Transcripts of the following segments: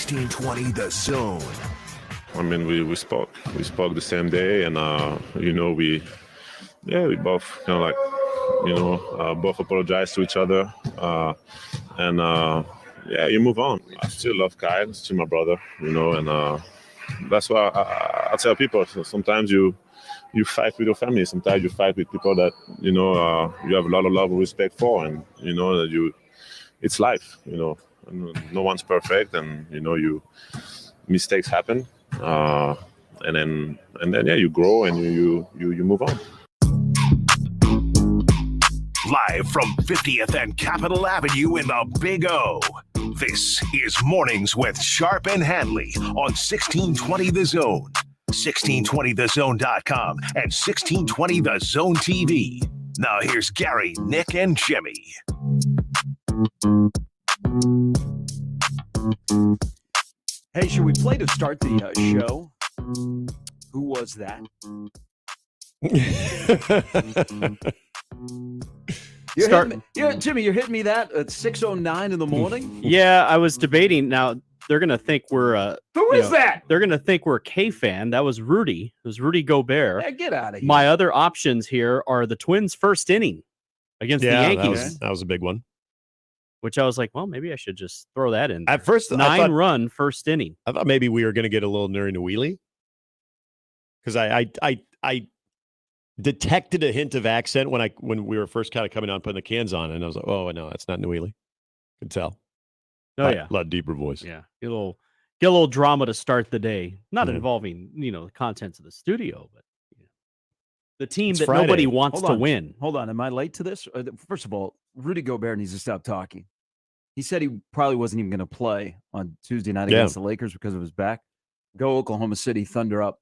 1620 The Zone. I mean, we spoke the same day, and we both kind of like both apologize to each other, you move on. I still love Kyle, he's still my brother, and that's why I tell people, so sometimes you fight with your family, sometimes you fight with people that you have a lot of love and respect for, and it's life, and no one's perfect, and mistakes happen, and then you grow and you move on. Live from 50th and Capitol Avenue in the Big O. This is Mornings with Sharp and Handley on 1620 The Zone, 1620thezone.com, and 1620 The Zone TV. Now here's Gary, Nick, and Jimmy. Hey, should we play to start the show? Who was that? Jimmy, you're hitting me that at 6:09 in the morning? Yeah, I was debating. Now, they're going to think we're... Who is that? They're going to think we're a K-fan. That was Rudy. It was Rudy Gobert. Yeah, get out of here. My other options here are the Twins' first inning against the Yankees. That was a big one. Which I was like, well, maybe I should just throw that in. At first, nine-run first inning. I thought maybe we were going to get a little Nuri Nwili, because I detected a hint of accent when we were first kind of coming on, putting the cans on, and I was like, oh no, that's not Nwili. Could tell. Oh yeah, a lot deeper voice. Yeah, get a little drama to start the day, not involving the contents of the studio, but the team that Friday. Nobody wants to win. Hold on, am I late to this? First of all, Rudy Gobert needs to stop talking. He said he probably wasn't even going to play on Tuesday night against the Lakers because of his back. Go Oklahoma City Thunder up.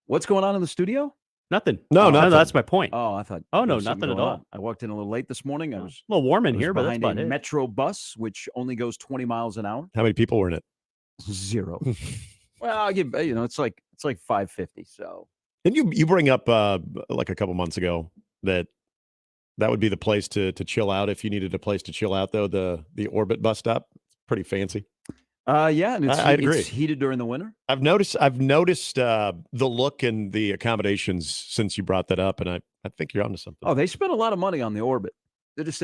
What's going on in the studio? Nothing. No, that's my point. Oh, I thought. Oh no, nothing at all. I walked in a little late this morning. I was a little warm in here, but that's behind about a it. Metro bus, which only goes 20 miles an hour. How many people were in it? 0. Well, I give it's like 550. So. Didn't you bring up like a couple months ago that would be the place to chill out if you needed a place to chill out, though, the Orbit bus stop? It's pretty fancy. Yeah, and I agree. It's heated during the winter. I've noticed the look and the accommodations since you brought that up, and I think you're onto something. Oh, they spent a lot of money on the Orbit. They just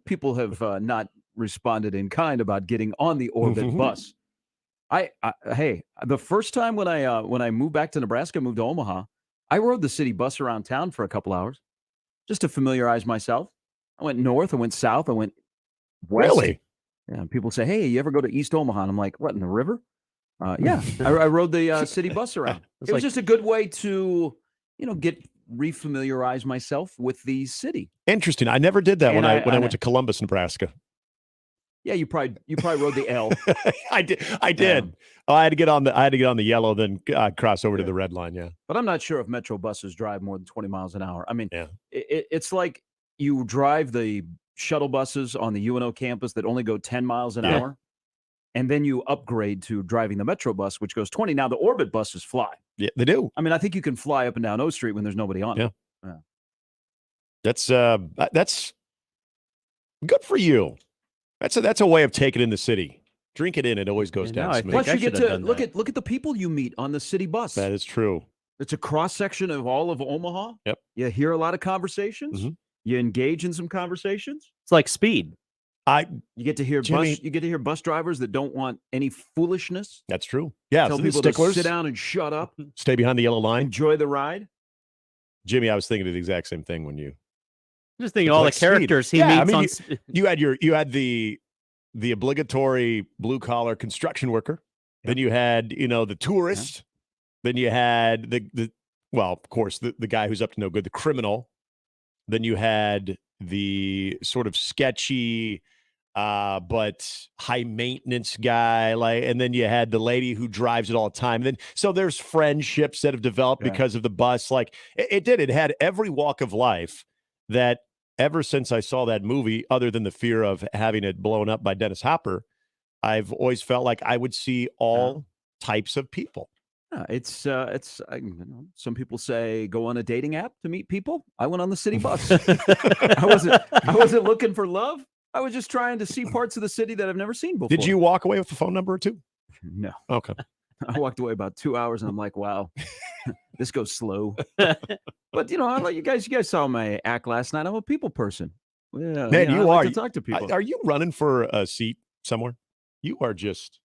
people have not responded in kind about getting on the Orbit bus. Hey, the first time when I moved back to Nebraska, moved to Omaha, I rode the city bus around town for a couple hours just to familiarize myself. I went north, I went south, I went west. Really? Yeah, people say, hey, you ever go to East Omaha? And I'm like, what, in the river? Yeah, I rode the city bus around. It was just a good way to, refamiliarize myself with the city. Interesting. I never did that when I went to Columbus, Nebraska. Yeah, you probably rode the L. I did. Yeah. Oh, I had to get on the yellow, then cross over to the red line. Yeah, but I'm not sure if Metro buses drive more than 20 miles an hour. I mean, it's like you drive the shuttle buses on the UNO campus that only go 10 miles an hour, and then you upgrade to driving the Metro bus, which goes 20. Now the Orbit buses fly. Yeah, they do. I mean, I think you can fly up and down O Street when there's nobody on it. Yeah. That's good for you. That's a way of taking in the city. Drink it in; it always goes down smooth. Plus, you get to look at the people you meet on the city bus. That is true. It's a cross section of all of Omaha. Yep. You hear a lot of conversations. Mm-hmm. You engage in some conversations. It's like speed. You get to hear bus drivers that don't want any foolishness. That's true. Yeah, tell people to sit down and shut up. Stay behind the yellow line. Enjoy the ride. Jimmy, I was thinking of the exact same thing when you. Just thinking all the characters he meets. You had the obligatory blue collar construction worker. Yep. Then you had the tourist. Yeah. Then you had of course the guy who's up to no good, the criminal. Then you had the sort of sketchy but high maintenance guy, and then you had the lady who drives it all the time. And then so there's friendships that have developed because of the bus. Like it had every walk of life that ever since I saw that movie, other than the fear of having it blown up by Dennis Hopper, I've always felt like I would see all types of people. It's some people say go on a dating app to meet people. I went on the city bus. I wasn't looking for love. I was just trying to see parts of the city that I've never seen before. Did you walk away with a phone number or two? No. Okay. I walked away about 2 hours, and I'm like, wow, this goes slow. But, I like you guys saw my act last night. I'm a people person. Yeah, Man, I you like are. to talk to people. Are you running for a seat somewhere? You are just,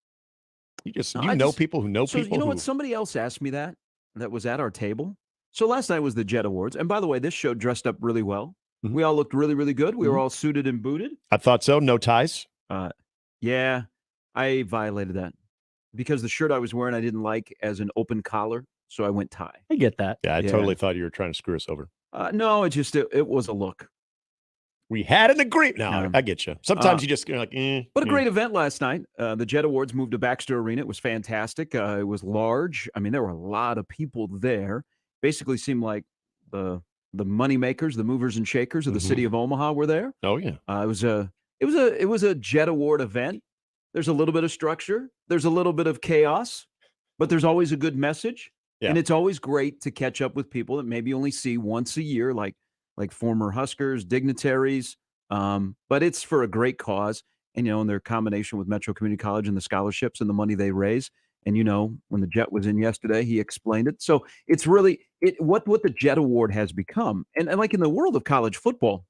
I know just- people who know So people. you know what? Somebody else asked me that was at our table. So last night was the Jet Awards, and by the way, this show dressed up really well. Mhm. We all looked really, really good. We were Mhm. all suited and booted. I thought so. No ties. Yeah, I violated that because the shirt I was wearing I didn't like as an open collar, so I went tie. I get that. Yeah, I Yeah. totally thought you were trying to screw us over. No, it was a look. We had an agreement. No, Yeah. I get you. Sometimes you just, you're like, But a great event last night. The Jet Awards moved to Baxter Arena. It was fantastic. It was large. I mean, there were a lot of people there. Basically seemed like the money makers, the movers and shakers of the city of Omaha were there. Oh yeah. It was a Jet Award event. There's a little bit of structure. There's a little bit of chaos, but there's always a good message. Yeah. And it's always great to catch up with people that maybe only see once a year, like former Huskers, dignitaries. But it's for a great cause. And, in their combination with Metro Community College and the scholarships and the money they raise. And, when the Jet was in yesterday, he explained it. So it's really what the Jet Award has become. And like in the world of college football,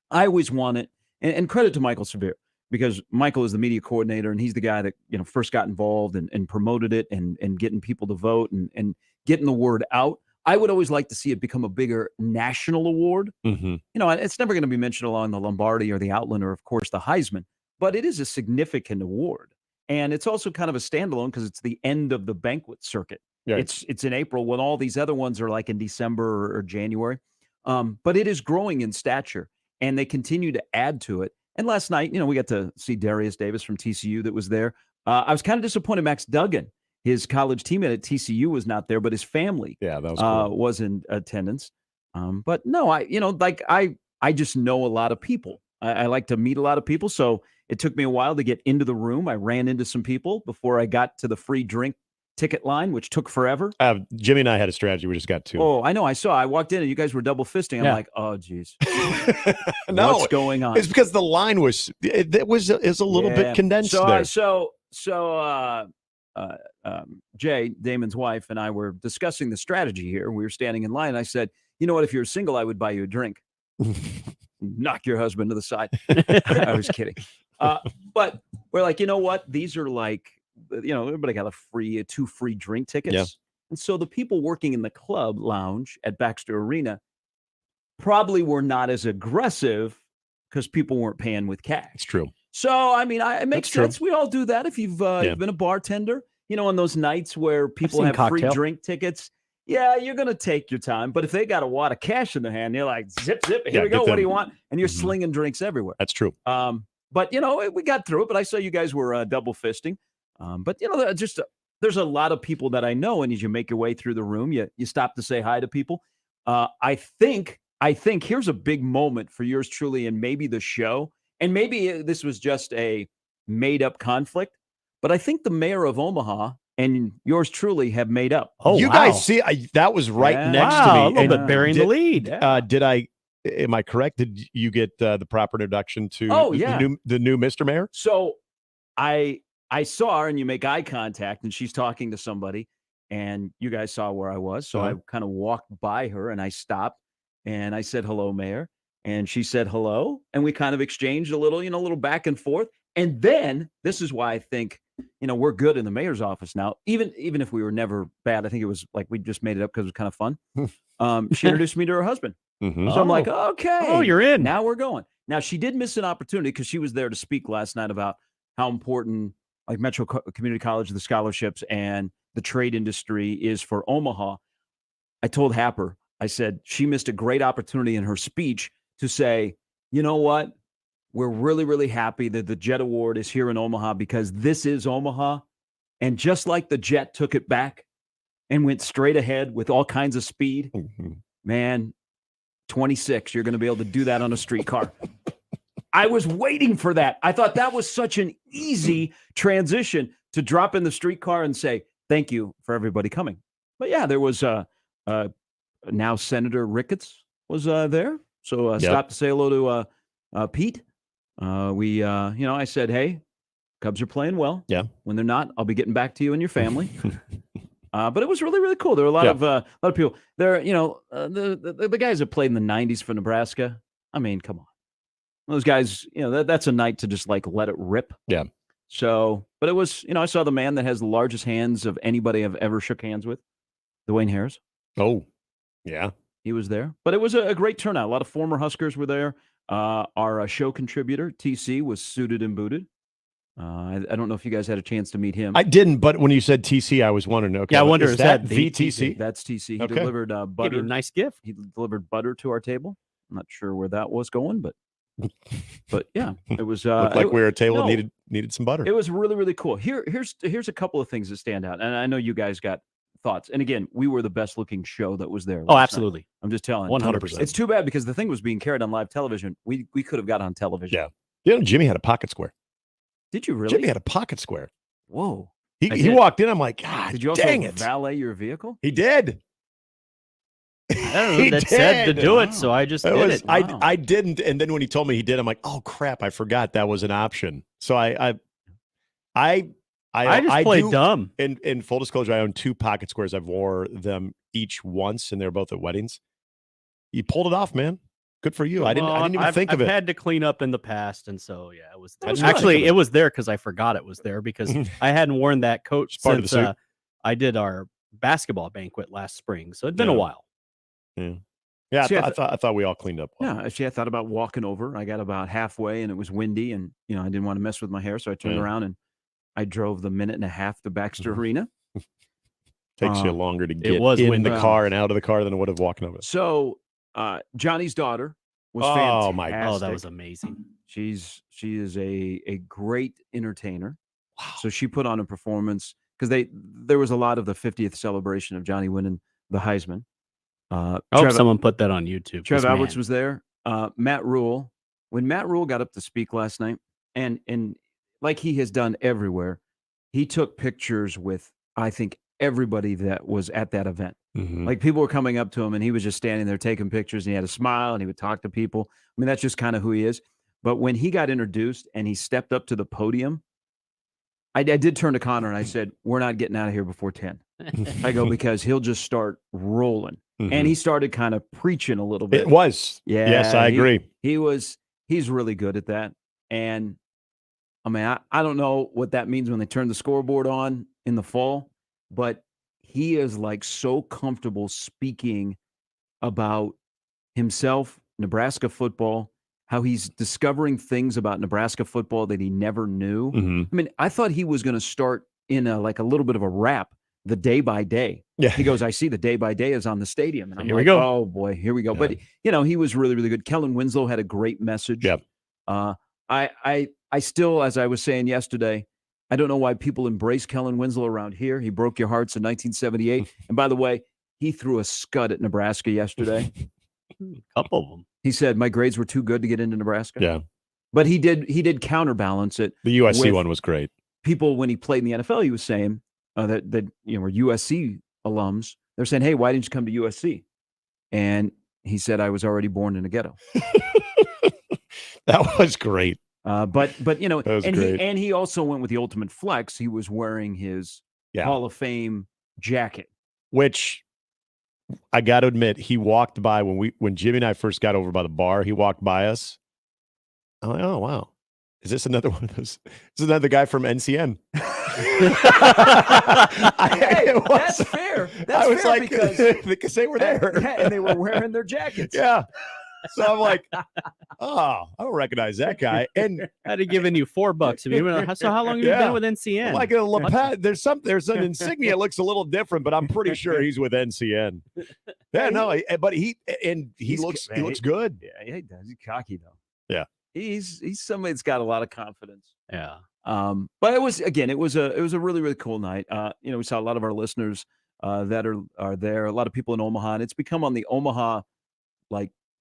I always want it. And credit to Michael Severe, because Michael is the media coordinator and he's the guy that, first got involved and promoted it and getting people to vote and getting the word out. I would always like to see it become a bigger national award. Mm-hmm. It's never going to be mentioned along the Lombardi or the Outland or, of course, the Heisman, but it is a significant award. And it's also kind of a standalone because it's the end of the banquet circuit. Yeah. It's in April when all these other ones are like in December or January. But it is growing in stature, and they continue to add to it. And last night, we got to see Darius Davis from TCU that was there. I was kind of disappointed Max Duggan, his college teammate at TCU, was not there, but his family Yeah, that was cool. was in attendance. But no, I just know a lot of people. I like to meet a lot of people. So it took me a while to get into the room. I ran into some people before I got to the free drink ticket line, which took forever. Jimmy and I had a strategy. We just got two. Oh, I know. I saw. I walked in and you guys were double fisting. I'm Yeah. like, oh, geez. No, What's going on? it's because the line was is a little bit condensed there. Jay, Damon's wife, and I were discussing the strategy here. We were standing in line. I said, you know what? If you're single, I would buy you a drink. Knock your husband to the side. I was kidding. But we're like, you know what? These are like, everybody got two free drink tickets. Yeah. And so the people working in the club lounge at Baxter Arena probably were not as aggressive because people weren't paying with cash. It's true. So, I mean, it makes That's true. sense. We all do that. If you've been a bartender, on those nights where people seen have free Cocktail. Drink tickets, yeah, you're going to take your time. But if they got a wad of cash in their hand, you're like, zip, here Yeah, we go. get What them. do you want? And you're Mhm. slinging drinks everywhere. That's true. But, we got through it. But I saw you guys were double fisting. But, there's a lot of people that I know. And as you make your way through the room, you stop to say hi to people. I think here's a big moment for yours truly and maybe the show. And maybe this was just a made-up conflict. But I think the mayor of Omaha and yours truly have made up. Oh, you wow. guys see, that was right Yeah. next Wow, to me. a little And bit bearing the lead. Yeah. am I correct? Did you get the proper introduction to Oh, yeah. the new Mr. Mayor? So I saw her and you make eye contact and she's talking to somebody and you guys saw where I was. So I kind of walked by her and I stopped and I said, hello, Mayor. And she said, hello. And we kind of exchanged a little back and forth. And then this is why I think, we're good in the mayor's office now, even if we were never bad. I think it was like we just made it up because it was kind of fun. She introduced me to her husband. Mm-hmm. So I'm like, okay. Oh, you're in. Now we're going. Now, she did miss an opportunity because she was there to speak last night about how important like Metro Community College, the scholarships, and the trade industry is for Omaha. I told Happer, I said, she missed a great opportunity in her speech to say, you know what? We're really, really happy that the Jet Award is here in Omaha because this is Omaha. And just like the Jet took it back and went straight ahead with all kinds of speed, man, 26, you're going to be able to do that on a streetcar. I was waiting for that. I thought that was such an easy transition to drop in the streetcar and say, thank you for everybody coming. But yeah, there was now Senator Ricketts was there. So stop to say hello to Pete. I said, hey, Cubs are playing well. Yeah. When they're not, I'll be getting back to you and your family. But it was really, really cool. There were a lot of people there. The guys that played in the '90s for Nebraska. I mean, come on, those guys. That's a night to just like let it rip. Yeah. So, but it was. I saw the man that has the largest hands of anybody I've ever shook hands with, Dwayne Harris. Oh, yeah. He was there. But it was a great turnout. A lot of former Huskers were there. Our show contributor TC was suited and booted. I don't know if you guys had a chance to meet him. I didn't, but when you said TC, I was wondering. Okay, I wonder, is that VTC? That's TC. He Okay. delivered butter. Gave you a nice gift. He delivered butter to our table. I'm not sure where that was going, but yeah, it was. Looked like we were a table no, that needed some butter. It was really, really cool. Here's a couple of things that stand out, and I know you guys got thoughts. And again, we were the best looking show that was there. Oh, absolutely. Night. I'm just telling. 100%. It's too bad because the thing was being carried on live television. We could have got on television. Yeah. Jimmy had a pocket square. Did you really? Jimmy had a pocket square. Whoa. He walked in. I'm like, God, did you also dang it. valet your vehicle? He did. I don't know. That said to do it, so I just did it. Wow. I didn't, and then when he told me he did, I'm like, oh crap, I forgot that was an option. So I just played dumb. In full disclosure, I own 2 pocket squares. I've wore them each once, and they're both at weddings. You pulled it off, man. Good for you. I didn't even think of it. I've had to clean up in the past, and so yeah, it was actually it was there because I forgot it was there because I hadn't worn that coat since I did our basketball banquet last spring. So it'd been a while. Yeah. See, I thought we all cleaned up well. Yeah, actually, I thought about walking over. I got about halfway, and it was windy, and I didn't want to mess with my hair, so I turned around and I drove the minute and a half to Baxter Arena. Takes you longer to get in the car and out of the car than it would have walking over. So Johnny's daughter was fantastic. My God. Oh, that was amazing. She is a great entertainer. Wow. So she put on a performance because there was a lot of the 50th celebration of Johnny winning the Heisman. I hope someone put that on YouTube. Trev Alberts was there. Matt Rule. When Matt Rule got up to speak last night, and like he has done everywhere, he took pictures with, I think, everybody that was at that event. Mm-hmm. Like people were coming up to him and he was just standing there taking pictures and he had a smile and he would talk to people. I mean, that's just kind of who he is. But when he got introduced and he stepped up to the podium, I did turn to Connor and I said, we're not getting out of here before 10. I go, because he'll just start rolling. Mm-hmm. And he started kind of preaching a little bit. It was. Yeah. Yes, I agree. He's really good at that. And I mean, I don't know what that means when they turn the scoreboard on in the fall, but he is like so comfortable speaking about himself, Nebraska football, how he's discovering things about Nebraska football that he never knew. Mm-hmm. I mean, I thought he was going to start in a little bit of a rap, the day by day. Yeah. He goes, I see the day by day is on the stadium. And I'm Here like, we go. Oh boy, here we go. Yeah. But he was really, really good. Kellen Winslow had a great message. Yep. I still, as I was saying yesterday, I don't know why people embrace Kellen Winslow around here. He broke your hearts in 1978. And by the way, he threw a scud at Nebraska yesterday. A couple of them. He said, my grades were too good to get into Nebraska. Yeah. But he did counterbalance it. The USC one was great. People, when he played in the NFL, he was saying that were USC alums. They're saying, hey, why didn't you come to USC? And he said, I was already born in a ghetto. That was great. But that was great. He also went with the ultimate flex. He was wearing his Hall of Fame jacket, which I got to admit, he walked by when Jimmy and I first got over by the bar. He walked by us. I'm like, oh wow, is this another one of those? This is another guy from NCN. That's fair. That's fair like, because they were there and they were wearing their jackets. Yeah. So I'm like, oh, I don't recognize that guy. And I'd have given you $4. So how long have you been with NCN? Like a lapel, there's an insignia that looks a little different, but I'm pretty sure he's with NCN. Yeah, no, but he looks good. Yeah, he does. He's cocky though. Yeah, he's somebody that's got a lot of confidence. Yeah. But it was a really, really cool night. We saw a lot of our listeners that are there. A lot of people in Omaha, and it's become on the Omaha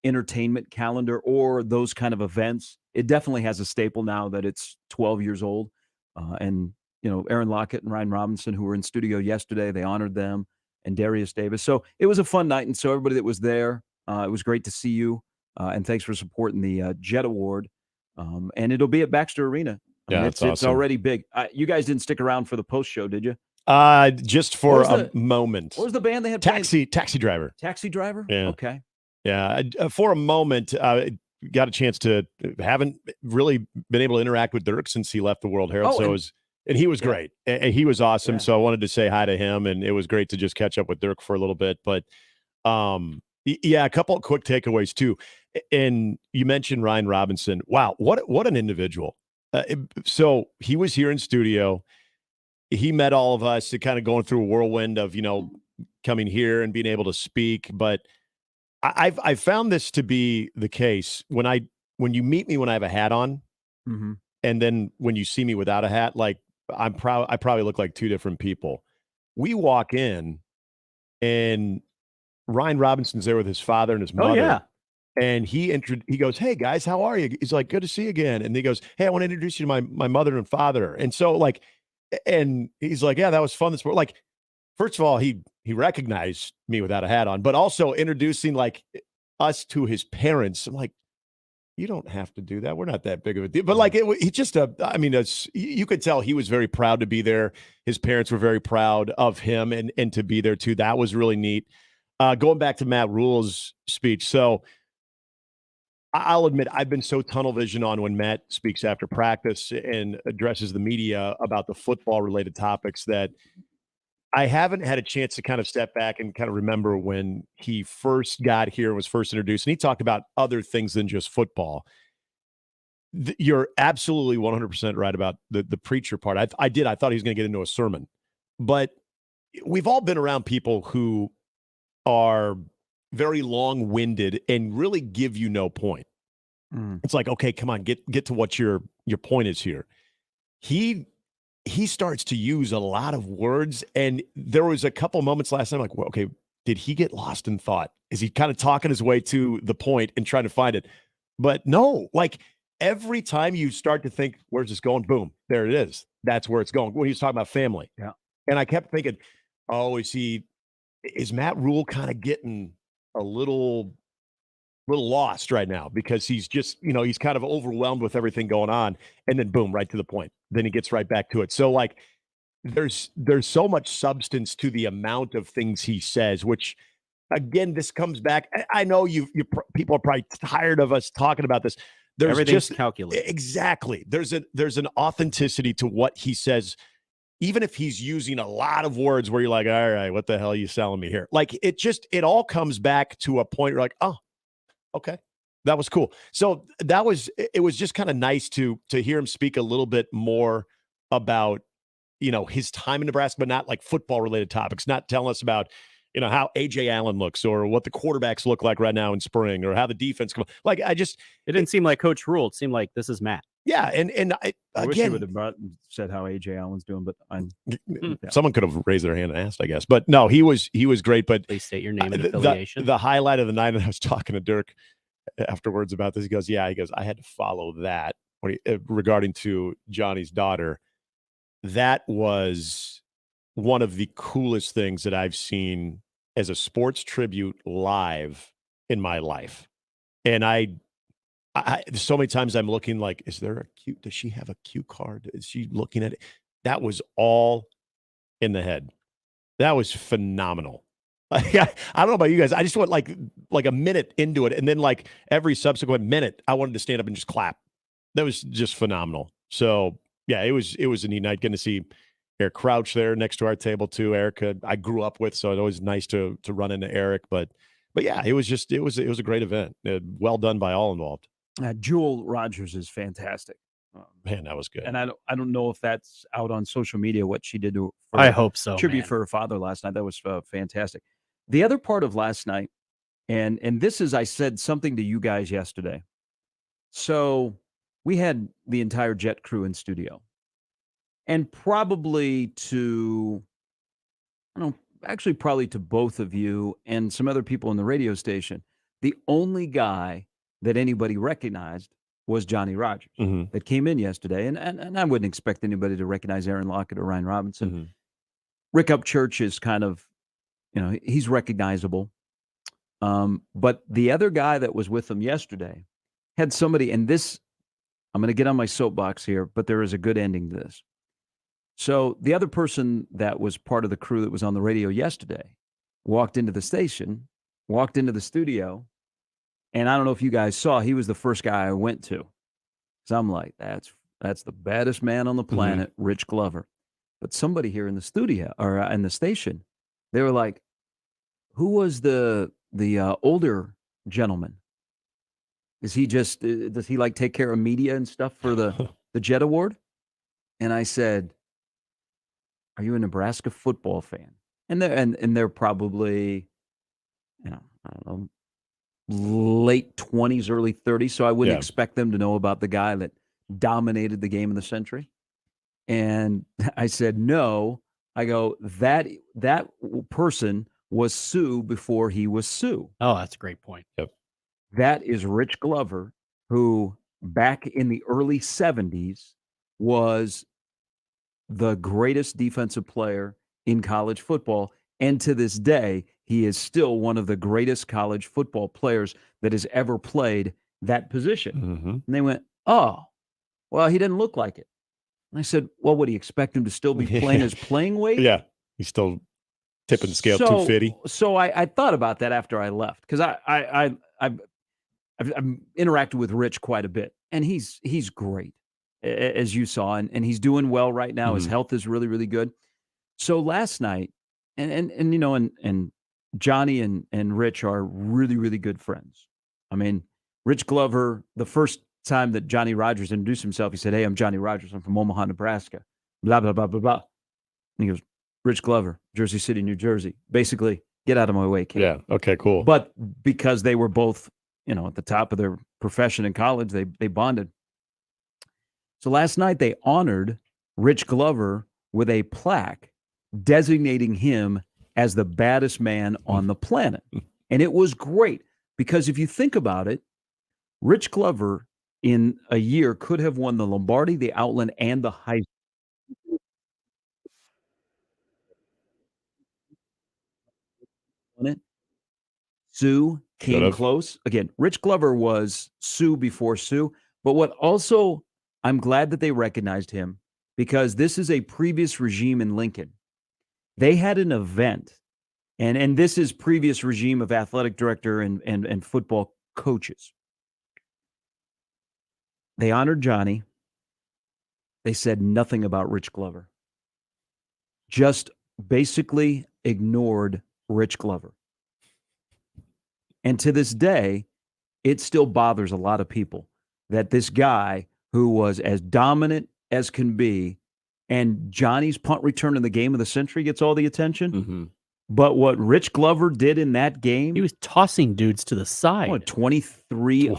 entertainment calendar or those kind of events. It definitely has a staple now that it's 12 years old. And Aaron Lockett and Ryan Robinson, who were in studio yesterday, they honored them, and Darius Davis. So it was a fun night. And so everybody that was there, it was great to see you. And thanks for supporting the Jet Award. And it'll be at Baxter Arena Yeah, it's that's awesome. already big. You guys didn't stick around for the post show, did you? Just for a moment. What was the band they had? Taxi Driver. Taxi Driver. Yeah. Okay. Yeah. For a moment, got a chance to haven't really been able to interact with Dirk since he left the World Herald. And he was great. And he was awesome. Yeah. So I wanted to say hi to him, and it was great to just catch up with Dirk for a little bit. But a couple of quick takeaways too. And you mentioned Ryan Robinson. Wow, what an individual. So he was here in studio. He met all of us, kind of going through a whirlwind of, coming here and being able to speak. But I found this to be the case when you meet me when I have a hat on, mm-hmm. and then when you see me without a hat, like I probably look like two different people. We walk in, and Ryan Robinson's there with his father and his mother. Oh, yeah. And he goes, "Hey guys, how are you?" He's like, "Good to see you again." And he goes, "Hey, I want to introduce you to my mother and father." And so and he's like, "Yeah, that was fun this morning." Like, first of all, he recognized me without a hat on, but also introducing us to his parents. I'm like, you don't have to do that. We're not that big of a deal. But he just, you could tell he was very proud to be there. His parents were very proud of him and to be there too. That was really neat. Going back to Matt Rule's speech. So I'll admit, I've been so tunnel vision on when Matt speaks after practice and addresses the media about the football related topics that I haven't had a chance to kind of step back and kind of remember when he first got here and was first introduced. And he talked about other things than just football. You're absolutely 100% right about the preacher part. I thought he was going to get into a sermon. But we've all been around people who are very long-winded and really give you no point. It's like, okay, come on, get to what your point is here. He starts to use a lot of words, and there was a couple moments last time, like, well, okay, did he get lost in thought? Is he kind of talking his way to the point and trying to find it? But no, like every time you start to think, where's this going? Boom, there it is. That's where it's going. When he was talking about family. Yeah. And I kept thinking, oh, is Matt Rule kind of getting a little lost right now because he's just, he's kind of overwhelmed with everything going on, and then boom, right to the point. Then he gets right back to it. So there's so much substance to the amount of things he says, which again, this comes back. I know people are probably tired of us talking about this. Everything's calculated. Exactly. There's an authenticity to what he says, even if he's using a lot of words where you're like, all right, what the hell are you selling me here? Like it all comes back to a point where you're like, oh, okay, that was cool. So it was just kind of nice to hear him speak a little bit more about, his time in Nebraska, but not like football related topics, not telling us about, how AJ Allen looks or what the quarterbacks look like right now in spring or how the defense come. Like, it didn't seem like Coach Rule. It seemed like this is Matt. Yeah. And I wish he would have said how AJ Allen's doing, but someone could have raised their hand and asked, I guess. But no, he was great. But please state your name and affiliation. The highlight of the night, and I was talking to Dirk afterwards about this. He goes, I had to follow that regarding to Johnny's daughter. That was one of the coolest things that I've seen as a sports tribute live in my life. And I so many times I'm looking like, does she have a cue card? Is she looking at it? That was all in the head. That was phenomenal. I don't know about you guys. I just went like a minute into it. And then like every subsequent minute, I wanted to stand up and just clap. That was just phenomenal. So yeah, it was a neat night getting to see Eric Crouch there next to our table too. Eric, I grew up with, so it's always nice to run into Eric. But yeah, it was a great event. Well done by all involved. Jewel Rogers is fantastic. Man, that was good. And I don't know if that's out on social media what she did to. I hope so. Tribute for her father last night. That was fantastic. The other part of last night, and this is, I said something to you guys yesterday. So we had the entire Jet crew in studio. And probably to both of you and some other people in the radio station, the only guy that anybody recognized was Johnny Rogers that came in yesterday. And I wouldn't expect anybody to recognize Aaron Lockett or Ryan Robinson. Mm-hmm. Rick Upchurch is kind of, he's recognizable. But the other guy that was with him yesterday had somebody, and this I'm going to get on my soapbox here, but there is a good ending to this. So the other person that was part of the crew that was on the radio yesterday walked into the station, walked into the studio, and I don't know if you guys saw, he was the first guy I went to. So I'm like, that's the baddest man on the planet, Rich Glover. But somebody here in the studio or in the station, they were like, who was the older gentleman? Is he just does he like take care of media and stuff for the Jet Award? And I said, are you a Nebraska football fan? And they're probably, I don't know, late 20s, early 30s. So I wouldn't expect them to know about the guy that dominated the game of the century. And I said, no. I go, that person was Sue before he was Sue. Oh, that's a great point. Yep. That is Rich Glover, who back in the early 70s was the greatest defensive player in college football. And to this day, he is still one of the greatest college football players that has ever played that position. And they went, oh, well, he didn't look like it. And I said, well, would he expect him to still be playing his playing weight? Yeah. He's still tipping the scale 250. So I thought about that after I left because I've interacted with Rich quite a bit, and he's great, as you saw, and he's doing well right now. His health is really, really good. So last night, and you know, and Johnny and Rich are really, really good friends. I mean, Rich Glover, the first time that Johnny Rogers introduced himself, he said, hey, I'm Johnny Rogers. I'm from Omaha, Nebraska, blah, blah, blah, blah, blah. And he goes, Rich Glover, Jersey City, New Jersey. Basically, get out of my way, kid. Yeah. Okay, cool. But because they were both, you know, at the top of their profession in college, they bonded. So last night they honored Rich Glover with a plaque designating him as the baddest man on the planet. And it was great because if you think about it, Rich Glover in a year could have won the Lombardi, the Outland, and the Heisman. Sue came close. Again, Rich Glover was Sue before Sue. But what also, I'm glad that they recognized him because this is a previous regime in Lincoln. They had an event, and this is previous regime of athletic director and football coaches. They honored Johnny. They said nothing about Rich Glover. Just basically ignored Rich Glover. And to this day, it still bothers a lot of people that this guy who was as dominant as can be, and Johnny's punt return in the game of the century gets all the attention. But what Rich Glover did in that game, he was tossing dudes to the side. What, 23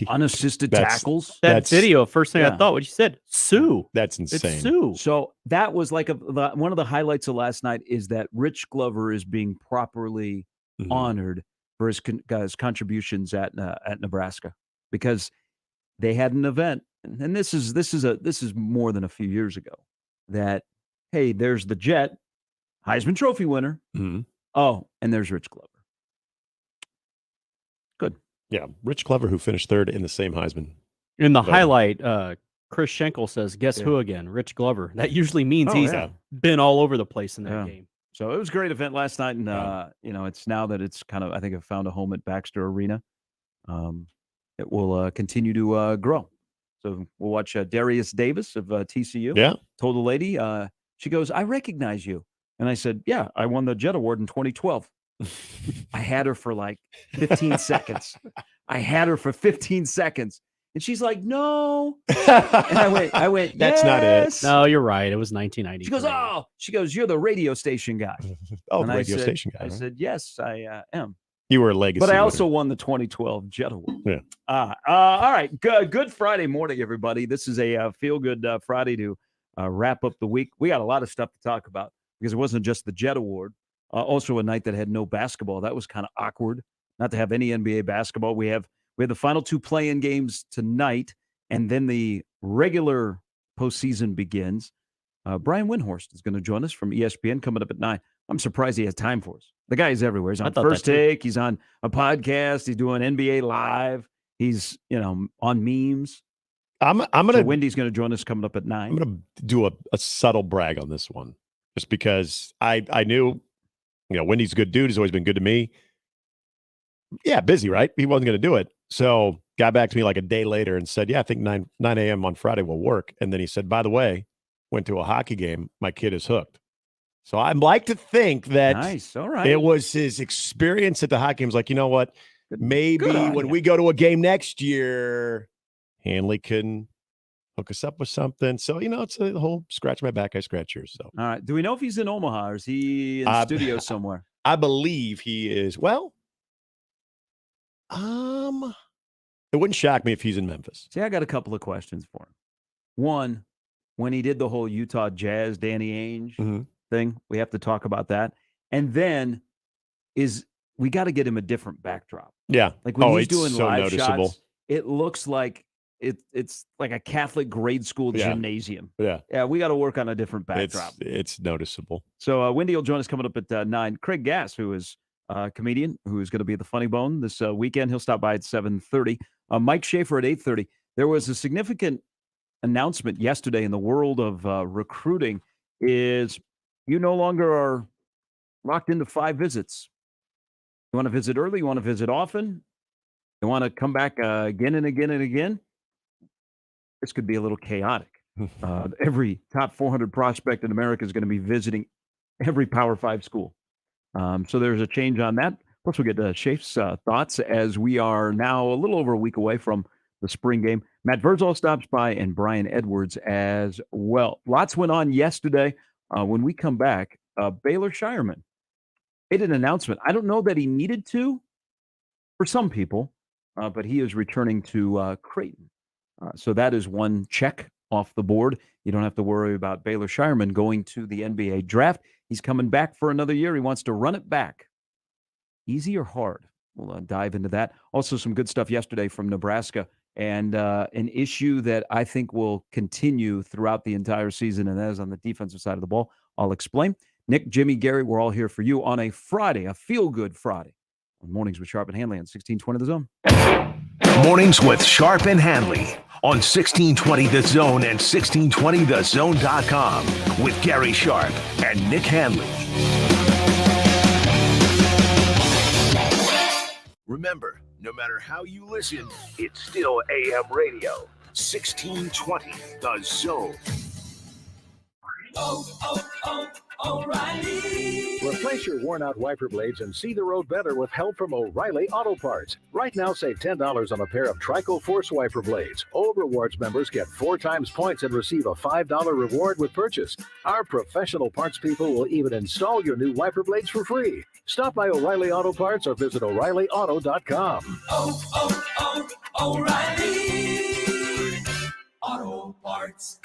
unassisted tackles? That video, first thing I thought when you said, Sue. That's insane. It's Sue. So that was like one of the highlights of last night is that Rich Glover is being properly honored for his contributions at Nebraska because they had an event, and this is more than a few years ago. That hey, there's the Jet, Heisman Trophy winner. Oh, and there's Rich Glover. Good. Yeah, Rich Glover, who finished third in the same Heisman. In the highlight, Chris Schenkel says, guess who again? Rich Glover. That usually means he's been all over the place in that game. So it was a great event last night, and you know, it's now that it's kind of, I think, I've found a home at Baxter Arena. It will continue to grow. So we'll watch Darius Davis of TCU. Yeah, told the lady, she goes, "I recognize you," and I said, "Yeah, I won the Jet Award in 2012." I had her for like 15 seconds. I had her for 15 seconds. And she's like, no. And I went, that's not it. No, you're right. It was 1990. She goes, you're the radio station guy. Oh, and the radio station guy. I said, yes, I am. You were a legacy. But I also won the 2012 Jet Award. Yeah. All right. Good Friday morning, everybody. This is a feel-good Friday to wrap up the week. We got a lot of stuff to talk about because it wasn't just the Jet Award. Also a night that had no basketball. That was kind of awkward not to have any NBA basketball. We have the final two play-in games tonight, and then the regular postseason begins. Brian Windhorst is going to join us from ESPN coming up at 9. I'm surprised he has time for us. The guy is everywhere. He's on First Take. He's on a podcast. He's doing NBA Live. He's, on memes. I'm So gonna Wendy's going to join us coming up at 9. I'm gonna do a subtle brag on this one, just because I knew, Wendy's a good dude. He's always been good to me. Yeah, busy, right? He wasn't going to do it. So got back to me like a day later and said, yeah, I think 9 a.m. on Friday will work. And then he said, by the way, went to a hockey game. My kid is hooked. So I'd like to think that Nice. All right. it was his experience at the hockey game. He's like, you know what? Maybe Good on when ya. we go to a game next year, Handley can hook us up with something. So, it's a whole scratch my back, I scratch yours. So, All right. Do we know if he's in Omaha or is he in the studio somewhere? I believe he is. Well, it wouldn't shock me if he's in Memphis. See, I got a couple of questions for him. One, when he did the whole Utah Jazz, Danny Ainge thing, we have to talk about that. And then we got to get him a different backdrop. Yeah. Like when he's it's doing so live noticeable. shots, it looks like it's like a Catholic grade school gymnasium. Yeah. Yeah, we got to work on a different backdrop. It's noticeable. So Wendy will join us coming up at 9. Craig Gass, who is a comedian who is going to be at the Funny Bone this weekend, he'll stop by at 7:30. Mike Schaefer at 8:30. There was a significant announcement yesterday in the world of recruiting is you no longer are locked into 5 visits. You want to visit early? You want to visit often? You want to come back again and again and again? This could be a little chaotic. Every top 400 prospect in America is going to be visiting every Power 5 school. So there's a change on that. Plus, we'll get Shafe's thoughts as we are now a little over a week away from the spring game. Matt Verzal stops by and Brian Edwards as well. Lots went on yesterday. When we come back, Baylor Shireman made an announcement. I don't know that he needed to for some people, but he is returning to Creighton. So that is one check off the board. You don't have to worry about Baylor Shireman going to the NBA draft. He's coming back for another year. He wants to run it back. Easy or hard? We'll dive into that. Also, some good stuff yesterday from Nebraska and an issue that I think will continue throughout the entire season, and that is on the defensive side of the ball. I'll explain. Nick, Jimmy, Gary, we're all here for you on a Friday, a feel-good Friday. On Mornings with Sharp and Handley on 1620 The Zone. Mornings with Sharp and Handley on 1620 The Zone and 1620thezone.com with Gary Sharp and Nick Handley. Remember, no matter how you listen, it's still AM radio. 1620 The Zone. O'Reilly. Replace your worn-out wiper blades and see the road better with help from O'Reilly Auto Parts. Right now, save $10 on a pair of Trico Force wiper blades. Old Rewards members get 4 times points and receive a $5 reward with purchase. Our professional parts people will even install your new wiper blades for free. Stop by O'Reilly Auto Parts or visit O'ReillyAuto.com. O'Reilly Auto Parts.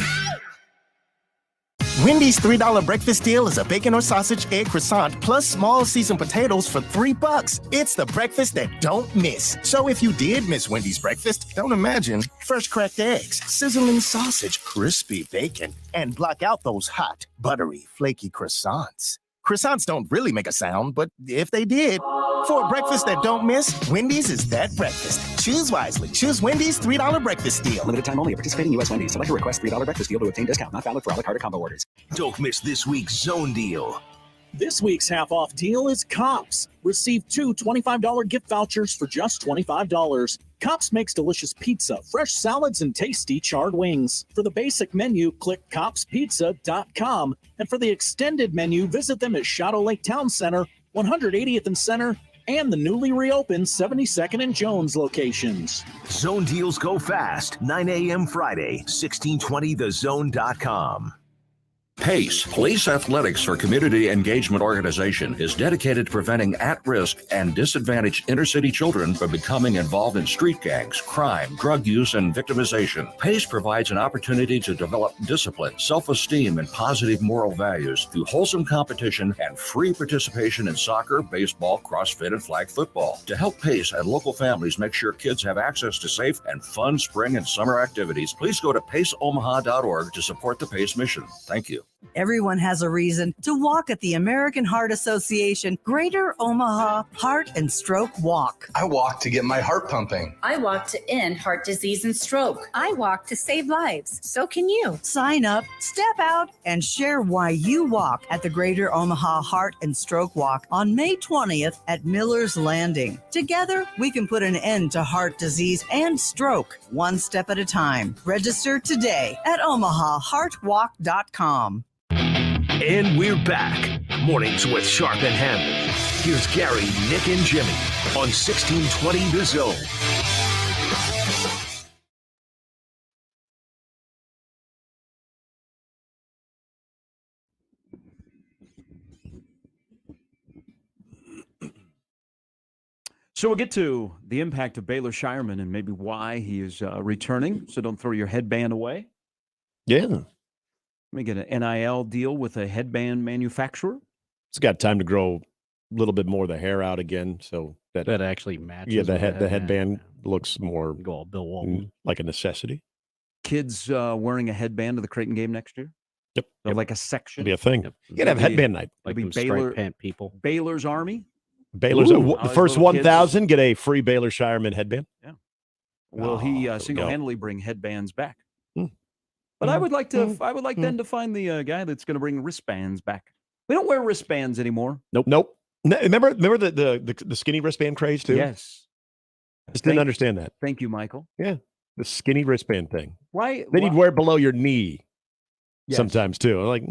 Wendy's $3 breakfast deal is a bacon or sausage egg croissant plus small seasoned potatoes for $3. It's the breakfast that don't miss. So if you did miss Wendy's breakfast, don't imagine. Fresh cracked eggs, sizzling sausage, crispy bacon, and block out those hot, buttery, flaky croissants. Croissants don't really make a sound, but if they did, for a breakfast that don't miss, Wendy's is that breakfast. Choose wisely. Choose Wendy's $3 breakfast deal. Limited time only. Participating U.S. Wendy's. Select a request $3 breakfast deal to obtain discount. Not valid for a la carte or combo orders. Don't miss this week's Zone Deal. This week's half-off deal is Kops. Receive 2 $25 gift vouchers for just $25. Kops makes delicious pizza, fresh salads, and tasty charred wings. For the basic menu, click CopsPizza.com. And for the extended menu, visit them at Shadow Lake Town Center, 180th and Center, and the newly reopened 72nd and Jones locations. Zone deals go fast. 9 a.m. Friday, 1620thezone.com. PACE, Police Athletics for Community Engagement Organization, is dedicated to preventing at-risk and disadvantaged inner-city children from becoming involved in street gangs, crime, drug use, and victimization. PACE provides an opportunity to develop discipline, self-esteem, and positive moral values through wholesome competition and free participation in soccer, baseball, CrossFit, and flag football. To help PACE and local families make sure kids have access to safe and fun spring and summer activities, please go to paceomaha.org to support the PACE mission. Thank you. Everyone has a reason to walk at the American Heart Association Greater Omaha Heart and Stroke Walk. I walk to get my heart pumping. I walk to end heart disease and stroke. I walk to save lives. So can you. Sign up, step out, and share why you walk at the Greater Omaha Heart and Stroke Walk on May 20th at Miller's Landing. Together, we can put an end to heart disease and stroke, one step at a time. Register today at omahaheartwalk.com. And we're back. Mornings with Sharp and Handley. Here's Gary, Nick, and Jimmy on 1620 The Zone. So we'll get to the impact of Baylor Shireman and maybe why he is returning. So don't throw your headband away. Yeah. Let me get an NIL deal with a headband manufacturer. It's got time to grow a little bit more of the hair out again, so that actually matches. Yeah, the headband looks more go all Bill Walton, like a necessity. Kids wearing a headband to the Creighton game next year. Yep. So like a section. It'll be a thing. Yep. You gotta have headband night. Like be Baylor pant people. Baylor's Army. Baylor's the first 1,000 get a free Baylor Shireman headband. Yeah. Will he single-handedly bring headbands back? But I would like to. I would like then to find the guy that's going to bring wristbands back. We don't wear wristbands anymore. Nope. Remember the skinny wristband craze too? Yes. Just didn't understand that. Thank you, Michael. Yeah, the skinny wristband thing. Why? Then you'd wear it below your knee sometimes too. I'm like,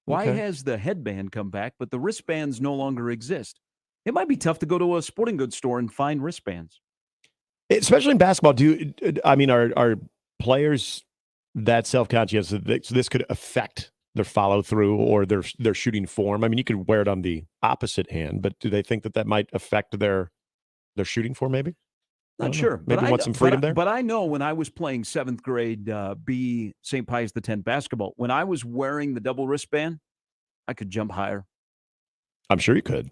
why okay. has the headband come back, but the wristbands no longer exist? It might be tough to go to a sporting goods store and find wristbands. Especially in basketball. Are players that self-conscious that this could affect their follow-through or their shooting form? I mean, you could wear it on the opposite hand, but do they think that might affect their shooting form maybe? Not sure. Maybe want some freedom there? But I know when I was playing 7th grade B St. Pius X basketball, when I was wearing the double wristband, I could jump higher. I'm sure you could.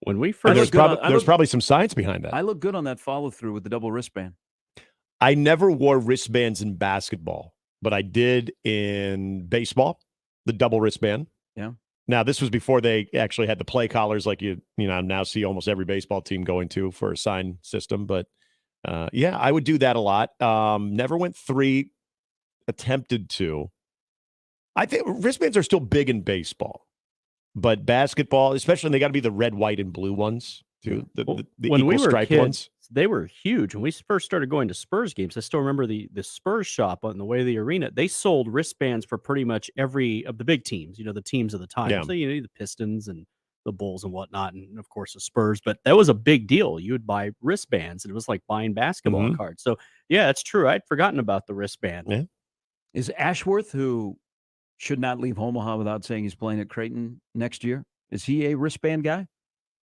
When we first, there's probably some science behind that. I look good on that follow-through with the double wristband. I never wore wristbands in basketball, but I did in baseball, the double wristband. Yeah. Now, this was before they actually had the play collars like you now see almost every baseball team going to for a sign system. But, yeah, I would do that a lot. Never went 3, attempted to. I think wristbands are still big in baseball. But basketball, especially, they got to be the red, white, and blue ones, too. The when equal we were striped kids, ones. they were huge. When we first started going to Spurs games, I still remember the Spurs shop on the way to the arena. They sold wristbands for pretty much every of the big teams, the teams of the time. Yeah. So, the Pistons and the Bulls and whatnot, and of course the Spurs. But that was a big deal. You would buy wristbands, and it was like buying basketball cards. So, yeah, it's true. I'd forgotten about the wristband. Yeah. Is Ashworth, who should not leave Omaha without saying he's playing at Creighton next year, is he a wristband guy?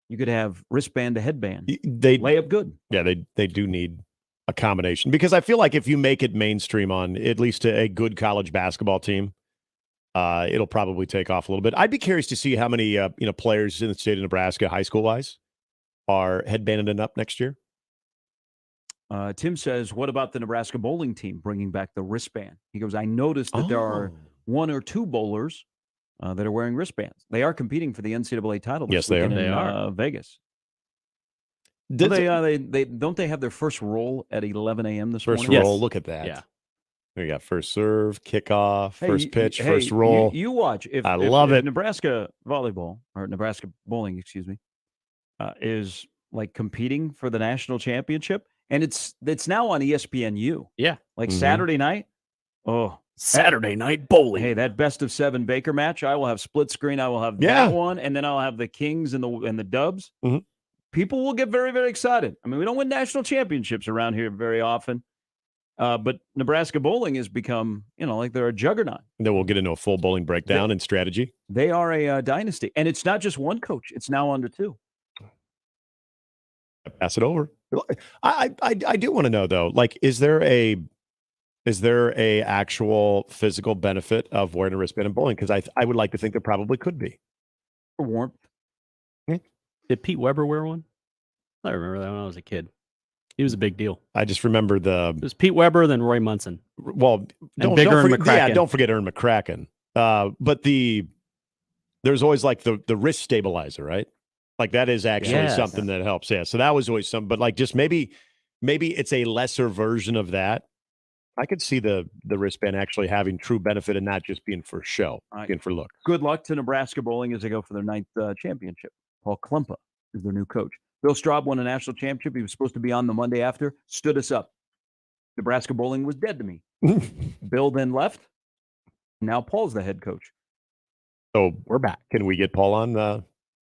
You could have wristband to headband. They lay up good. Yeah, they do need a combination because I feel like if you make it mainstream on at least a good college basketball team, it'll probably take off a little bit. I'd be curious to see how many players in the state of Nebraska, high school wise, are headbanded up next year. Tim says, "What about the Nebraska bowling team bringing back the wristband?" He goes, "I noticed that there are 1 or 2 bowlers that are wearing wristbands. They are competing for the NCAA title. Yes, they are. They are. Vegas. They don't they have their first roll at 11 a.m. this morning? First roll. Look at that. Yeah. We got first serve, kickoff, first pitch, hey, first roll. You watch. If love it. Nebraska volleyball or Nebraska bowling, is like competing for the national championship, and it's now on ESPNU. Yeah, like Saturday night. Oh. Saturday night bowling. Hey, that best of 7 Baker match. I will have split screen. I will have that one, and then I'll have the Kings and the Dubs. Mm-hmm. People will get very, very excited. I mean, we don't win national championships around here very often, but Nebraska bowling has become, like they're a juggernaut. And then we'll get into a full bowling breakdown and strategy. They are a dynasty, and it's not just one coach; it's now under 2. Pass it over. I do want to know though, like, is there a actual physical benefit of wearing a wristband in bowling? Because I would like to think there probably could be. For warmth. Did Pete Weber wear one? I remember that when I was a kid. He was a big deal. I just remember it was Pete Weber, then Roy Munson. Well, don't forget Ern McCracken. Yeah, don't forget Ern McCracken. But there's always like the wrist stabilizer, right? Like that is actually something that helps. Yeah. So that was always something, but like just maybe it's a lesser version of that. I could see the wristband actually having true benefit and not just being for show, being for look. Good luck to Nebraska bowling as they go for their 9th championship. Paul Klempa is their new coach. Bill Straub won a national championship. He was supposed to be on the Monday after, stood us up. Nebraska bowling was dead to me. Bill then left. Now Paul's the head coach. So we're back. Can we get Paul on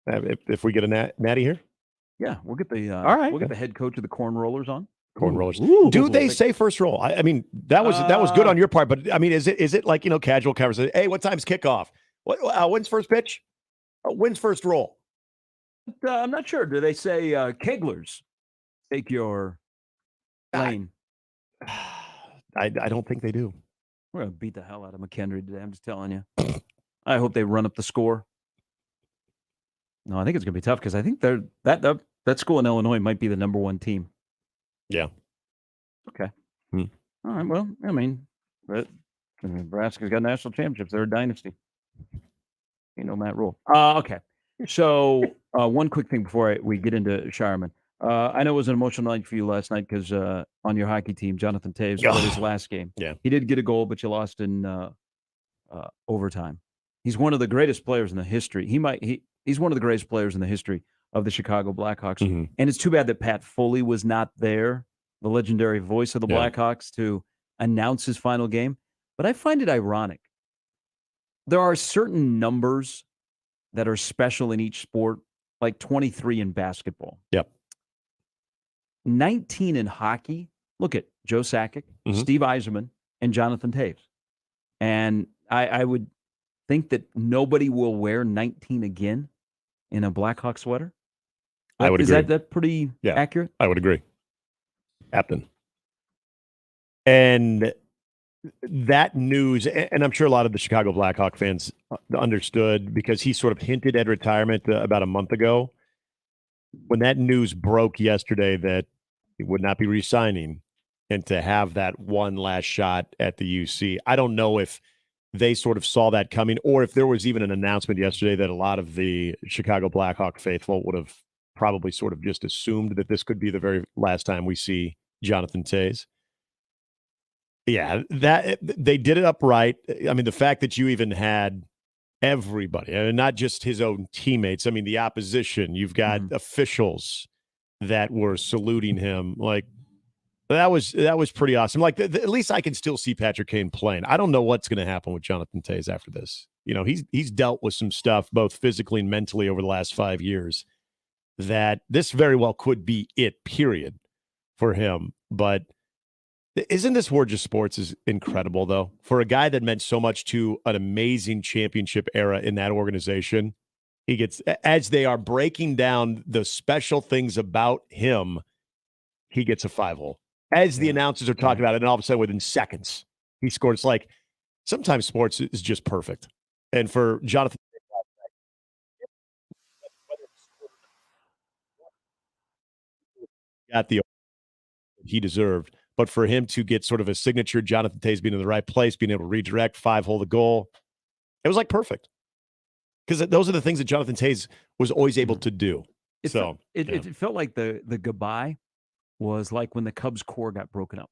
if we get a natty here? Yeah, we'll get the all right. We'll get the head coach of the Corn Rollers on. Corn Rollers. Do they say first roll? I mean, that was good on your part, but I mean, is it like casual conversation? Hey, what time's kickoff? When's first pitch? When's first roll? I'm not sure. Do they say Keglers? Take your lane. I don't think they do. We're gonna beat the hell out of McHenry today. I'm just telling you. I hope they run up the score. No, I think it's gonna be tough because I think that school in Illinois might be the number 1 team. Yeah. Okay. All right. Well, I mean, Nebraska's got national championships. They're a dynasty. You know Matt Rule. Okay. So one quick thing before we get into Shireman. I know it was an emotional night for you last night because on your hockey team, Jonathan Taves played his last game. Yeah. He did get a goal, but you lost in overtime. He's one of the greatest players in the history. He's one of the greatest players in the history of the Chicago Blackhawks. And it's too bad that Pat Foley was not there, the legendary voice of the Blackhawks, to announce his final game. But I find it ironic. There are certain numbers that are special in each sport, like 23 in basketball. Yep. 19 in hockey. Look at Joe Sakic, Steve Yzerman, and Jonathan Taves. And I would think that nobody will wear 19 again in a Blackhawk sweater. I would agree. Is that pretty accurate? I would agree. Captain. And that news, and I'm sure a lot of the Chicago Blackhawk fans understood because he sort of hinted at retirement about a month ago. When that news broke yesterday that he would not be re-signing and to have that one last shot at the UC, I don't know if they sort of saw that coming or if there was even an announcement yesterday that a lot of the Chicago Blackhawk faithful would have probably sort of just assumed that this could be the very last time we see Jonathan Taves. Yeah, that they did it upright. I mean, the fact that you even had everybody, and not just his own teammates. I mean, the opposition. You've got officials that were saluting him. Like that was pretty awesome. Like at least I can still see Patrick Kane playing. I don't know what's going to happen with Jonathan Taves after this. You know, he's dealt with some stuff both physically and mentally over the last 5 years. That this very well could be it. Period for him, but. Isn't this War Just Sports is incredible, though? For a guy that meant so much to an amazing championship era in that organization, he gets, as they are breaking down the special things about him, he gets a 5-hole. As the announcers are talking about it, and all of a sudden, within seconds, he scored. It's like, sometimes sports is just perfect. And for Jonathan, got the he deserved. But for him to get sort of a signature, Jonathan Taves being in the right place, being able to redirect, 5-hole the goal, it was like perfect. Because those are the things that Jonathan Taves was always able to do. It felt like the goodbye was like when the Cubs core got broken up.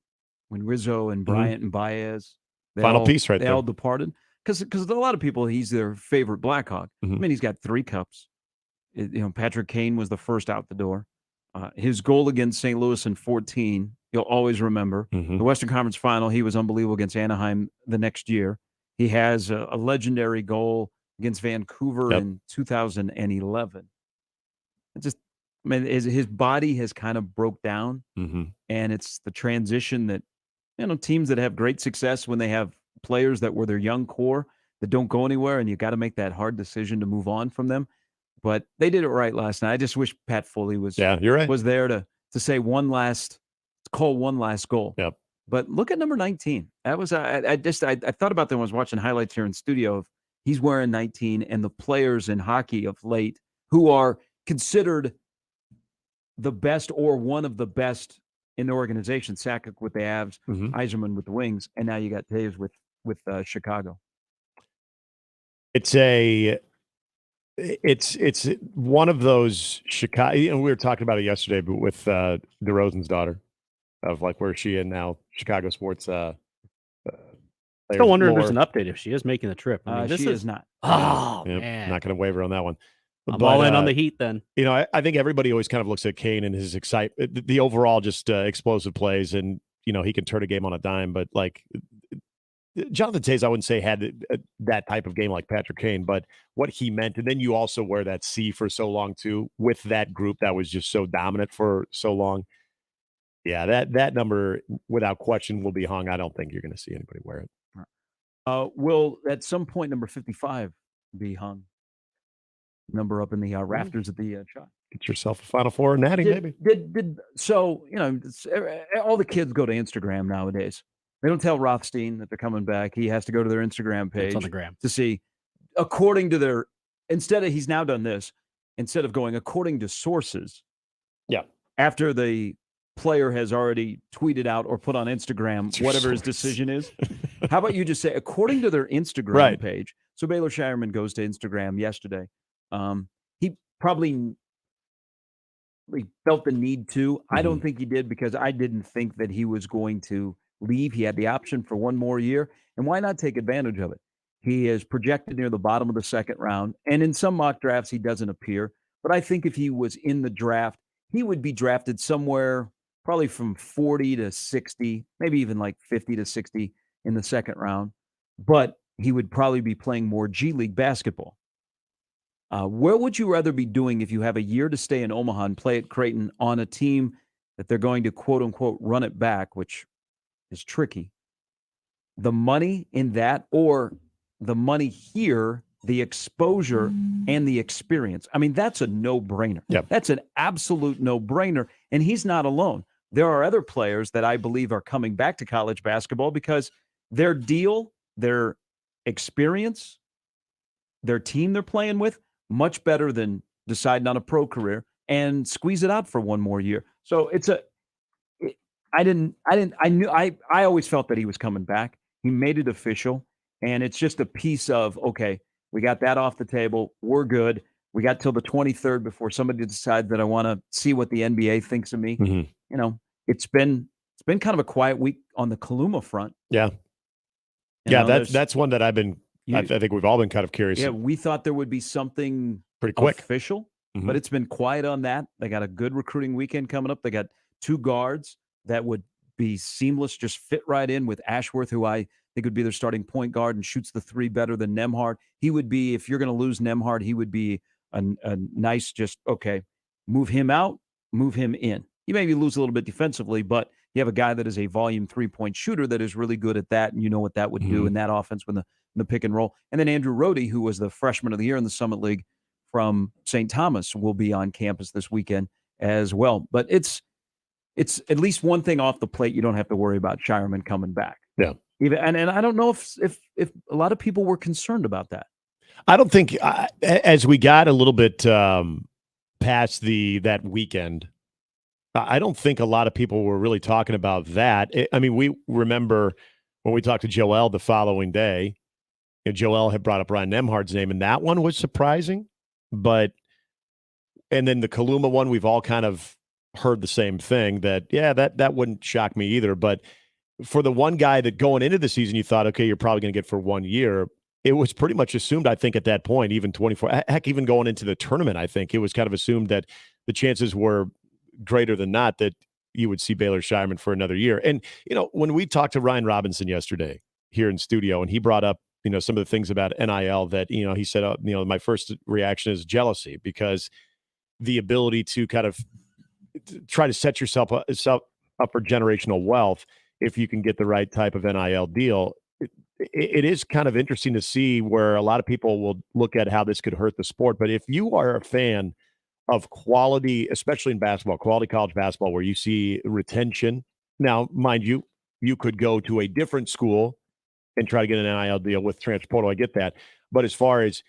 When Rizzo and Bryant and Baez, they all departed. Because a lot of people, he's their favorite Blackhawk. I mean, he's got 3 cups. Patrick Kane was the first out the door. His goal against St. Louis in 2014, you'll always remember. The Western Conference Final, he was unbelievable against Anaheim the next year. He has a legendary goal against Vancouver in 2011. His body has kind of broke down, and it's the transition that, teams that have great success when they have players that were their young core that don't go anywhere, and you got to make that hard decision to move on from them. But they did it right last night. I just wish Pat Foley was was there to say call one last goal. Yep. But look at number 19. That was I thought about that when I was watching highlights here in studio of he's wearing 19 and the players in hockey of late who are considered the best or one of the best in the organization. Sakic with the Avs, Yzerman with the Wings, and now you got Taves with Chicago. It's one of those Chicago. You know, we were talking about it yesterday, but with DeRozan's daughter, of like where she in now, Chicago sports. Still wonder if there's an update if she is making the trip. I mean, this she is not. Oh Yep, man, not going to waver on that one. I'm all in on the Heat then. You know, I think everybody always kind of looks at Kane and his the overall just explosive plays, and you know he can turn a game on a dime. But like Jonathan Tays, I wouldn't say had that type of game like Patrick Kane, but what he meant, and then you also wear that C for so long too with that group that was just so dominant for so long. Yeah, that number without question will be hung. I don't think you're going to see anybody wear it. Will at some point number 55 be hung? Number up in the rafters of the shot. Get yourself a Final Four natty, maybe. So you know all the kids go to Instagram nowadays. They don't tell Rothstein that they're coming back. He has to go to their Instagram page on the gram to see, according to their. He's now done this. Instead of going according to sources. Yeah. After the player has already tweeted out or put on Instagram whatever his decision is. How about you just say according to their Instagram page? So Baylor Shireman goes to Instagram yesterday. He probably felt the need to. I don't think he did because I didn't think that he was going to leave. He had the option for one more year, and why not take advantage of it? He is projected near the bottom of the second round, and in some mock drafts he doesn't appear. But I think if he was in the draft, he would be drafted somewhere probably from 40 to 60, maybe even like 50 to 60 in the second round. But he would probably be playing more G League basketball. Where would you rather be doing if you have a year to stay in Omaha and play at Creighton on a team that they're going to quote unquote run it back, which is tricky? The money in that or the money here, the exposure and the experience. I mean, that's a no-brainer. Yep. That's an absolute no-brainer. And he's not alone. There are other players that I believe are coming back to college basketball because their deal, their experience, their team they're playing with, much better than deciding on a pro career and squeeze it out for one more year. So I always felt that he was coming back. He made it official. And it's just a piece of, okay, we got that off the table. We're good. We got till the 23rd before somebody decides that I want to see what the NBA thinks of me. Mm-hmm. You know, it's been kind of a quiet week on the Kaluma front. Yeah. That's one that I've been, I think we've all been kind of curious. Yeah, we thought there would be something pretty quick official, but it's been quiet on that. They got a good recruiting weekend coming up. They got two guards that would be seamless, just fit right in with Ashworth, who I think would be their starting point guard and shoots the three better than Nembhard. He would be, if you're going to lose Nembhard, he would be a nice just, okay, move him out, move him in. You maybe lose a little bit defensively, but you have a guy that is a volume three-point shooter that is really good at that, and you know what that would do in that offense when the pick and roll. And then Andrew Rohde, who was the freshman of the year in the Summit League from St. Thomas, will be on campus this weekend as well. But it's at least one thing off the plate. You don't have to worry about Shireman coming back. Yeah. And I don't know if a lot of people were concerned about that. I don't think as we got a little bit past that weekend, I don't think a lot of people were really talking about that. I mean, we remember when we talked to Joel the following day, and Joel had brought up Ryan Nembhard's name, and that one was surprising. And then the Kaluma one, we've all kind of heard the same thing that wouldn't shock me either. But for the one guy that going into the season, you thought, okay, you're probably going to get for 1 year. It was pretty much assumed, I think, at that point, even 24, heck, even going into the tournament, I think it was kind of assumed that the chances were greater than not that you would see Baylor Shireman for another year. And, you know, when we talked to Ryan Robinson yesterday here in studio, and he brought up, you know, some of the things about NIL that, you know, he said, you know, my first reaction is jealousy, because the ability to kind of try to set yourself up for generational wealth, if you can get the right type of NIL deal, it is kind of interesting to see where a lot of people will look at how this could hurt the sport. But if you are a fan of quality, especially in basketball, quality college basketball, where you see retention, now, mind you, you could go to a different school and try to get an NIL deal with transfer portal. I get that. But as far as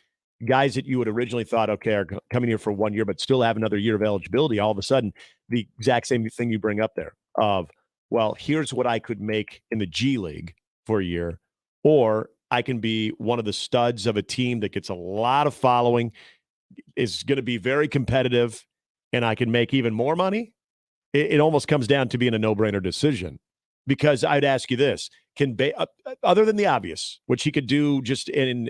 guys that you would originally thought, okay, are coming here for 1 year, but still have another year of eligibility, all of a sudden, the exact same thing you bring up there of, well, here's what I could make in the G League for a year, or I can be one of the studs of a team that gets a lot of following, is going to be very competitive, and I can make even more money, it almost comes down to being a no-brainer decision. Because I'd ask you this, other than the obvious, which he could do just in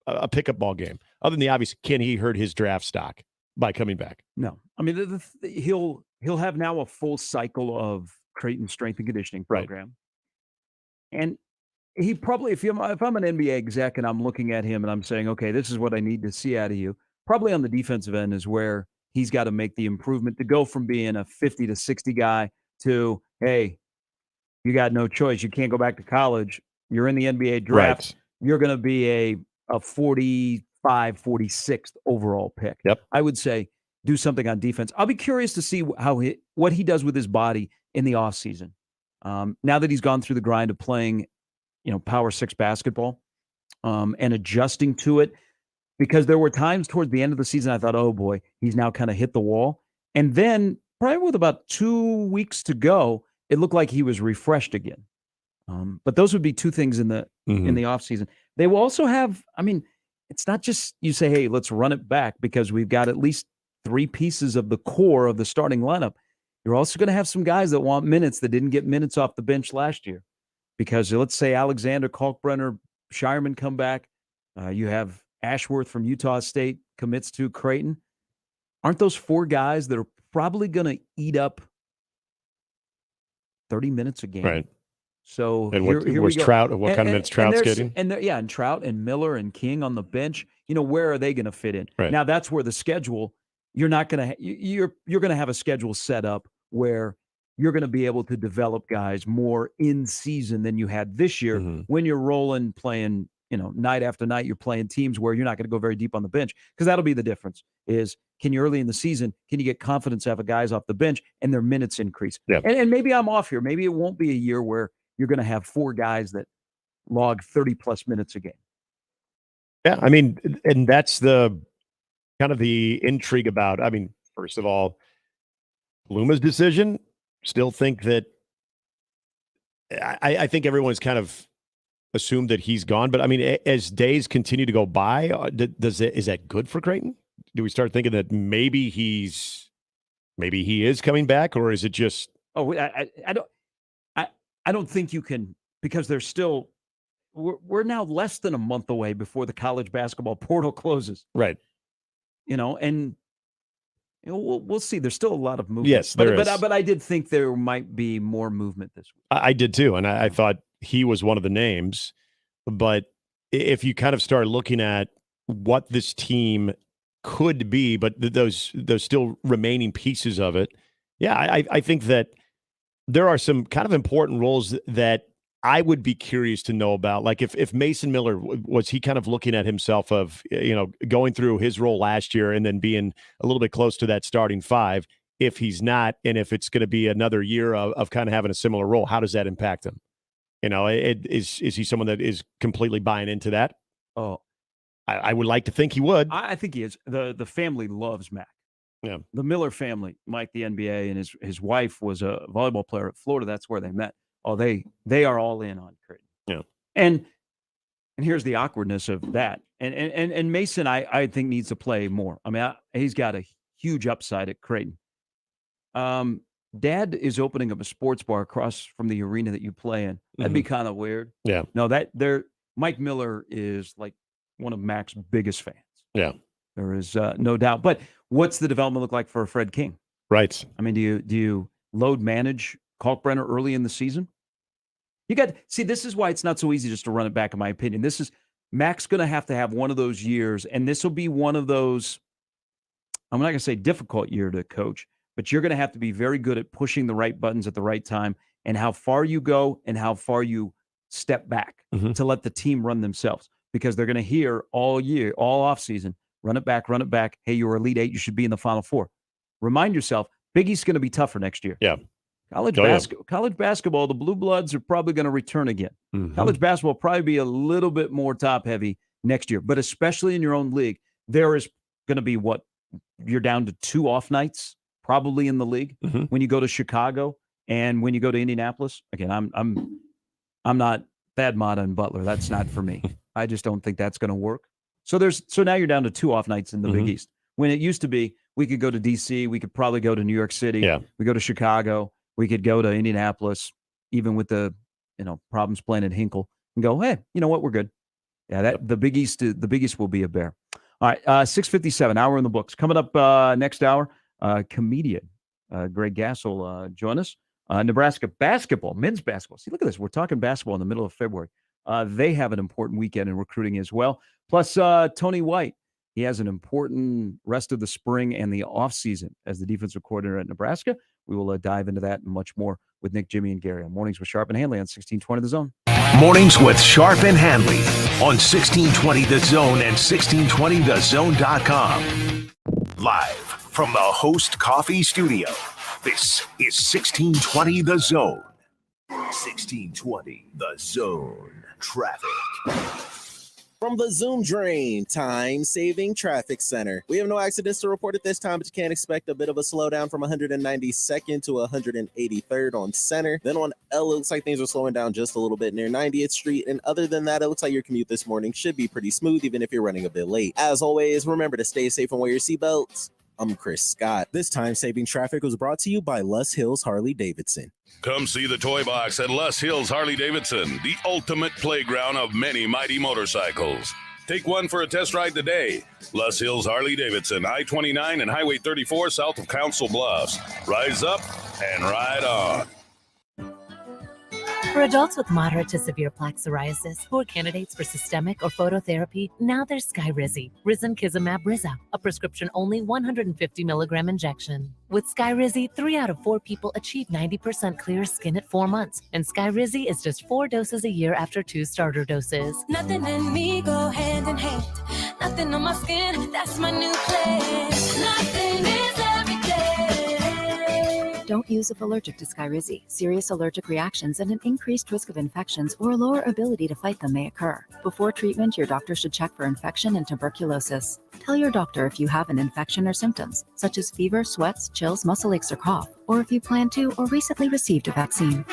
a pickup ball game, other than the obvious, can he hurt his draft stock by coming back? No. I mean, he'll have now a full cycle of Creighton strength and conditioning program. Right. And he probably, if I'm an NBA exec and I'm looking at him and I'm saying, okay, this is what I need to see out of you, probably on the defensive end is where he's got to make the improvement to go from being a 50 to 60 guy to, hey, you got no choice. You can't go back to college. You're in the NBA draft. Right. You're going to be a 45, 46th overall pick. Yep. I would say do something on defense. I'll be curious to see what he does with his body in the offseason. Now that he's gone through the grind of playing, Power 6 basketball and adjusting to it, because there were times towards the end of the season I thought, oh boy, he's now kind of hit the wall. And then probably with about 2 weeks to go, it looked like he was refreshed again. But those would be two things in the offseason. They will also have, it's not just you say, hey, let's run it back because we've got at least 3 pieces of the core of the starting lineup. You're also going to have some guys that want minutes that didn't get minutes off the bench last year. Because let's say Alexander, Kalkbrenner, Shireman come back. You have Ashworth from Utah State commits to Creighton. Aren't those 4 guys that are probably going to eat up 30 minutes a game? Right. So and here we go. Trout? What kind of minutes Trout's getting? And Trout and Miller and King on the bench. Where are they going to fit in? Right. Now that's where the schedule. You're not going to. You're going to have a schedule set up where you're going to be able to develop guys more in season than you had this year when you're rolling, playing, night after night, you're playing teams where you're not going to go very deep on the bench, because that'll be the difference is, can you early in the season, can you get confidence to have guys off the bench and their minutes increase? Yeah. And maybe I'm off here. Maybe it won't be a year where you're going to have 4 guys that log 30 plus minutes a game. Yeah. And that's the kind of the intrigue about, first of all, Luma's decision. Still think that I think everyone's kind of assumed that he's gone, but as days continue to go by, is that good for Creighton? Do we start thinking that maybe he is coming back, or is it just? Oh, I don't think you can, because there's still we're now less than a month away before the college basketball portal closes, right? And. We'll see. There's still a lot of movement. Yes, there is. But I did think there might be more movement this week. I did too, and I thought he was one of the names. But if you kind of start looking at what this team could be, but those still remaining pieces of it, yeah, I think that there are some kind of important roles that I would be curious to know about. Like if Mason Miller, was he kind of looking at himself of, going through his role last year and then being a little bit close to that starting 5? If he's not, and if it's going to be another year of kind of having a similar role, how does that impact him? Is he someone that is completely buying into that? Oh, I would like to think he would. I think he is. The family loves Mac. Yeah. The Miller family, Mike, the NBA, and his wife was a volleyball player at Florida. That's where they met. Oh, they are all in on Creighton. Yeah. And here's the awkwardness of that. And Mason, I think, needs to play more. He's got a huge upside at Creighton. Dad is opening up a sports bar across from the arena that you play in. That'd be kind of weird. Yeah. No, Mike Miller is like one of Mac's biggest fans. Yeah. There is no doubt. But what's the development look like for Fred King? Right. Do you load manage Kalkbrenner early in the season? This is why it's not so easy just to run it back, in my opinion. Mac's going to have one of those years, and this will be one of those, I'm not going to say difficult year to coach, but you're going to have to be very good at pushing the right buttons at the right time, and how far you go and how far you step back to let the team run themselves, because they're going to hear all year, all offseason, run it back. Hey, you're Elite 8. You should be in the Final Four. Remind yourself, Big East's going to be tougher next year. Yeah. College basketball, the Blue Bloods are probably going to return again. College basketball will probably be a little bit more top-heavy next year, but especially in your own league, there is going to be you're down to 2 off nights probably in the league when you go to Chicago and when you go to Indianapolis. Again, I'm not Thad Matta and Butler. That's not for me. I just don't think that's going to work. So now you're down to 2 off nights in the Big East. When it used to be, we could go to D.C., we could probably go to New York City, we go to Chicago, we could go to Indianapolis, even with the problems playing at Hinkle, and go, hey, you know what, we're good. Yeah, the Big East will be a bear. All right, 6:57, hour in the books. Coming up next hour, comedian Greg Gass will join us. Nebraska basketball, men's basketball. See, look at this. We're talking basketball in the middle of February. They have an important weekend in recruiting as well. Plus, Tony White. He has an important rest of the spring and the offseason as the defensive coordinator at Nebraska. We will dive into that and much more with Nick, Jimmy, and Gary on Mornings with Sharp and Handley on 1620 The Zone. Mornings with Sharp and Handley on 1620 The Zone and 1620thezone.com. Live from the Host Coffee Studio, this is 1620 The Zone. 1620 The Zone. Traffic. From the Zoom Drain Time-Saving Traffic Center. We have no accidents to report at this time, but you can expect a bit of a slowdown from 192nd to 183rd on Center. Then on L, it looks like things are slowing down just a little bit near 90th Street. And other than that, it looks like your commute this morning should be pretty smooth, even if you're running a bit late. As always, remember to stay safe and wear your seatbelts. I'm Chris Scott. This time-saving traffic was brought to you by Les Hills Harley-Davidson. Come see the Toy Box at Les Hills Harley-Davidson, the ultimate playground of many mighty motorcycles. Take one for a test ride today. Les Hills Harley-Davidson, I-29 and Highway 34 south of Council Bluffs. Rise up and ride on. For adults with moderate to severe plaque psoriasis who are candidates for systemic or phototherapy, now there's Skyrizi, Risankizumab Riza, a prescription-only 150 milligram injection. With Skyrizi, 3 out of 4 people achieve 90% clear skin at 4 months, and Skyrizi is just 4 doses a year after 2 starter doses. Nothing and me go hand in hand. Nothing on my skin, that's my new plan. Nothing is every day. Don't use if allergic to Skyrizi. Serious allergic reactions and an increased risk of infections or a lower ability to fight them may occur. Before treatment, your doctor should check for infection and tuberculosis. Tell your doctor if you have an infection or symptoms, such as fever, sweats, chills, muscle aches, or cough, or if you plan to or recently received a vaccine.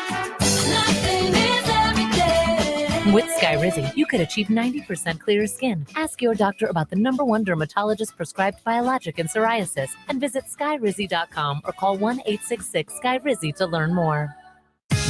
With Skyrizi, you could achieve 90% clear skin. Ask your doctor about the #1 dermatologist prescribed biologic in psoriasis and visit skyrizi.com or call 1-866-SKYRIZI to learn more.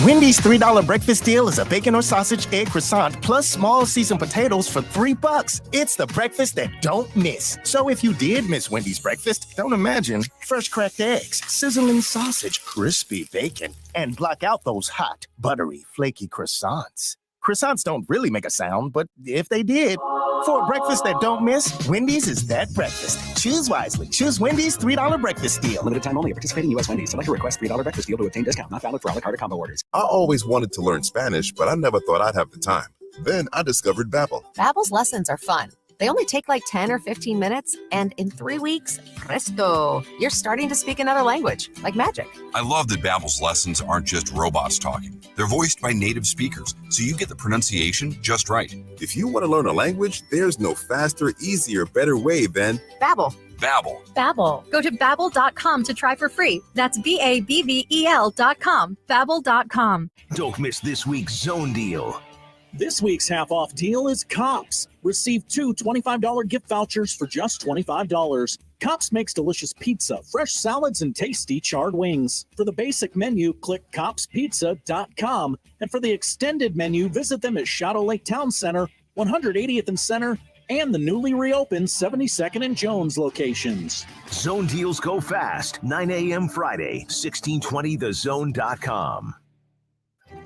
Wendy's $3 breakfast deal is a bacon or sausage egg croissant plus small seasoned potatoes for $3. It's the breakfast that don't miss. So if you did miss Wendy's breakfast, don't imagine fresh cracked eggs, sizzling sausage, crispy bacon, and block out those hot, buttery, flaky croissants. Croissants don't really make a sound, but if they did, for a breakfast that don't miss, Wendy's is that breakfast. Choose wisely. Choose Wendy's $3 breakfast deal. Limited time only at participating U.S. Wendy's. Select a request $3 breakfast deal to obtain discount. Not valid for a la carte or combo orders. I always wanted to learn Spanish, but I never thought I'd have the time. Then I discovered Babbel. Babbel's lessons are fun. They only take like 10 or 15 minutes, and in 3 weeks, presto, you're starting to speak another language, like magic. I love that Babbel's lessons aren't just robots talking. They're voiced by native speakers, so you get the pronunciation just right. If you want to learn a language, there's no faster, easier, better way than Babbel. Babbel. Babbel. Go to Babbel.com to try for free. That's BABBEL.com. Babbel.com. Don't miss this week's Zone Deal. This week's half-off deal is Cops. Receive 2 $25 gift vouchers for just $25. Cops makes delicious pizza, fresh salads, and tasty charred wings. For the basic menu, click copspizza.com. And for the extended menu, visit them at Shadow Lake Town Center, 180th and Center, and the newly reopened 72nd and Jones locations. Zone deals go fast. 9 a.m. Friday, 1620thezone.com.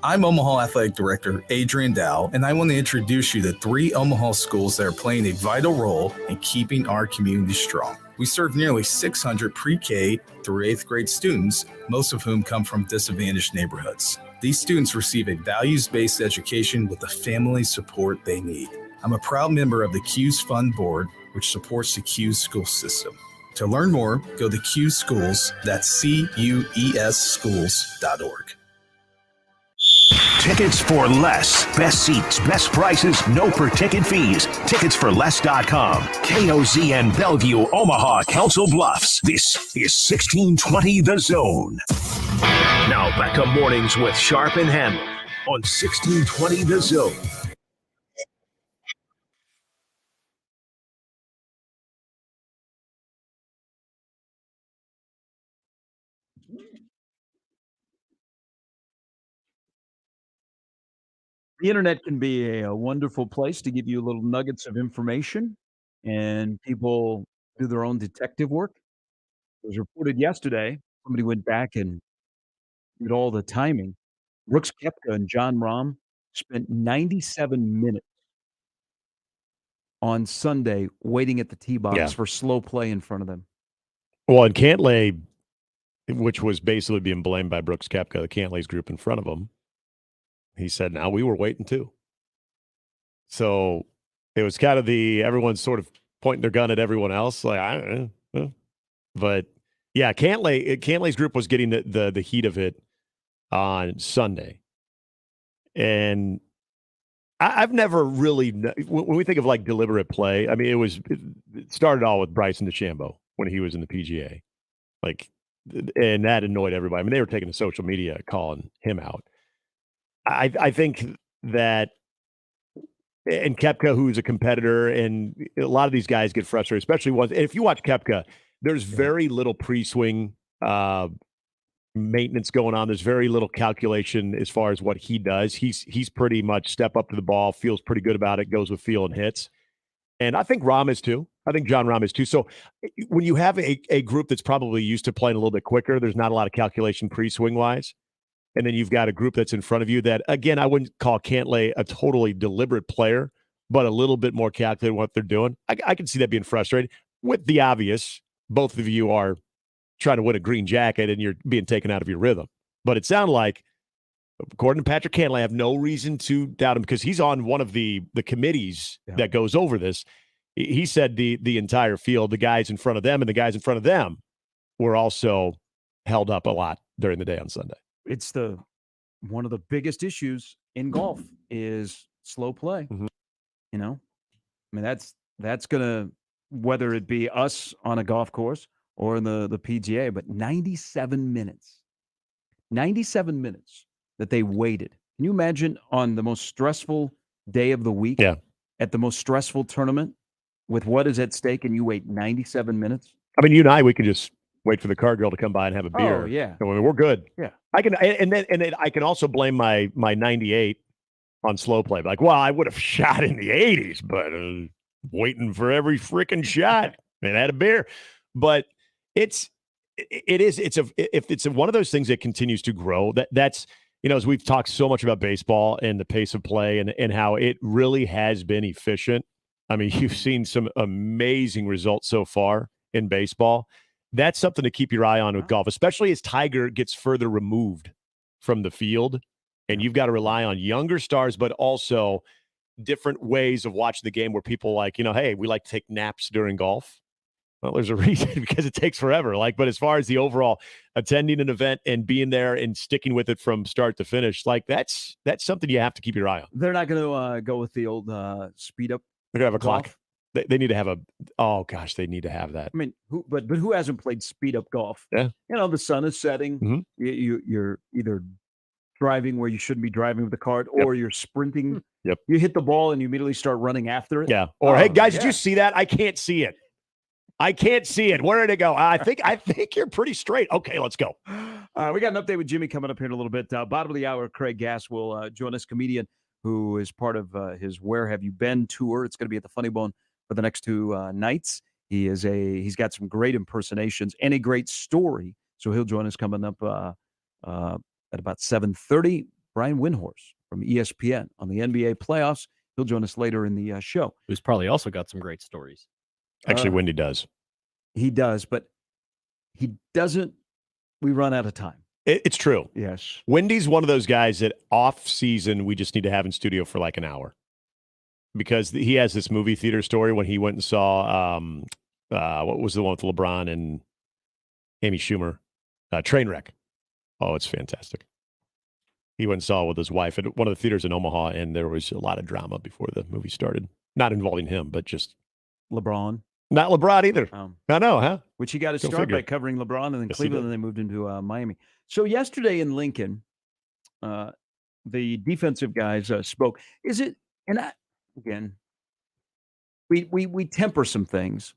I'm Omaha Athletic Director Adrian Dow, and I want to introduce you to 3 Omaha schools that are playing a vital role in keeping our community strong. We serve nearly 600 pre-K through 8th grade students, most of whom come from disadvantaged neighborhoods. These students receive a values-based education with the family support they need. I'm a proud member of the CUES Fund Board, which supports the CUES school system. To learn more, go to CUES Schools, that's CUES schools.org. Tickets for less. Best seats, best prices, no per ticket fees. Ticketsforless.com. KOZ and Bellevue, Omaha, Council Bluffs. This is 1620 The Zone. Now back to Mornings with Sharp and Handley on 1620 The Zone. The internet can be a wonderful place to give you little nuggets of information, and people do their own detective work. It was reported yesterday, somebody went back and did all the timing. Brooks Koepka and John Rahm spent 97 minutes on Sunday waiting at the tee box Yeah. for slow play in front of them. Well, and Cantlay, which was basically being blamed by Brooks Koepka, the Cantlay's group in front of him, he said, "Now we were waiting too." So it was kind of everyone's sort of pointing their gun at everyone else. Like, I don't know. But yeah, Cantlay's group was getting the heat of it on Sunday. And I've never really, when we think of like deliberate play, I mean, it started all with Bryson DeChambeau when he was in the PGA. Like, and that annoyed everybody. I mean, they were taking to social media calling him out. I think that, and Koepka, who's a competitor, and a lot of these guys get frustrated, especially ones. If you watch Koepka, there's very little pre-swing maintenance going on. There's very little calculation as far as what he does. He's pretty much step up to the ball, feels pretty good about it, goes with feel and hits. And I think Rahm is too. I think John Rahm is too. So when you have a group that's probably used to playing a little bit quicker, there's not a lot of calculation pre-swing wise. And then you've got a group that's in front of you that, again, I wouldn't call Cantlay a totally deliberate player, but a little bit more calculated what they're doing. I can see that being frustrating. With the obvious, both of you are trying to win a green jacket and you're being taken out of your rhythm. But it sounded like, according to Patrick Cantlay, I have no reason to doubt him because he's on one of the committees that goes over this. He said the entire field, the guys in front of them and the guys in front of them were also held up a lot during the day on Sunday. It's one of the biggest issues in golf is slow play. Mm-hmm. You know, I mean, that's gonna, whether it be us on a golf course or in the PGA, but 97 minutes that they waited. Can you imagine on the most stressful day of the week at the most stressful tournament with what is at stake and you wait 97 minutes? I mean, you and I, we could just wait for the car girl to come by and have a beer. Oh, yeah. I mean, we're good. Yeah. I can, and then I can also blame my 98 on slow play. Like, well, I would have shot in the 80s, but waiting for every freaking shot and had a beer. But if it's one of those things that continues to grow, that's, you know, as we've talked so much about baseball and the pace of play and how it really has been efficient. I mean, you've seen some amazing results so far in baseball. That's something to keep your eye on with golf, especially as Tiger gets further removed from the field. And you've got to rely on younger stars, but also different ways of watching the game where people like, you know, hey, we like to take naps during golf. Well, there's a reason because it takes forever. But as far as the overall attending an event and being there and sticking with it from start to finish, that's something you have to keep your eye on. They're not going to go with the old speed up. They're going to have a golf. clock. They need to have they need to have that. I mean, who hasn't played speed up golf? Yeah. You know, the sun is setting. Mm-hmm. You're either driving where you shouldn't be driving with the cart, or you're sprinting. Yep. You hit the ball and you immediately start running after it. Yeah. Or hey guys, did you see that? I can't see it. Where did it go? I think you're pretty straight. Okay, let's go. We got an update with Jimmy coming up here in a little bit. Bottom of the hour, Craig Gass will join us, comedian who is part of his Where Have You Been tour. It's going to be at the Funny Bone for the next 2 nights. He's got some great impersonations and a great story. So he'll join us coming up at about 7:30. Brian Windhorst from ESPN on the NBA playoffs. He'll join us later in the show. Who's probably also got some great stories. Actually, Wendy does. He does, but he doesn't. We run out of time. It's true. Yes. Wendy's one of those guys that off season we just need to have in studio for like an hour. Because he has this movie theater story when he went and saw, what was the one with LeBron and Amy Schumer? Trainwreck. Oh, it's fantastic. He went and saw it with his wife at one of the theaters in Omaha, and there was a lot of drama before the movie started. Not involving him, but just LeBron. Not LeBron either. I know, huh? Which he got his start by covering LeBron and then Cleveland, and they moved into Miami. So yesterday in Lincoln, the defensive guys spoke. Is it? And again, we temper some things,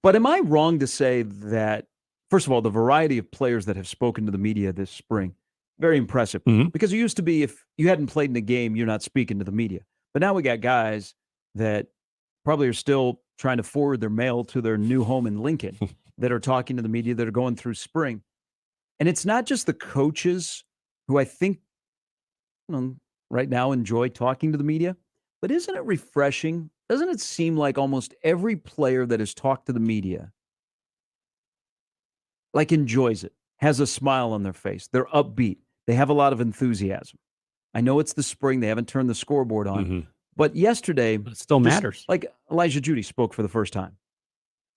but am I wrong to say that? First of all, the variety of players that have spoken to the media this spring, very impressive. Because it used to be if you hadn't played in the game, you're not speaking to the media. But now we got guys that probably are still trying to forward their mail to their new home in Lincoln that are talking to the media, that are going through spring. And it's not just the coaches who I think right now enjoy talking to the media, but isn't it refreshing? Doesn't it seem like almost every player that has talked to the media enjoys it, has a smile on their face, they're upbeat, they have a lot of enthusiasm. I know it's the spring, they haven't turned the scoreboard on, but yesterday it still matters. Like Elijah Judy spoke for the first time.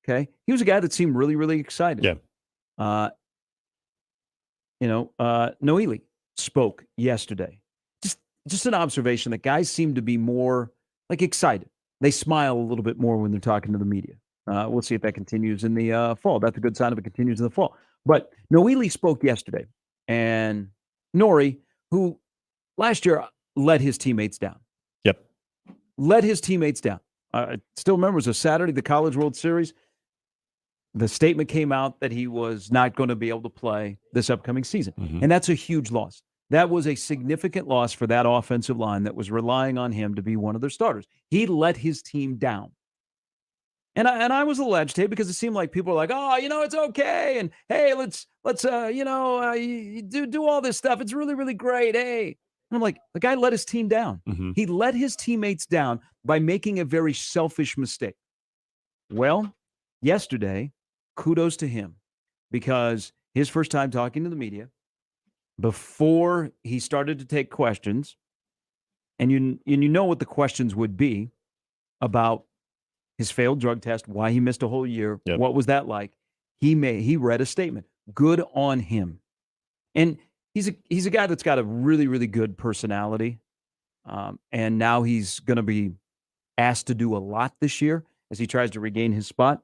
Okay, he was a guy that seemed really, really excited. Yeah. Noeli spoke yesterday. Just an observation that guys seem to be more excited. They smile a little bit more when they're talking to the media. We'll see if that continues in the fall. That's a good sign if it continues in the fall. But Noeli spoke yesterday, and Nori, who last year let his teammates down. Yep. Let his teammates down. I still remember it was a Saturday, the College World Series. The statement came out that he was not going to be able to play this upcoming season. And that's a huge loss. That was a significant loss for that offensive line that was relying on him to be one of their starters. He let his team down. And I was a little agitated because it seemed like people were like, oh, it's okay. And hey, let's do all this stuff. It's really, really great. Hey. And I'm like, the guy let his team down. He let his teammates down by making a very selfish mistake. Well, yesterday, kudos to him, because his first time talking to the media, before he started to take questions, and you know what the questions would be about his failed drug test, why he missed a whole year, what was that like? He read a statement. Good on him. And he's a guy that's got a really, really good personality. And now he's going to be asked to do a lot this year as he tries to regain his spot.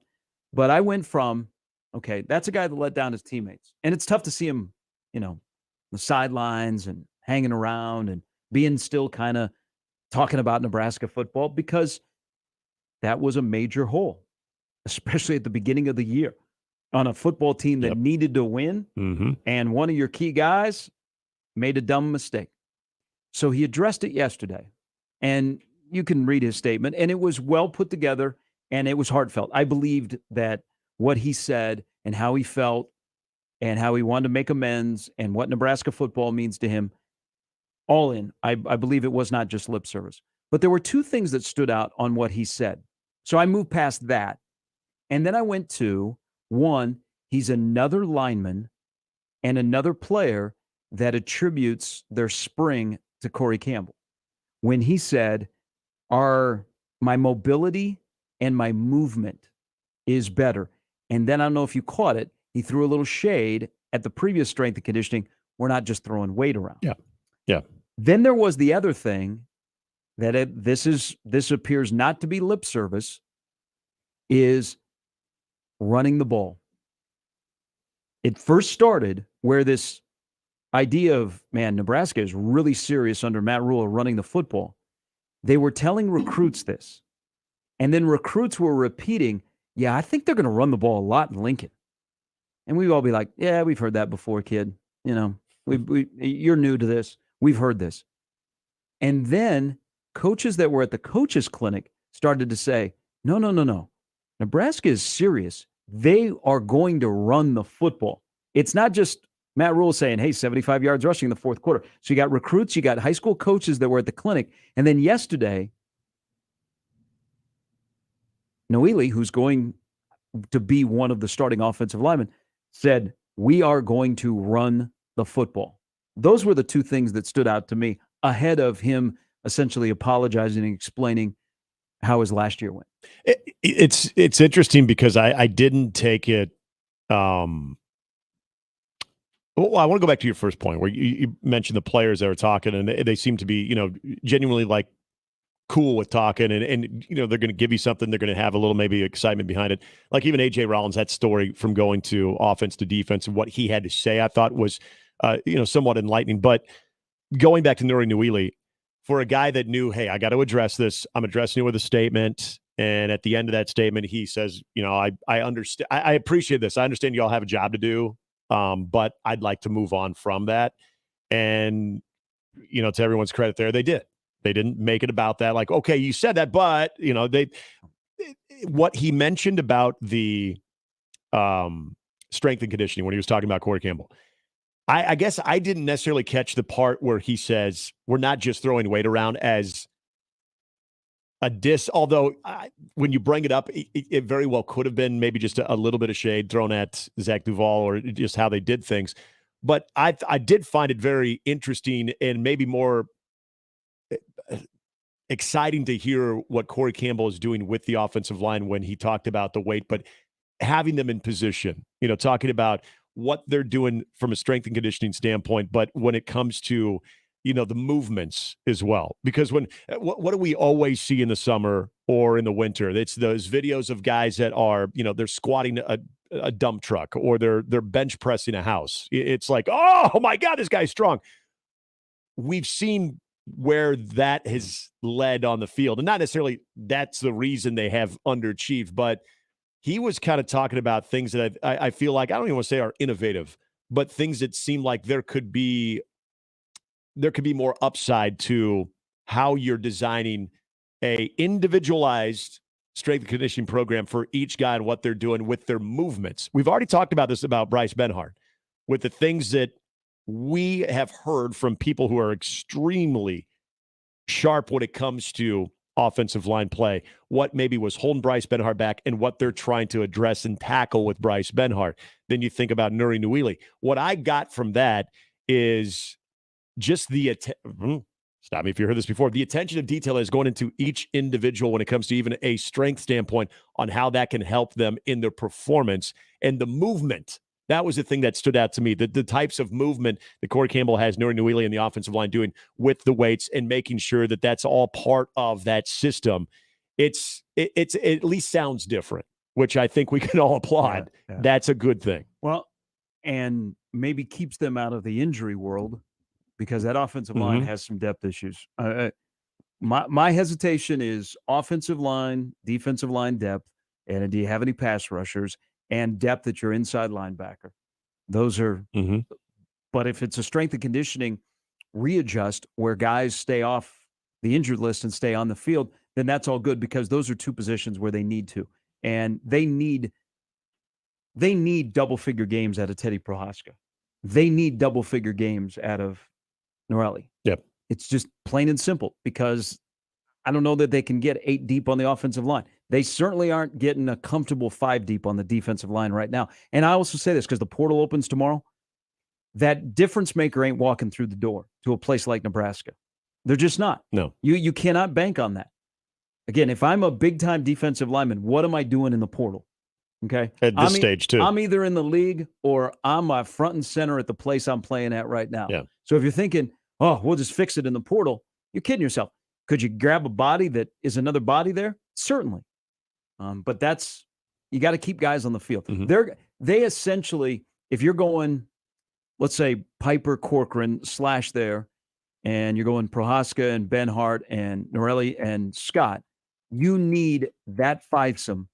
But I went from, okay, that's a guy that let down his teammates. And it's tough to see him, the sidelines and hanging around and being still kind of talking about Nebraska football, because that was a major hole, especially at the beginning of the year on a football team that needed to win. And one of your key guys made a dumb mistake. So he addressed it yesterday, and you can read his statement, and it was well put together and it was heartfelt. I believed that what he said and how he felt and how he wanted to make amends and what Nebraska football means to him, all in. I believe it was not just lip service. But there were two things that stood out on what he said. So I moved past that. And then I went to, one, he's another lineman and another player that attributes their spring to Corey Campbell. When he said, my mobility and my movement is better. And then I don't know if you caught it, he threw a little shade at the previous strength and conditioning. We're not just throwing weight around. Yeah. Then there was the other thing that this appears not to be lip service, is running the ball. It first started where this idea of, Nebraska is really serious under Matt Rule of running the football. They were telling recruits this. And then recruits were repeating, I think they're going to run the ball a lot in Lincoln. And we'd all be like, yeah, we've heard that before, kid. You're new to this. We've heard this. And then coaches that were at the coaches clinic started to say, no. Nebraska is serious. They are going to run the football. It's not just Matt Rule saying, hey, 75 yards rushing in the fourth quarter. So you got recruits, you got high school coaches that were at the clinic. And then yesterday, Noeli, who's going to be one of the starting offensive linemen, said, we are going to run the football. Those were the two things that stood out to me ahead of him essentially apologizing and explaining how his last year went. It's interesting because I didn't take it. Well, I want to go back to your first point where you mentioned the players that were talking, and they seem to be, genuinely cool with talking, and they're going to give you something. They're going to have a little maybe excitement behind it. Like even AJ Rollins, that story from going to offense to defense and what he had to say, I thought was, somewhat enlightening. But going back to Nuri Nuili, for a guy that knew, hey, I got to address this. I'm addressing it with a statement. And at the end of that statement, he says, I understand. I appreciate this. I understand you all have a job to do, but I'd like to move on from that. And, to everyone's credit there, they did. They didn't make it about that. Like, okay, you said that, but, what he mentioned about the strength and conditioning when he was talking about Corey Campbell, I guess I didn't necessarily catch the part where he says we're not just throwing weight around as a diss, although when you bring it up, it very well could have been maybe just a little bit of shade thrown at Zach Duval or just how they did things. But I did find it very interesting and maybe more exciting to hear what Corey Campbell is doing with the offensive line when he talked about the weight, but having them in position, talking about what they're doing from a strength and conditioning standpoint, but when it comes to the movements as well. Because what do we always see in the summer or in the winter? It's those videos of guys that are, they're squatting a dump truck or they're bench pressing a house. It's like, oh my God, this guy's strong. We've seen where that has led on the field. And not necessarily that's the reason they have underachieved, but he was kind of talking about things that I feel like, I don't even want to say are innovative, but things that seem like there could be more upside to how you're designing a individualized strength and conditioning program for each guy and what they're doing with their movements. We've already talked about this about Bryce Benhart with the things that we have heard from people who are extremely sharp when it comes to offensive line play, what maybe was holding Bryce Benhart back and what they're trying to address and tackle with Bryce Benhart. Then you think about Nuri Nuili. What I got from that is just stop me if you heard this before, the attention to detail is going into each individual when it comes to even a strength standpoint on how that can help them in their performance and the movement. That was the thing that stood out to me, the types of movement that Corey Campbell has Nuri Nuili and the offensive line doing with the weights and making sure that that's all part of that system. It at least sounds different, which I think we can all applaud. Yeah. That's a good thing. Well, and maybe keeps them out of the injury world, because that offensive line has some depth issues. My hesitation is offensive line, defensive line depth, and do you have any pass rushers and depth at your inside linebacker? Those are but if it's a strength and conditioning readjust where guys stay off the injured list and stay on the field, then that's all good, because those are two positions where they need to. And they need double-figure games out of Teddy Prohaska. They need double-figure games out of Norelli. Yep. It's just plain and simple, because I don't know that they can get 8 deep on the offensive line. They certainly aren't getting a comfortable 5 deep on the defensive line right now. And I also say this because the portal opens tomorrow. That difference maker ain't walking through the door to a place like Nebraska. They're just not. No. You cannot bank on that. Again, if I'm a big-time defensive lineman, what am I doing in the portal? Okay? At this stage, too. I'm either in the league or I'm front and center at the place I'm playing at right now. Yeah. So if you're thinking, oh, we'll just fix it in the portal, you're kidding yourself. Could you grab a body that is another body there? Certainly. But you got to keep guys on the field. They essentially, if you're going, let's say Piper, Corcoran / there, and you're going Prohaska and Benhart and Norelli and Scott, you need that fivesome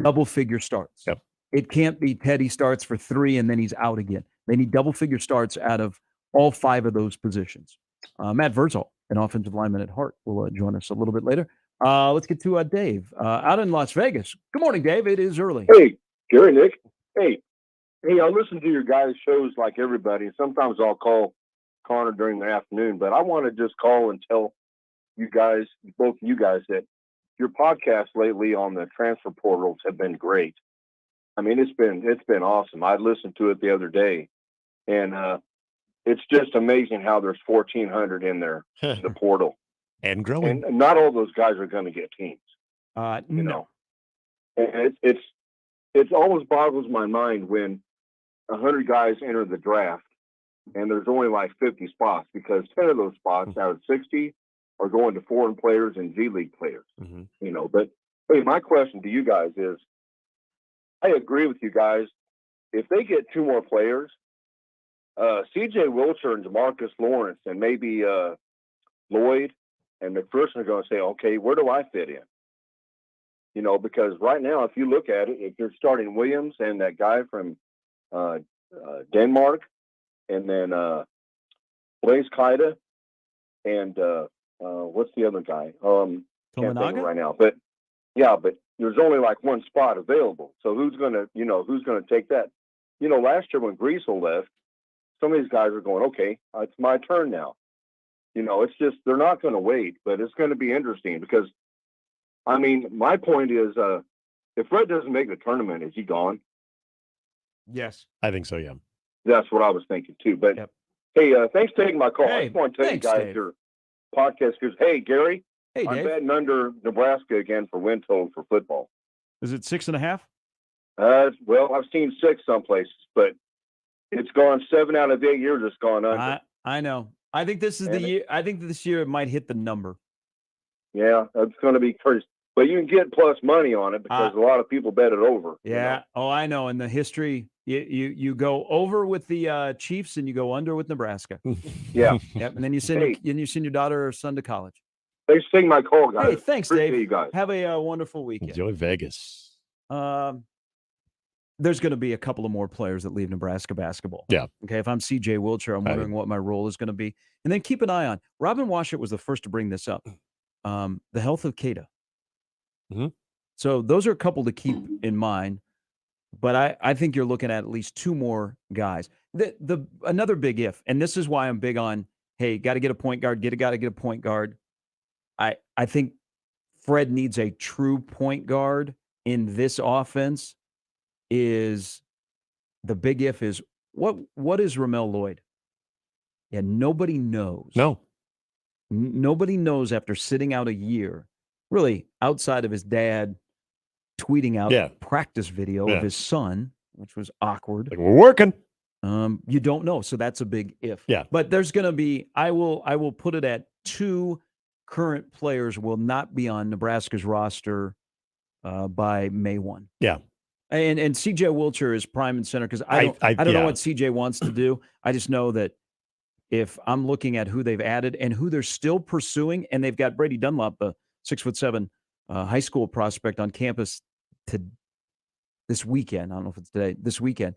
double-figure starts. Yep. It can't be Teddy starts for 3 and then he's out again. They need double-figure starts out of all 5 of those positions. Matt Verzal, an offensive lineman at Hart, will join us a little bit later. Let's get to Dave out in Las Vegas. Good morning, Dave. It is early. Hey, Gary, Nick. Hey, I listen to your guys' shows like everybody. Sometimes I'll call Connor during the afternoon, but I want to just call and tell you guys, both of you guys, that your podcast lately on the transfer portals have been great. I mean, it's been awesome. I listened to it the other day, and it's just amazing how there's 1,400 in there, the portal. And growing. And not all those guys are going to get teams. You know, and it always boggles my mind when 100 guys enter the draft and there's only like 50 spots, because 10 of those spots out of 60 are going to foreign players and G League players. You know, but hey, my question to you guys is, I agree with you guys. If they get 2 more players, C.J. Wilcher and Demarcus Lawrence and maybe Lloyd and McPherson are going to say, okay, where do I fit in? You know, because right now, if you look at it, if you're starting Williams and that guy from Denmark, and then Blaise Kaida, and what's the other guy? Can't think of it right now. But yeah, but there's only like one spot available. So who's gonna take that? You know, last year when Griesel left, some of these guys are going, okay, it's my turn now. You know, it's just they're not going to wait, but it's going to be interesting because, I mean, my point is, if Fred doesn't make the tournament, is he gone? Yes, I think so. Yeah, that's what I was thinking too. But hey, thanks for taking my call. I just want to tell you guys Dave. your podcast because, hey, Gary, Hey, I'm Dave. betting under Nebraska again for win total for football. Is it 6.5? Well, I've seen 6 some places, but it's gone 7 out of 8 years. It's gone under. I know. I think this is the year. I think this year it might hit the number. Yeah, that's going to be crazy. But you can get plus money on it because a lot of people bet it over. Yeah. You know? Oh, I know. In the history, you go over with the Chiefs and you go under with Nebraska. Yeah. Yep. And then you send your daughter or son to college. Thanks for taking my call, guys. Hey, thanks, Appreciate Dave. you guys. Have a wonderful weekend. Enjoy Vegas. There's going to be a couple of more players that leave Nebraska basketball. Yeah. Okay. If I'm C.J. Wilcher, I'm wondering what my role is going to be. And then keep an eye on Robin Washut was the first to bring this up. The health of Keita. Mm-hmm. So those are a couple to keep in mind. But I think you're looking at least 2 more guys. The another big if, and this is why I'm big on, hey, got to get a point guard. Got to get a point guard. I think Fred needs a true point guard in this offense. Is the big if is what is Ramel Lloyd? Yeah, nobody knows. No. Nobody knows after sitting out a year, really outside of his dad tweeting out a practice video of his son, which was awkward. Like, we're working. You don't know. So that's a big if. Yeah. But there's going to be, I will put it at 2 current players will not be on Nebraska's roster by May 1. Yeah. And C.J. Wilcher is prime and center because I don't know what C.J. wants to do. I just know that if I'm looking at who they've added and who they're still pursuing, and they've got Brady Dunlop, a 6'7" high school prospect on campus this weekend. I don't know if it's today. This weekend,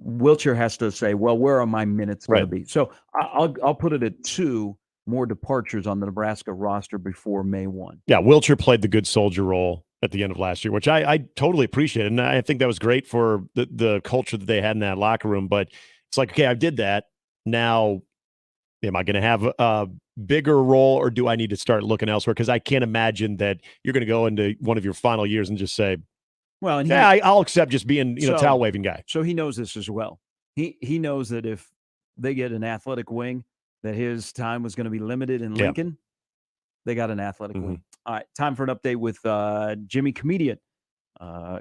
Wilcher has to say, "Well, where are my minutes going to be?" So I'll put it at 2 more departures on the Nebraska roster before May 1. Yeah, Wilcher played the good soldier role at the end of last year, which I totally appreciate. And I think that was great for the culture that they had in that locker room. But it's like, okay, I did that. Now, am I going to have a bigger role or do I need to start looking elsewhere? Because I can't imagine that you're going to go into one of your final years and just say, well, and I'll accept just being, towel waving guy. So he knows this as well. He knows that if they get an athletic wing, that his time was going to be limited in Lincoln. They got an athletic wing. All right, time for an update with Jimmy Comedian.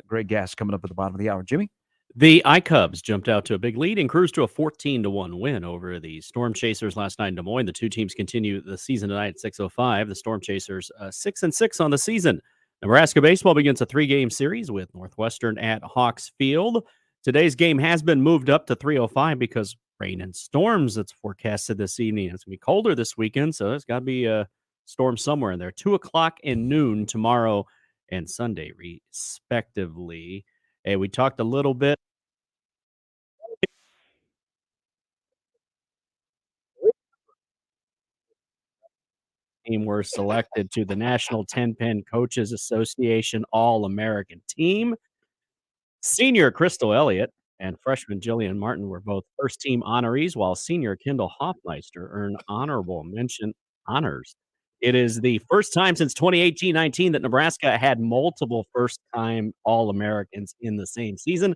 Greg Gass coming up at the bottom of the hour. Jimmy? The iCubs jumped out to a big lead and cruised to a 14-1 win over the Storm Chasers last night in Des Moines. The 2 teams continue the season tonight at 6:05. The Storm Chasers 6-6 on the season. Nebraska baseball begins a 3-game series with Northwestern at Hawks Field. Today's game has been moved up to 3:05 because rain and storms that's forecasted this evening. It's going to be colder this weekend, so there's got to be a storm somewhere in there. 2 o'clock and noon tomorrow and Sunday, respectively. Hey, we talked a little bit. Team were selected to the National 10-Pin Coaches Association All-American Team. Senior Crystal Elliott and freshman Jillian Martin were both first-team honorees, while senior Kendall Hoffmeister earned honorable mention honors. It is the first time since 2018-19 that Nebraska had multiple first-time All-Americans in the same season.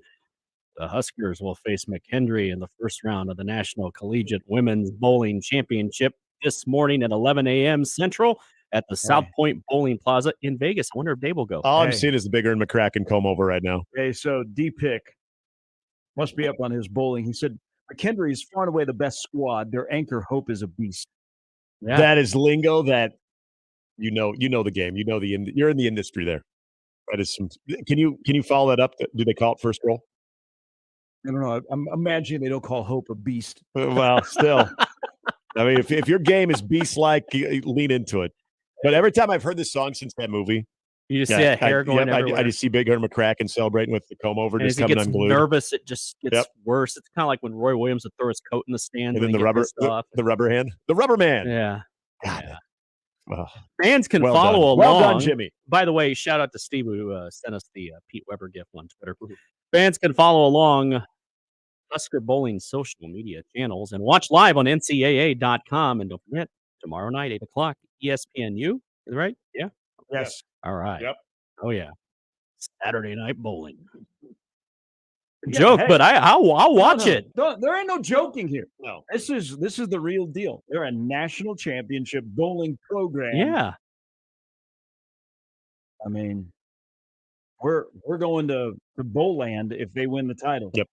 The Huskers will face McHenry in the first round of the National Collegiate Women's Bowling Championship this morning at 11 a.m. Central at the South Point Bowling Plaza in Vegas. I wonder if Dave will go. All I'm seeing is the Bigger and McCracken comb over right now. Okay, so D-Pick must be up on his bowling. He said, McHenry is far and away the best squad. Their anchor, Hope, is a beast. Yeah. That is lingo that you know the game. You're in the industry there. That is some. Can you follow that up? Do they call it first roll? I don't know. I'm imagining they don't call Hope a beast. Well, still. I mean, if your game is beast-like, lean into it. But every time I've heard this song since that movie, you just see that hair going everywhere. I just see Big Herm McCracken celebrating with the comb over, and just as he coming gets unglued. nervous, it just gets worse. It's kind of like when Roy Williams would throw his coat in the stands And then the rubber hand, the rubber man. Yeah. Got it. Well, fans can well follow done. along. Well done, Jimmy. By the way, shout out to Steve who sent us the Pete Weber gift on Twitter. Fans can follow along Husker Bowling social media channels and watch live on ncaa.com. And don't forget, tomorrow night, 8 o'clock, ESPNU. Is that right? Yeah. Yes. All right. Yep. Oh, yeah. Saturday night bowling. Yeah, Joke, hey. but I'll watch it. There ain't no joking here. No. This is the real deal. They're a national championship bowling program. Yeah. I mean, we're going to Bowland if they win the title. Yep.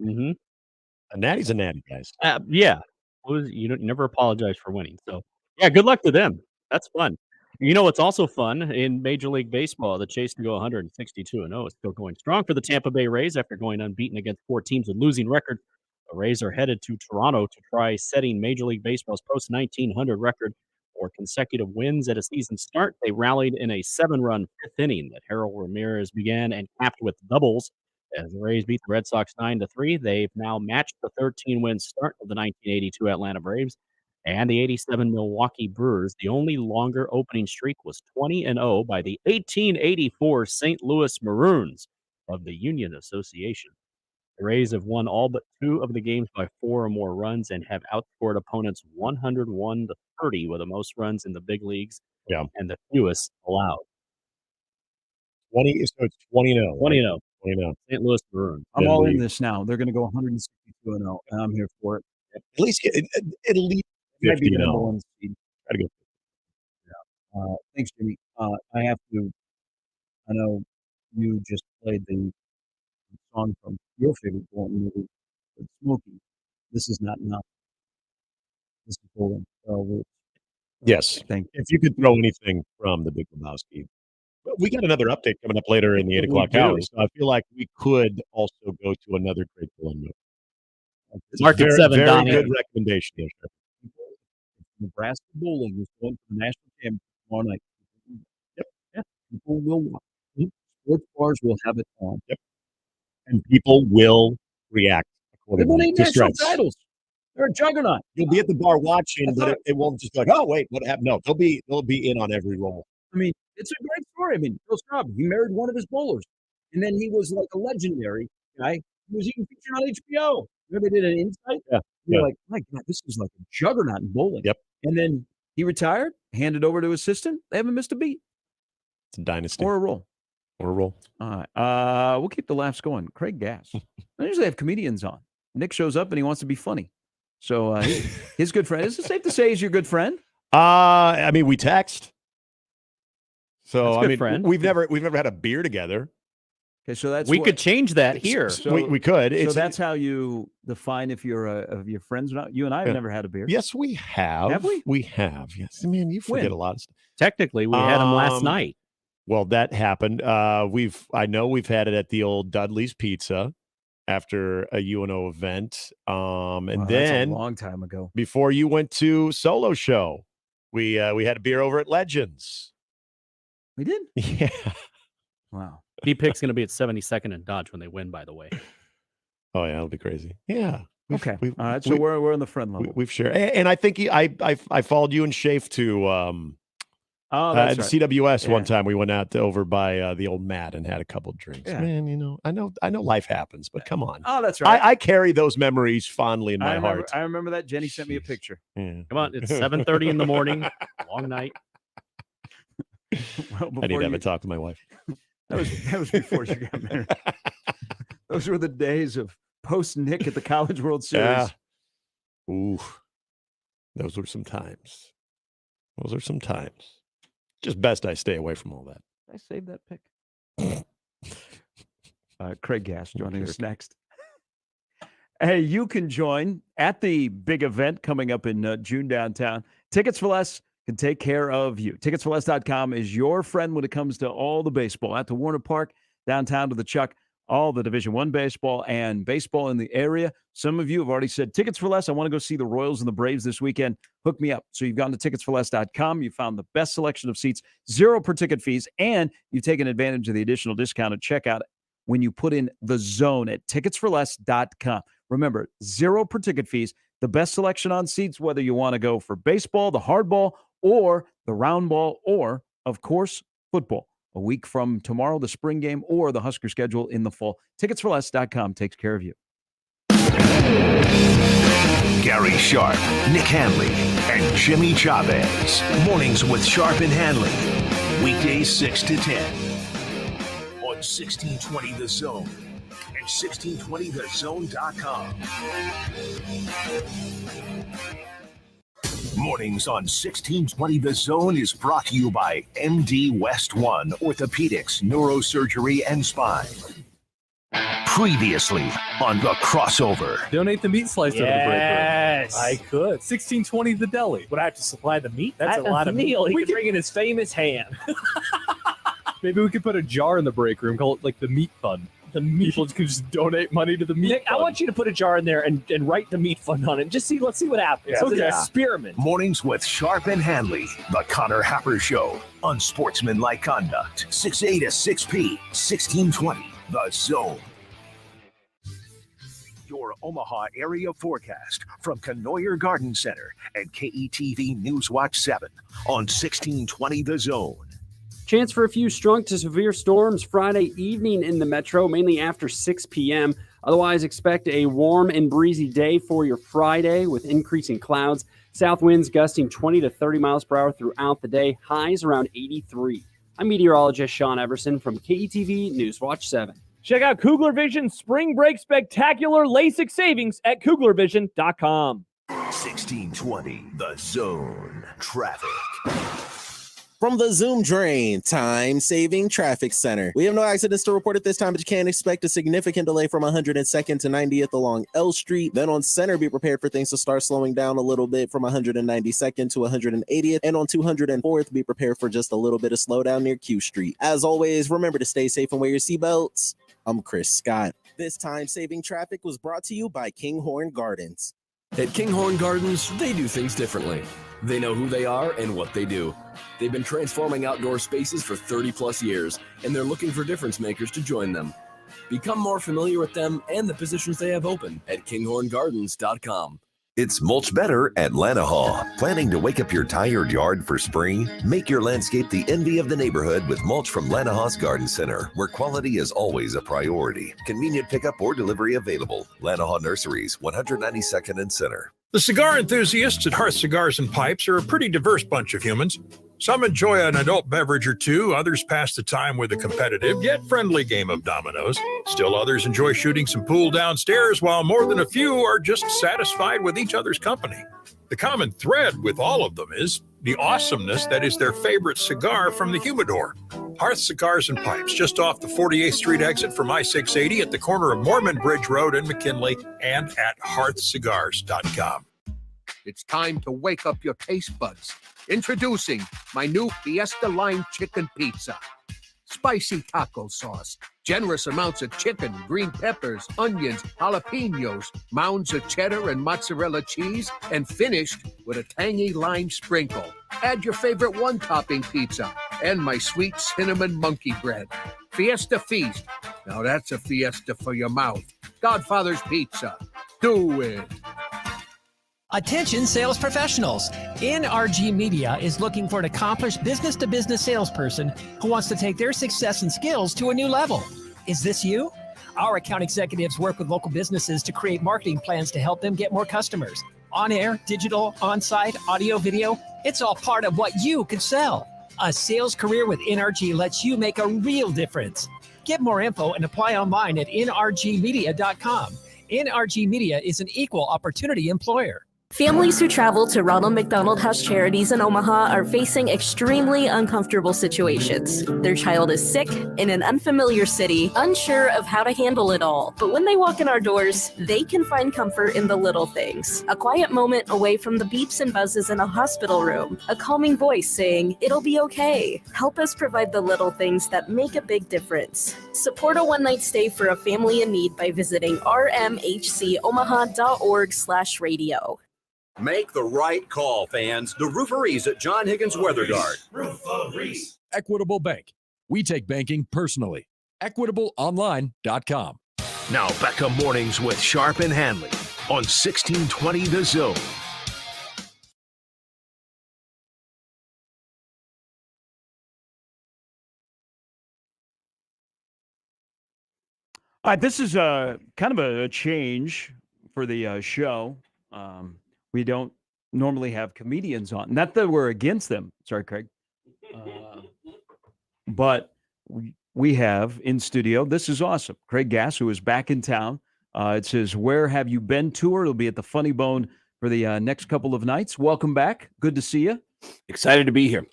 Mm-hmm. A natty's a natty, guys. Yeah. You never apologize for winning. So, yeah, good luck to them. That's fun. You know what's also fun in Major League Baseball? The chase to go 162-0 is still going strong for the Tampa Bay Rays after going unbeaten against 4 teams with losing records. The Rays are headed to Toronto to try setting Major League Baseball's post-1900 record for consecutive wins at a season start. They rallied in a 7-run fifth inning that Harold Ramirez began and capped with doubles. As the Rays beat the Red Sox 9-3, they've now matched the 13-win start of the 1982 Atlanta Braves and the 87 Milwaukee Brewers. The only longer opening streak was 20-0 by the 1884 St. Louis Maroons of the Union Association. The Rays have won all but 2 of the games by 4 or more runs and have outscored opponents 101-30 with the most runs in the big leagues and the fewest allowed. 20, so it's 20-0. 20-0. 20-0. St. Louis Maroons. I'm all in this now. They're going to go 162-0, and I'm here for it. At least get at least 50. Number one seed. Gotta go. Yeah. Thanks, Jimmy. I have to. I know you just played the song from your favorite Bolton movie, Smokey. This is not enough. This is Bolton. Yes. Thank you. If you could throw anything from the Big Lebowski. We got another update coming up later in the 8 o'clock hour, so I feel like we could also go to another great Bolton movie. Market 7, very Donnie. good recommendation. Yes, sir. Nebraska bowling is going for the national championship tomorrow night. Yep. Yeah. People will watch. Sports bars will have it on. Yep. And people will react They won accordingly 8 to national strikes. titles. They're a juggernaut. You'll be at the bar watching, but it won't just be like, oh wait, what happened? No, they'll be in on every roll. I mean, it's a great story. I mean, Bill Straub, he married one of his bowlers, and then he was like a legendary guy. He was even featured on HBO. Remember they did an insight? Yeah. You're like, my God, this is like a juggernaut in bowling. Yep. And then he retired, handed over to his assistant. They haven't missed a beat. It's a dynasty. Or a roll. Or a roll. All right. We'll keep the laughs going. Craig Gass. I usually have comedians on. Nick shows up and he wants to be funny. So his good friend. Is it safe to say he's your good friend? I mean, we text. So That's I good, friend. we've never had a beer together. Okay, so that's we could change that here. So, we could. So It's, that's how you define if you're friends or not. You and I have never had a beer. yes, we have. Have we? We have. Yes. Man, you forget When? a lot of stuff. Technically, we had him last night. Well, that happened. I know we've had it at the old Dudley's Pizza after a UNO event. And Wow, then that's a long time ago. before you went to solo show, we had a beer over at Legends. We did? Yeah. Wow. D-Pick's going to be at 72nd and Dodge when they win, by the way. Oh yeah, that'll be crazy. Yeah. Okay. All right. So we're in the friend level. We've shared, and I think I followed you and Shafe to that's at right. CWS one Yeah. time. We went out over by the old Matt and had a couple of drinks. Yeah. Man, I know life happens, but come on. Oh, that's right. I carry those memories fondly in my heart. I remember that. Jenny sent me a picture. Yeah. Come on, it's 7:30 in the morning. Long night. Well, I need before to have you- a talk to my wife. That was before you got married. Those were the days of post Nick at the College World Series. Yeah. Ooh, those were some times. Just best I stay away from all that. Did I save that pick? Craig Gass joining us next. Hey, you can join at the big event coming up in June downtown. Tickets for Less can take care of you. Ticketsforless.com is your friend when it comes to all the baseball. At the Warner Park, downtown to the Chuck, all the Division I baseball and baseball in the area. Some of you have already said, tickets for less. I want to go see the Royals and the Braves this weekend. Hook me up. So you've gone to ticketsforless.com. You found the best selection of seats, 0 per ticket fees, and you've taken advantage of the additional discount at checkout when you put in the zone at ticketsforless.com. Remember, 0 per ticket fees, the best selection on seats, whether you want to go for baseball, the hard ball, or the round ball, or, of course, football. A week from tomorrow, the spring game, or the Husker schedule in the fall. Ticketsforless.com takes care of you. Gary Sharp, Nick Handley, and Jimmy Chavez. Mornings with Sharp and Handley. Weekdays 6 to 10. On 1620 The Zone and 1620thezone.com. Mornings on 1620 The Zone is brought to you by MD West One Orthopedics, Neurosurgery, and Spine. Previously on The Crossover. Donate the meat slicer to the break room. Yes. I could. 1620 The Deli. Would I have to supply the meat? That's a lot of meal. meat. He could bring in his famous ham. Maybe we could put a jar in the break room, call it like the meat fund. The people can just donate money to the meat Nick, fund. I want you to put a jar in there and write the meat fund on it. Let's see what happens. Yeah. It's Okay. an experiment. Mornings with Sharp and Handley. The Connor Happer Show. Unsportsmanlike conduct. 6A to 6P. 1620 The Zone. Your Omaha area forecast from Canoyer Garden Center and KETV Newswatch 7 on 1620 The Zone. Chance for a few strong to severe storms Friday evening in the metro, mainly after 6 p.m. Otherwise, expect a warm and breezy day for your Friday with increasing clouds. South winds gusting 20 to 30 miles per hour throughout the day, highs around 83. I'm meteorologist Sean Everson from KETV Newswatch 7. Check out Kugler Vision Spring Break Spectacular LASIK Savings at KuglerVision.com. 1620 The Zone. Traffic. From the Zoom Drain Time-Saving Traffic Center. We have no accidents to report at this time, but you can expect a significant delay from 102nd to 90th along L Street. Then on Center, be prepared for things to start slowing down a little bit from 192nd to 180th. And on 204th, be prepared for just a little bit of slowdown near Q Street. As always, remember to stay safe and wear your seatbelts. I'm Chris Scott. This time-saving traffic was brought to you by Kinghorn Gardens. At Kinghorn Gardens, they do things differently. They know who they are and what they do. They've been transforming outdoor spaces for 30 plus years, and they're looking for difference makers to join them. Become more familiar with them and the positions they have open at kinghorngardens.com. It's mulch better at Lanahaw. Planning to wake up your tired yard for spring? Make your landscape the envy of the neighborhood with mulch from Lanahaw's Garden Center, where quality is always a priority. Convenient pickup or delivery available. Lanahaw Nurseries, 192nd and Center. The cigar enthusiasts at Hearth Cigars and Pipes are a pretty diverse bunch of humans. Some enjoy an adult beverage or two, others pass the time with a competitive yet friendly game of dominoes. Still others enjoy shooting some pool downstairs, while more than a few are just satisfied with each other's company. The common thread with all of them is the awesomeness that is their favorite cigar from the humidor. Hearth Cigars and Pipes, just off the 48th Street exit from I-680 at the corner of Mormon Bridge Road and McKinley, and at hearthcigars.com. It's time to wake up your taste buds. Introducing my new Fiesta Lime Chicken Pizza. Spicy taco sauce, generous amounts of chicken, green peppers, onions, jalapenos, mounds of cheddar and mozzarella cheese, and finished with a tangy lime sprinkle. Add your favorite one-topping pizza and my sweet cinnamon monkey bread. Fiesta Feast. Now that's a fiesta for your mouth. Godfather's Pizza. Do it. Attention sales professionals. NRG Media is looking for an accomplished business-to-business salesperson who wants to take their success and skills to a new level. Is this you? Our account executives work with local businesses to create marketing plans to help them get more customers. On air, digital, on-site, audio, video, it's all part of what you could sell. A sales career with NRG lets you make a real difference. Get more info and apply online at nrgmedia.com. NRG Media is an equal opportunity employer. Families who travel to Ronald McDonald House Charities in Omaha are facing extremely uncomfortable situations. Their child is sick in an unfamiliar city, unsure of how to handle it all. But when they walk in our doors, they can find comfort in the little things. A quiet moment away from the beeps and buzzes in a hospital room. A calming voice saying, "It'll be okay." Help us provide the little things that make a big difference. Support a one-night stay for a family in need by visiting rmhcomaha.org/radio. Make the right call, fans. The Rooferees at John Higgins Weather Guard. Rooferees. Equitable Bank. We take banking personally. EquitableOnline.com. Now back to Mornings with Sharp and Handley on 1620 The Zone. All right, this is kind of a change for the show. We don't normally have comedians on. Not that we're against them. Sorry, Craig. But we have in studio, this is awesome, Craig Gass, who is back in town. It says, "Where Have You Been?" tour. It'll be at the Funny Bone for the next couple of nights. Welcome back. Good to see you. Excited to be here.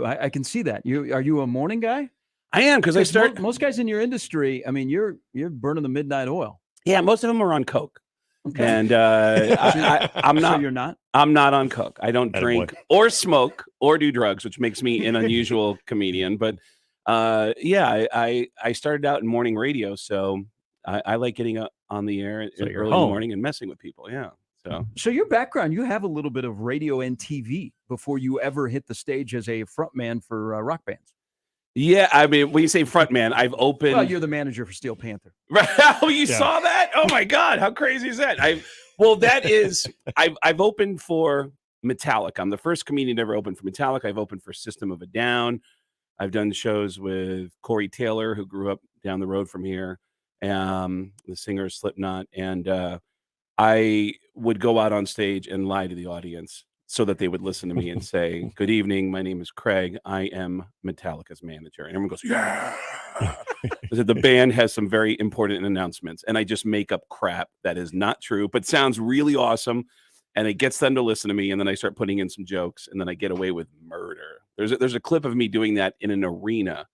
I can see that. Are you a morning guy? I am, because I start. Most guys in your industry, I mean, you're burning the midnight oil. Yeah, most of them are on coke. Okay. And I'm not. So you're not? I'm not on coke. I don't Attaboy. drink or smoke or do drugs, which makes me an unusual comedian. But I started out in morning radio, so I like getting up on the air So you're early in the home. morning and messing with people. Yeah. So your background, you have a little bit of radio and TV before you ever hit the stage as a frontman for rock bands. Yeah, I mean, when you say front man, I've opened. Well, you're the manager for Steel Panther. Oh, you saw that? Oh my God, how crazy is that? I've opened for Metallica. I'm the first comedian to ever open for Metallica. I've opened for System of a Down. I've done shows with Corey Taylor, who grew up down the road from here, the singer of Slipknot, and I would go out on stage and lie to the audience so that they would listen to me and say, "Good evening, my name is Craig. I am Metallica's manager." And everyone goes, "Yeah." The band has some very important announcements, and I just make up crap that is not true, but sounds really awesome, and it gets them to listen to me, and then I start putting in some jokes, and then I get away with murder. There's a clip of me doing that in an arena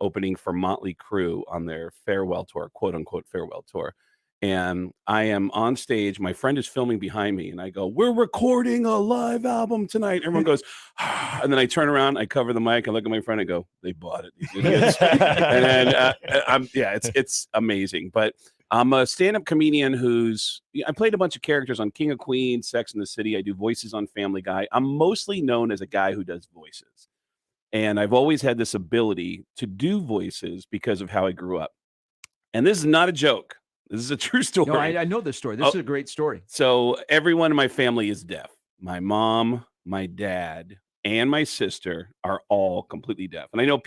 opening for Motley Crue on their farewell tour, quote unquote farewell tour. And I am on stage. My friend is filming behind me, and I go, "We're recording a live album tonight." Everyone goes, and then I turn around, I cover the mic, I look at my friend, I go, "They bought it, these idiots." And then it's amazing. But I'm a stand-up comedian I played a bunch of characters on King of Queens, Sex and the City. I do voices on Family Guy. I'm mostly known as a guy who does voices, and I've always had this ability to do voices because of how I grew up. And this is not a joke. This is a true story. No, I know this story. This is a great story. So everyone in my family is deaf. My mom, my dad, and my sister are all completely deaf. And I know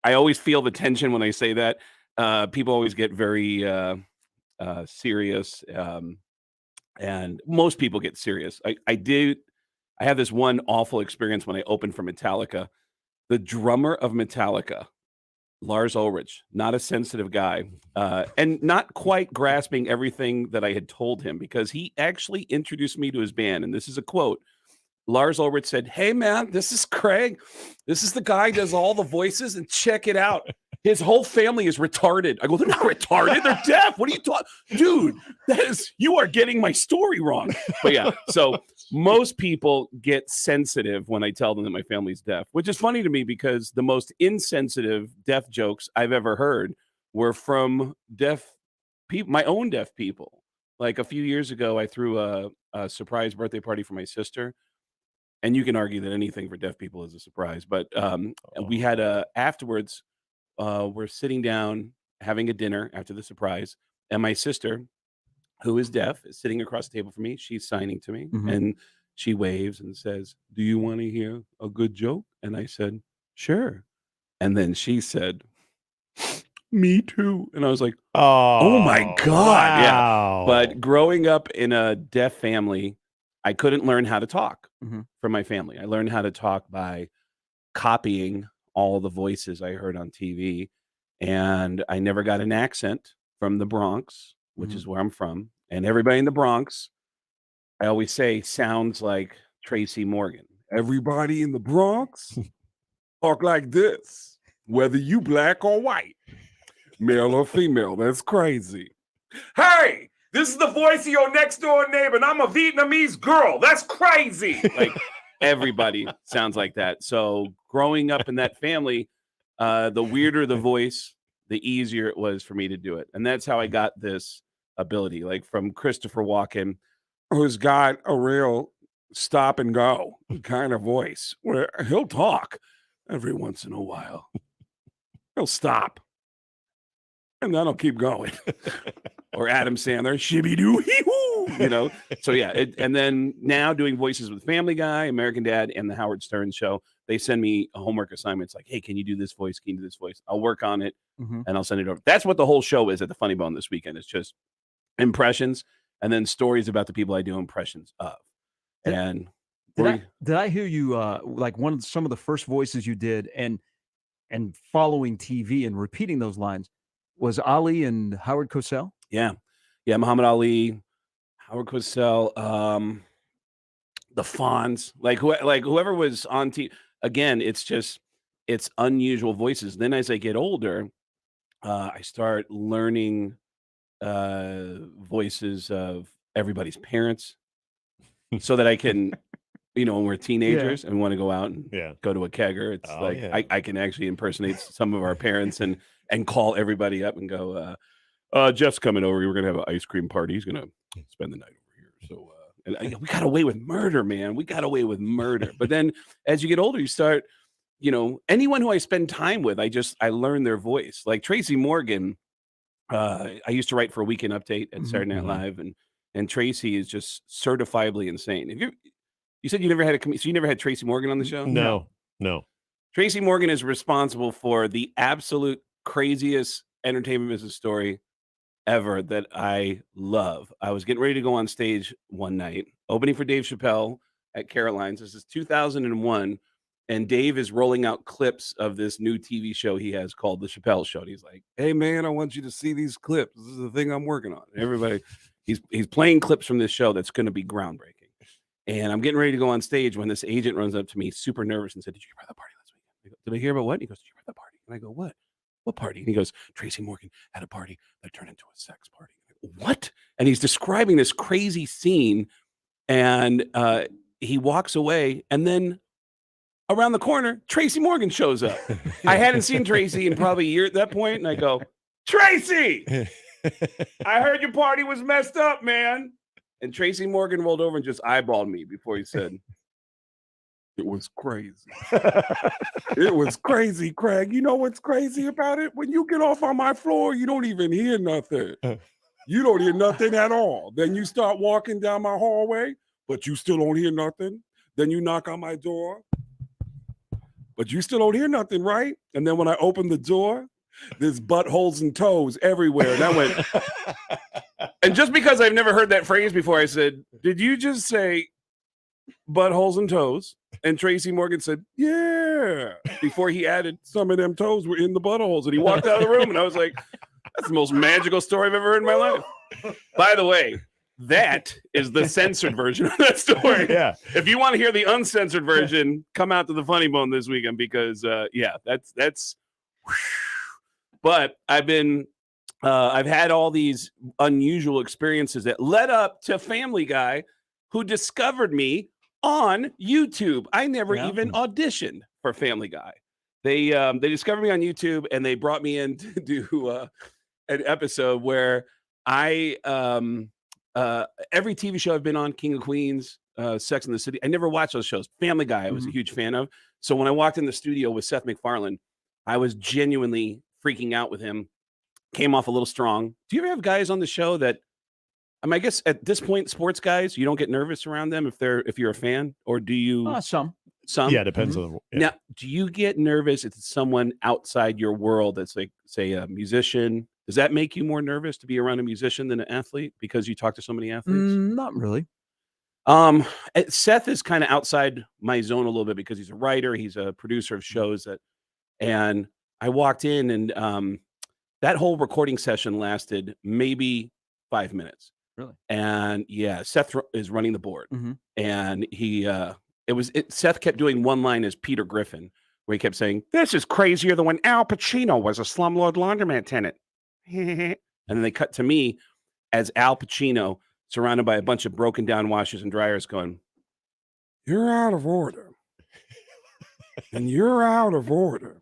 I always feel the tension when I say that. People always get very serious. And most people get serious. I had this one awful experience when I opened for Metallica. The drummer of Metallica, Lars Ulrich, not a sensitive guy, and not quite grasping everything that I had told him, because he actually introduced me to his band. And this is a quote. Lars Ulrich said, "Hey, man, this is Craig. This is the guy who does all the voices, and check it out. His whole family is retarded." I go, "They're not retarded. They're deaf. What are you talking? Dude, you are getting my story wrong." But yeah, so most people get sensitive when I tell them that my family's deaf, which is funny to me because the most insensitive deaf jokes I've ever heard were from deaf people, my own deaf people. Like a few years ago, I threw a surprise birthday party for my sister. And you can argue that anything for deaf people is a surprise. But we had afterwards, we're sitting down having a dinner after the surprise. And my sister, who is deaf, is sitting across the table from me. She's signing to me. Mhm. And she waves and says, "Do you want to hear a good joke?" And I said, "Sure." And then she said, "Me too." And I was like, oh my God. Yeah. Wow. But growing up in a deaf family, I couldn't learn how to talk from my family. I learned how to talk by copying all the voices I heard on TV. And I never got an accent from the Bronx, which is where I'm from. And everybody in the Bronx I always say sounds like Tracy Morgan. Everybody in the Bronx talk like this, whether you black or white, male or female. That's crazy. Hey, this is the voice of your next door neighbor, and I'm a Vietnamese girl. That's crazy. Like everybody sounds like that. So growing up in that family, the weirder the voice, the easier it was for me to do it. And that's how I got this ability, like from Christopher Walken, who's got a real stop and go kind of voice where he'll talk every once in a while. He'll stop and then I'll keep going. Or Adam Sandler, shibby doo hee hoo, you know. So yeah, and then now doing voices with Family Guy, American Dad, and the Howard Stern Show. They send me a homework assignments like, hey, can you do this voice? Can you do this voice? I'll work on it and I'll send it over. That's what the whole show is at the Funny Bone this weekend. It's just impressions and then stories about the people I do impressions of. And did I hear you like some of the first voices you did and following TV and repeating those lines was Ali and Howard Cosell? Yeah. Muhammad Ali, Howard Cosell, the Fonz, like whoever was on TV. Again, it's unusual voices. Then as I get older, I start learning voices of everybody's parents so that I can, when we're teenagers and we want to go out and go to a kegger, it's I can actually impersonate some of our parents and call everybody up and go, Jeff's coming over. We're going to have an ice cream party. He's going to spend the night over here. So we got away with murder, man. We got away with murder. But then as you get older, you start, anyone who I spend time with, I learn their voice. Like Tracy Morgan, I used to write for a Weekend Update at Saturday Night Live, and Tracy is just certifiably insane. You said you never had so you never had Tracy Morgan on the show? No. Tracy Morgan is responsible for the absolute craziest entertainment business story ever that I love. I was getting ready to go on stage one night, opening for Dave Chappelle at Caroline's. This is 2001, and Dave is rolling out clips of this new TV show he has called The Chappelle Show. And he's like, hey, man, I want you to see these clips. This is the thing I'm working on. And everybody, he's playing clips from this show that's going to be groundbreaking. And I'm getting ready to go on stage when this agent runs up to me, super nervous, and said, did you hear about the party last weekend? I go, did I hear about what? And he goes, did you hear about the party? And I go, what? What party? And he goes, Tracy Morgan had a party that turned into a sex party. Go, what? And he's describing this crazy scene, and he walks away, and then around the corner, Tracy Morgan shows up. I hadn't seen Tracy in probably a year at that point, and I go, Tracy, I heard your party was messed up, man. And Tracy Morgan rolled over and just eyeballed me before he said, it was crazy. It was crazy, Craig. You know what's crazy about it? When you get off on my floor, you don't even hear nothing. You don't hear nothing at all. Then you start walking down my hallway, but you still don't hear nothing. Then you knock on my door, but you still don't hear nothing, right? And then when I open the door, there's buttholes and toes everywhere. And I went, and just because I've never heard that phrase before, I said, did you just say buttholes and toes? And Tracy Morgan said, yeah, before he added some of them toes were in the buttholes. And he walked out of the room, and I was like, that's the most magical story I've ever heard in my life. By the way, that is the censored version of that story. Yeah. If you want to hear the uncensored version, come out to the Funny Bone this weekend because, that's. But I've had all these unusual experiences that led up to Family Guy, who discovered me on YouTube. I never even auditioned for Family Guy. They discovered me on YouTube, and they brought me in to do an episode where I every TV show I've been on, King of Queens, Sex and the City, I never watched those shows. Family Guy I was a huge fan of. So when I walked in the studio with Seth MacFarlane, I was genuinely freaking out with him. Came off a little strong. Do you ever have guys on the show that, I guess at this point, sports guys, you don't get nervous around them if you're a fan, or do you? Some. Yeah, it depends on. Yeah. Now, do you get nervous if it's someone outside your world that's like, say, a musician? Does that make you more nervous to be around a musician than an athlete because you talk to so many athletes? Not really. Seth is kind of outside my zone a little bit because he's a writer, he's a producer of shows and I walked in and that whole recording session lasted maybe 5 minutes. Really? And yeah, Seth is running the board, Mhm. and Seth kept doing one line as Peter Griffin, where he kept saying, "This is crazier than when Al Pacino was a slumlord laundromat tenant." And then they cut to me as Al Pacino, surrounded by a bunch of broken down washers and dryers, going, "You're out of order, and you're out of order,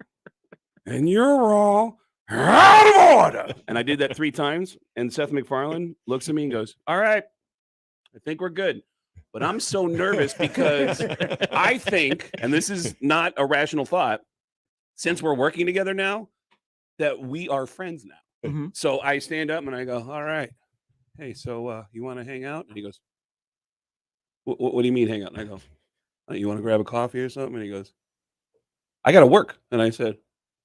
and you're all out of order." And I did that 3 times, and Seth MacFarlane looks at me and goes, "All right, I think we're good." But I'm so nervous because I think, and this is not a rational thought, since we're working together now, that we are friends now. Mhm. So I stand up and I go, "All right, hey, so you want to hang out?" And he goes, what do you mean hang out? And I go, "You want to grab a coffee or something?" And he goes, "I got to work." And I said,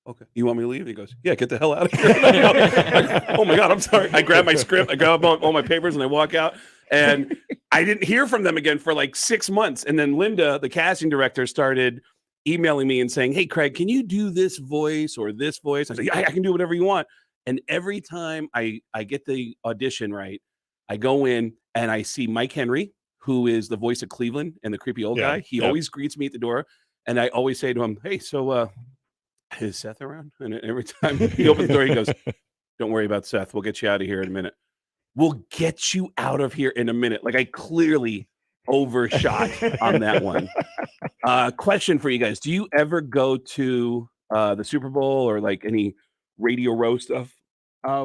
"Okay, you want me to leave?" And he goes, "Yeah, get the hell out of here." I go, "Oh my God, I'm sorry." I grab my script, I grab all my papers, and I walk out. And I didn't hear from them again for like 6 months. And then Linda, the casting director, started emailing me and saying, "Hey, Craig, can you do this voice or this voice?" I said, "Yeah, I can do whatever you want." And every time I get the audition right, I go in and I see Mike Henry, who is the voice of Cleveland and the creepy old guy. He always greets me at the door. And I always say to him, "Hey, so is Seth around?" And every time he opens the door, he goes, "Don't worry about Seth. We'll get you out of here in a minute." We'll get you out of here in a minute. Like I clearly overshot on that one. Question for you guys. Do you ever go to the Super Bowl or like any Radio Row stuff?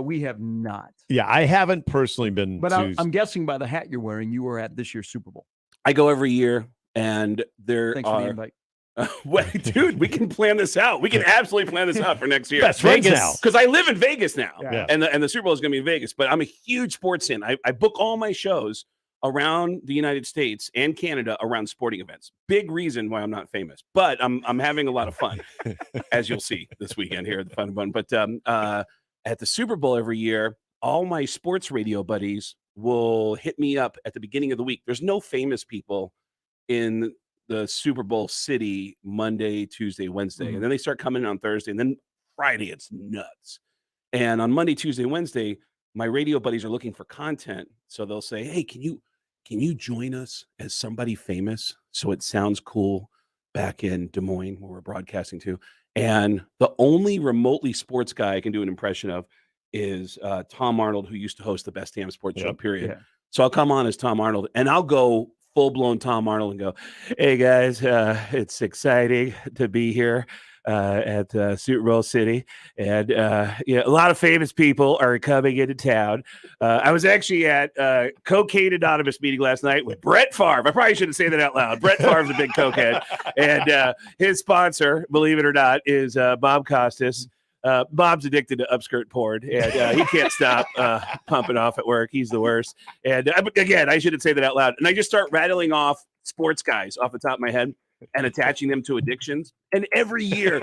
We have not. Yeah, I haven't personally been But to. I'm guessing by the hat you're wearing, you were at this year's Super Bowl. I go every year, and there Thanks for the are. invite. Wait, dude, we can plan this out. We can absolutely plan this out for next year. Best friends now. Because I live in Vegas now, Yeah. and the Super Bowl is going to be in Vegas. But I'm a huge sports fan. I book all my shows around the United States and Canada around sporting events. Big reason why I'm not famous, but I'm having a lot of fun, as you'll see this weekend here at the Fun and Bun. But at the Super Bowl every year, all my sports radio buddies will hit me up at the beginning of the week. There's no famous people in the Super Bowl city Monday, Tuesday, Wednesday. And then they start coming in on Thursday. And then Friday, it's nuts. And on Monday, Tuesday, Wednesday, my radio buddies are looking for content. So they'll say, "Hey, can you join us as somebody famous so it sounds cool back in Des Moines where we're broadcasting to?" And the only remotely sports guy I can do an impression of is Tom Arnold, who used to host the Best Damn Sports Show, period. Yeah. So I'll come on as Tom Arnold, and I'll go full-blown Tom Arnold and go, "Hey, guys, it's exciting to be here at Super Bowl City. And a lot of famous people are coming into town. I was actually at Cocaine Anonymous meeting last night with Brett Favre. I probably shouldn't say that out loud. Brett Favre's a big cokehead. And his sponsor, believe it or not, is Bob Costas. Bob's addicted to upskirt porn, and he can't stop pumping off at work. He's the worst. And again, I shouldn't say that out loud. And I just start rattling off sports guys off the top of my head and attaching them to addictions. And every year,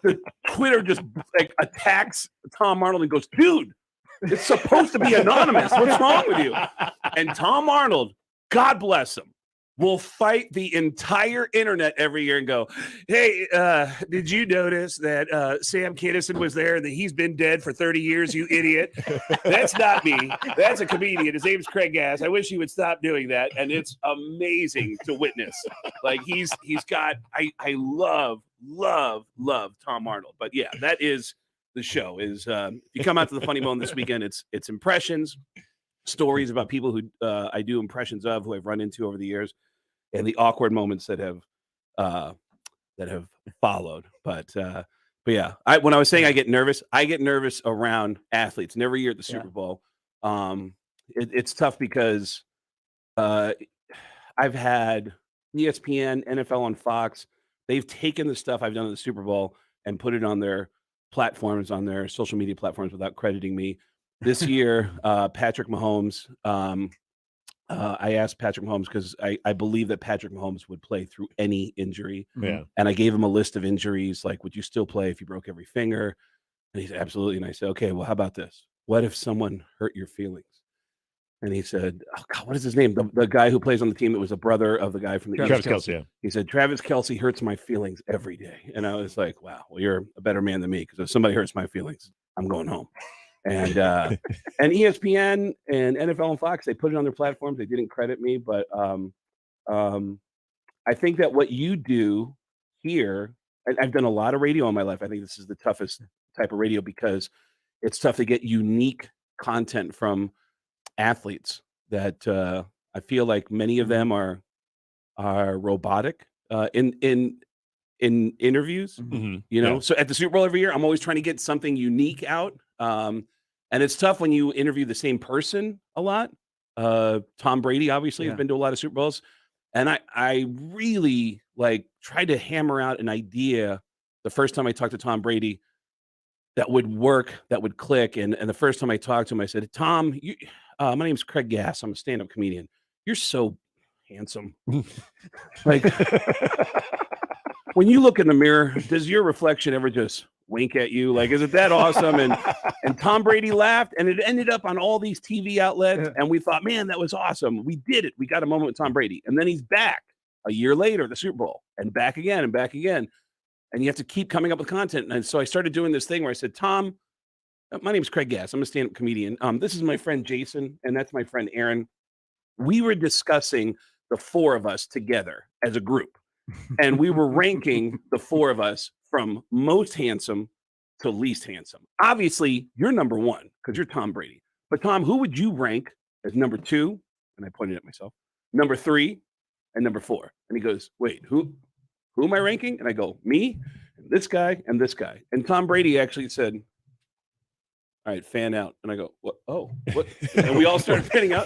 the Twitter just like attacks Tom Arnold and goes, "Dude, it's supposed to be anonymous. What's wrong with you?" And Tom Arnold, God bless him, will fight the entire internet every year and go, "Hey, did you notice that Sam Kinison was there and that he's been dead for 30 years, you idiot?" That's not me. That's a comedian. His name's Craig Gass. I wish he would stop doing that. And it's amazing to witness. Like he's got, I love Tom Arnold. But yeah, that is the show. Is if you come out to the Funny Bone this weekend, it's impressions, stories about people who I do impressions of, who I've run into over the years, and the awkward moments that have followed. But yeah, when I was saying I get nervous around athletes. And every year at the Super Bowl, it's tough because I've had ESPN, NFL on Fox. They've taken the stuff I've done at the Super Bowl and put it on their platforms, on their social media platforms, without crediting me. This year, Patrick Mahomes, I asked Patrick Mahomes because I believe that Patrick Mahomes would play through any injury. Yeah. And I gave him a list of injuries, like, would you still play if you broke every finger? And he said, absolutely. And I said, okay, well, how about this? What if someone hurt your feelings? And he said, oh, God, what is his name? The guy who plays on the team that was a brother of the guy from the Travis Kelce. Yeah. He said, Travis Kelce hurts my feelings every day. And I was like, wow, well, you're a better man than me, because if somebody hurts my feelings, I'm going home. And ESPN and NFL and Fox, they put it on their platforms. They didn't credit me, but I think that what you do here, I've done a lot of radio in my life. I think this is the toughest type of radio because it's tough to get unique content from athletes that I feel like many of them are robotic in interviews. You know, Yeah. so at the Super Bowl every year, I'm always trying to get something unique out. And it's tough when you interview the same person a lot. Tom Brady obviously has been to a lot of Super Bowls. And I really tried to hammer out an idea the first time I talked to Tom Brady that would work, that would click. And the first time I talked to him, I said, Tom, my name's Craig Gass. I'm a stand-up comedian. You're so handsome. When you look in the mirror, does your reflection ever just wink at you? Is it that awesome? And Tom Brady laughed, and it ended up on all these TV outlets. And we thought, man, that was awesome. We did it. We got a moment with Tom Brady. And then he's back a year later, the Super Bowl, and back again and back again. And you have to keep coming up with content. And so I started doing this thing where I said, Tom, my name's Craig Gass. I'm a stand-up comedian. This is my friend Jason, and that's my friend Aaron. We were discussing the four of us together as a group. And we were ranking the four of us from most handsome to least handsome. Obviously, you're number one because you're Tom Brady. But Tom, who would you rank as number two? And I pointed at myself. Number three and number four. And he goes, wait, who am I ranking? And I go, me, and this guy, and this guy. And Tom Brady actually said, all right, fan out. And I go, what? Oh, what? And we all started fanning out.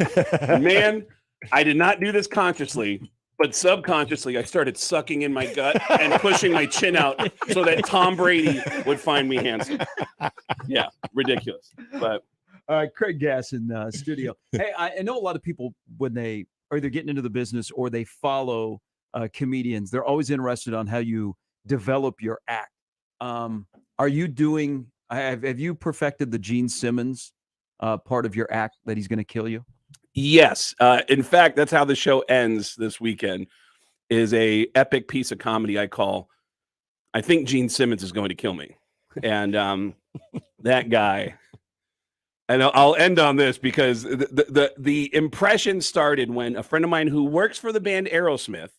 Man, I did not do this consciously. But subconsciously, I started sucking in my gut and pushing my chin out so that Tom Brady would find me handsome. Yeah, ridiculous. But Craig Gass in studio. Hey, I know a lot of people when they are either getting into the business or they follow comedians, they're always interested on how you develop your act. Are you doing? Have you perfected the Gene Simmons part of your act that he's going to kill you? Yes. In fact, that's how the show ends this weekend, is a epic piece of comedy I call, I think Gene Simmons is going to kill me. And that guy, and I'll end on this because the impression started when a friend of mine who works for the band Aerosmith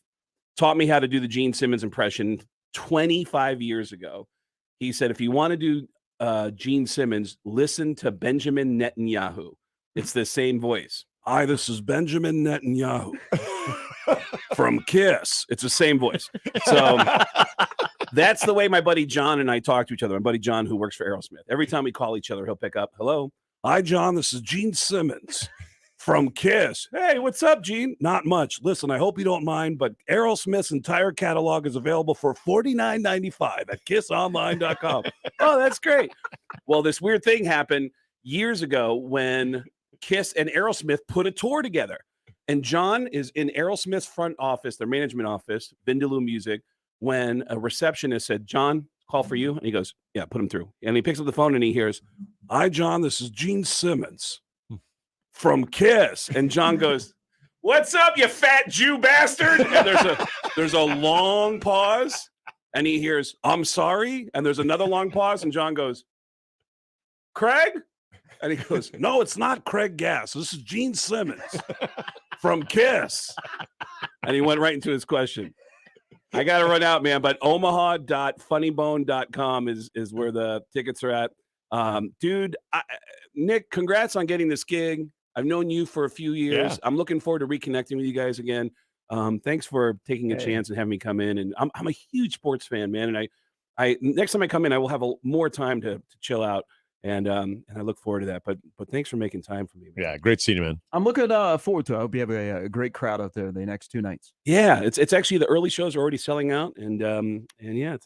taught me how to do the Gene Simmons impression 25 years ago. He said, if you want to do Gene Simmons, listen to Benjamin Netanyahu. It's the same voice. Hi, this is Benjamin Netanyahu from Kiss. It's the same voice. So that's the way my buddy John and I talk to each other. My buddy John, who works for Aerosmith. Every time we call each other, he'll pick up, hello. Hi, John. This is Gene Simmons from Kiss. Hey, what's up, Gene? Not much. Listen, I hope you don't mind, but Aerosmith's entire catalog is available for $49.95 at kissonline.com. Oh, that's great. Well, this weird thing happened years ago when Kiss and Aerosmith put a tour together. And John is in Aerosmith's front office, their management office, Vindaloo Music, when a receptionist said, John, call for you. And he goes, yeah, put him through. And he picks up the phone and he hears, hi, John, this is Gene Simmons from Kiss. And John goes, what's up, you fat Jew bastard? And there's a long pause. And he hears, I'm sorry. And there's another long pause. And John goes, Craig? And he goes, no, it's not Craig Gass. This is Gene Simmons from Kiss. And he went right into his question. I got to run out, man, but omaha.funnybone.com is where the tickets are at. Dude, Nick, congrats on getting this gig. I've known you for a few years. Yeah. I'm looking forward to reconnecting with you guys again. Thanks for taking a chance and having me come in. And I'm a huge sports fan, man. And I next time I come in, I will have more time to chill out. And I look forward to that. But thanks for making time for me, man. Yeah, great seeing you, man. I'm looking forward to it. I hope you have a great crowd out there the next two nights. Yeah, it's actually the early shows are already selling out, and yeah,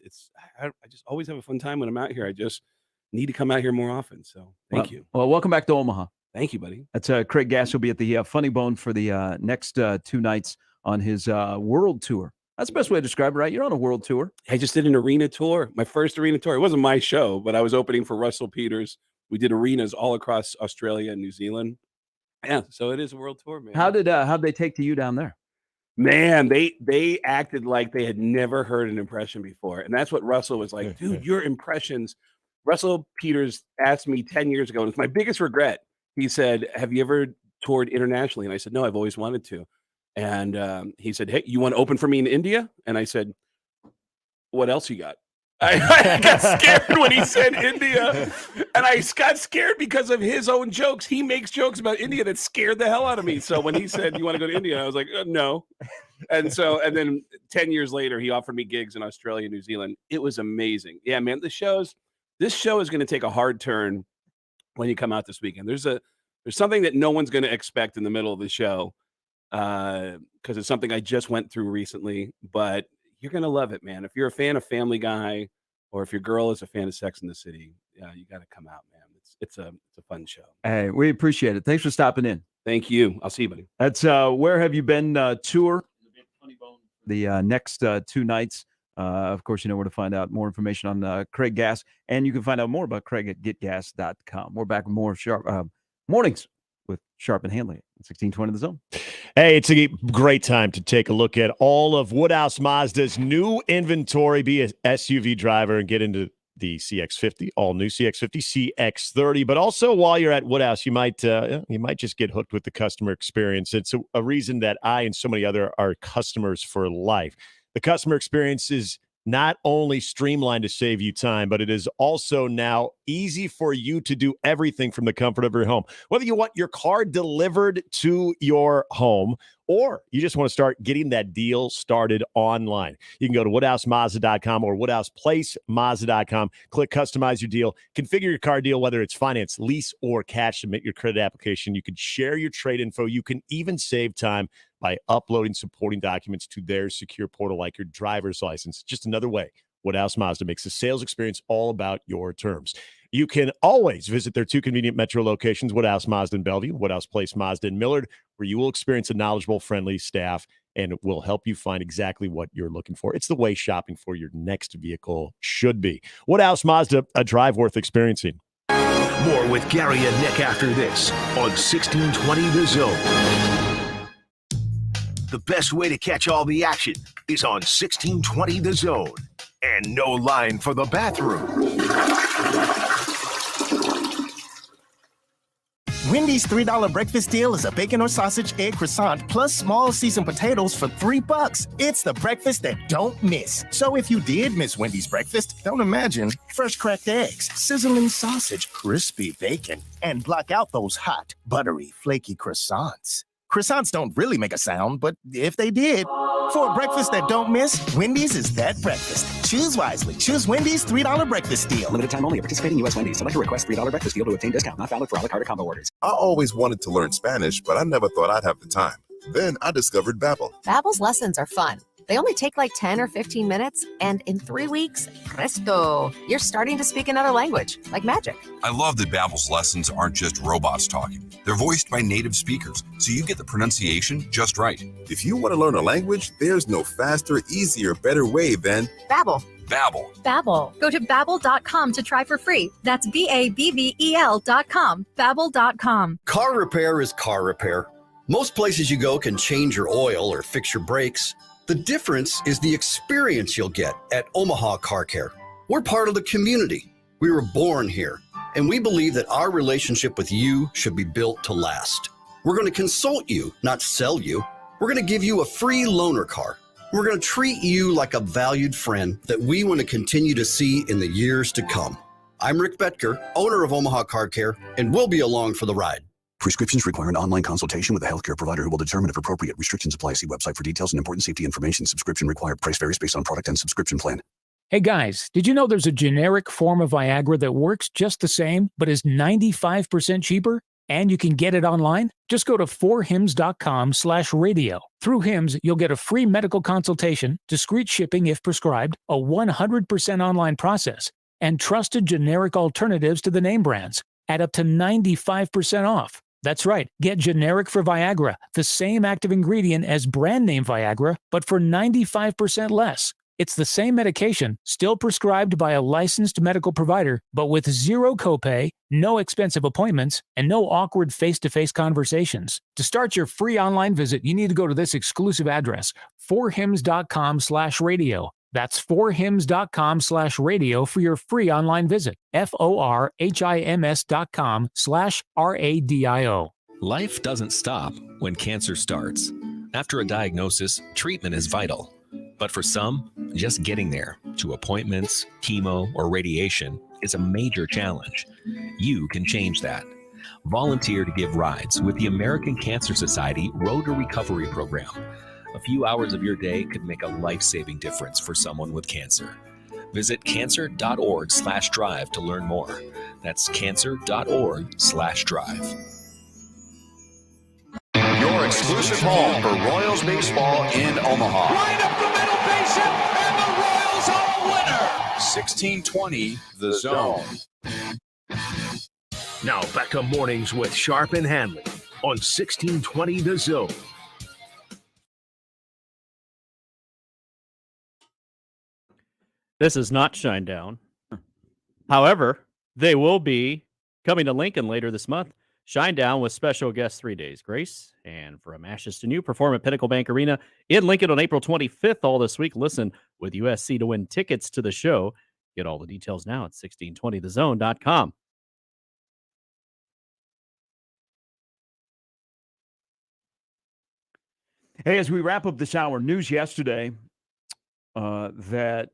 I just always have a fun time when I'm out here. I just need to come out here more often. So thank you. Well, welcome back to Omaha. Thank you, buddy. That's Craig Gass will be at the Funny Bone for the next 2 nights on his world tour. That's the best way to describe it, right? You're on a world tour. I just did an arena tour, my first arena tour. It wasn't my show, but I was opening for Russell Peters. We did arenas all across Australia and New Zealand. Yeah, so it is a world tour, man. How'd they take to you down there? Man, they acted like they had never heard an impression before. And that's what Russell was like, dude, your impressions Russell Peters asked me 10 years ago, and it's my biggest regret. He said, "Have you ever toured internationally?" And I said, "No, I've always wanted to." And he said, "Hey, you want to open for me in India?" And I said, "What else you got?" I got scared when he said India, and I got scared because of his own jokes. He makes jokes about India that scared the hell out of me. So when he said, "You want to go to India?" I was like, "No." And then 10 years later, he offered me gigs in Australia, New Zealand. It was amazing. Yeah, man, this show is going to take a hard turn when you come out this weekend. There's something that no one's going to expect in the middle of the show because it's something I just went through recently, but you're going to love it, man. If you're a fan of Family Guy or if your girl is a fan of Sex and the City, you got to come out, man. It's a fun show. Hey, we appreciate it. Thanks for stopping in. Thank you. I'll see you, buddy. That's Where Have You Been tour. The next 2 nights. Of course, you know where to find out more information on Craig Gass, and you can find out more about Craig at getgas.com. We're back with more of Sharp Mornings with Sharp and Handley at 1620 The Zone. Hey, it's a great time to take a look at all of Woodhouse Mazda's new inventory. Be an SUV driver and get into the CX-50, all new CX-50, CX-30. But also, while you're at Woodhouse, you might just get hooked with the customer experience. It's a reason that I and so many other are customers for life. The customer experience is not only streamlined to save you time, but it is also now easy for you to do everything from the comfort of your home. Whether you want your car delivered to your home or you just want to start getting that deal started online, you can go to WoodhouseMazda.com or WoodhousePlaceMazda.com. Click Customize Your Deal. Configure your car deal, whether it's finance, lease, or cash. Submit your credit application. You can share your trade info. You can even save time by uploading supporting documents to their secure portal like your driver's license. Just another way Woodhouse Mazda makes the sales experience all about your terms. You can always visit their 2 convenient metro locations, Woodhouse Mazda in Bellevue, Woodhouse Place Mazda in Millard, where you will experience a knowledgeable, friendly staff and will help you find exactly what you're looking for. It's the way shopping for your next vehicle should be. Woodhouse Mazda, a drive worth experiencing. More with Gary and Nick after this on 1620 The Zone. The best way to catch all the action is on 1620 The Zone. And no line for the bathroom. Wendy's $3 breakfast deal is a bacon or sausage egg croissant plus small seasoned potatoes for $3. It's the breakfast that don't miss. So if you did miss Wendy's breakfast, don't imagine. Fresh cracked eggs, sizzling sausage, crispy bacon, and block out those hot, buttery, flaky croissants. Croissants don't really make a sound, but if they did, for a breakfast that don't miss, Wendy's is that breakfast. Choose wisely. Choose Wendy's $3 breakfast deal. Limited time only. Participating U.S. Wendy's. Select a request $3 breakfast deal to obtain discount. Not valid for a la carte combo orders. I always wanted to learn Spanish, but I never thought I'd have the time. Then I discovered Babbel. Babbel's lessons are fun. They only take like 10 or 15 minutes, and in 3 weeks, presto, you're starting to speak another language, like magic. I love that Babbel's lessons aren't just robots talking. They're voiced by native speakers, so you get the pronunciation just right. If you want to learn a language, there's no faster, easier, better way than Babbel. Babbel. Babbel. Go to Babbel.com to try for free. That's BABBEL.com. Babbel.com. Car repair is car repair. Most places you go can change your oil or fix your brakes. The difference is the experience you'll get at Omaha Car Care. We're part of the community. We were born here, and we believe that our relationship with you should be built to last. We're going to consult you, not sell you. We're going to give you a free loaner car. We're going to treat you like a valued friend that we want to continue to see in the years to come. I'm Rick Betker, owner of Omaha Car Care, and we'll be along for the ride. Prescriptions require an online consultation with a healthcare provider who will determine if appropriate. Restrictions apply. See website for details and important safety information. Subscription required. Price varies based on product and subscription plan. Hey guys, did you know there's a generic form of Viagra that works just the same, but is 95% cheaper? And you can get it online? Just go to 4hims.com/radio. Through Hims, you'll get a free medical consultation, discreet shipping if prescribed, a 100% online process, and trusted generic alternatives to the name brands at up to 95% off. That's right. Get generic for Viagra, the same active ingredient as brand name Viagra, but for 95% less. It's the same medication, still prescribed by a licensed medical provider, but with zero copay, no expensive appointments, and no awkward face-to-face conversations. To start your free online visit, you need to go to this exclusive address, 4hims.com/radio. That's forhims.com/radio for your free online visit. forhims.com/radio. Life doesn't stop when cancer starts. After a diagnosis, treatment is vital. But for some, just getting there, to appointments, chemo, or radiation, is a major challenge. You can change that. Volunteer to give rides with the American Cancer Society Road to Recovery program. A few hours of your day could make a life-saving difference for someone with cancer. Visit cancer.org/drive to learn more. That's cancer.org/drive. Your exclusive home for Royals baseball in Omaha. Right up the middle, base hit, and the Royals are a winner. 1620 The Zone. Now back to Mornings with Sharp and Handley on 1620 The Zone. This is not Shinedown. However, they will be coming to Lincoln later this month. Shinedown with special guest 3 days grace. And From Ashes to New, perform at Pinnacle Bank Arena in Lincoln on April 25th all this week. Listen with USC to win tickets to the show. Get all the details now at 1620thezone.com. Hey, as we wrap up this hour, news yesterday that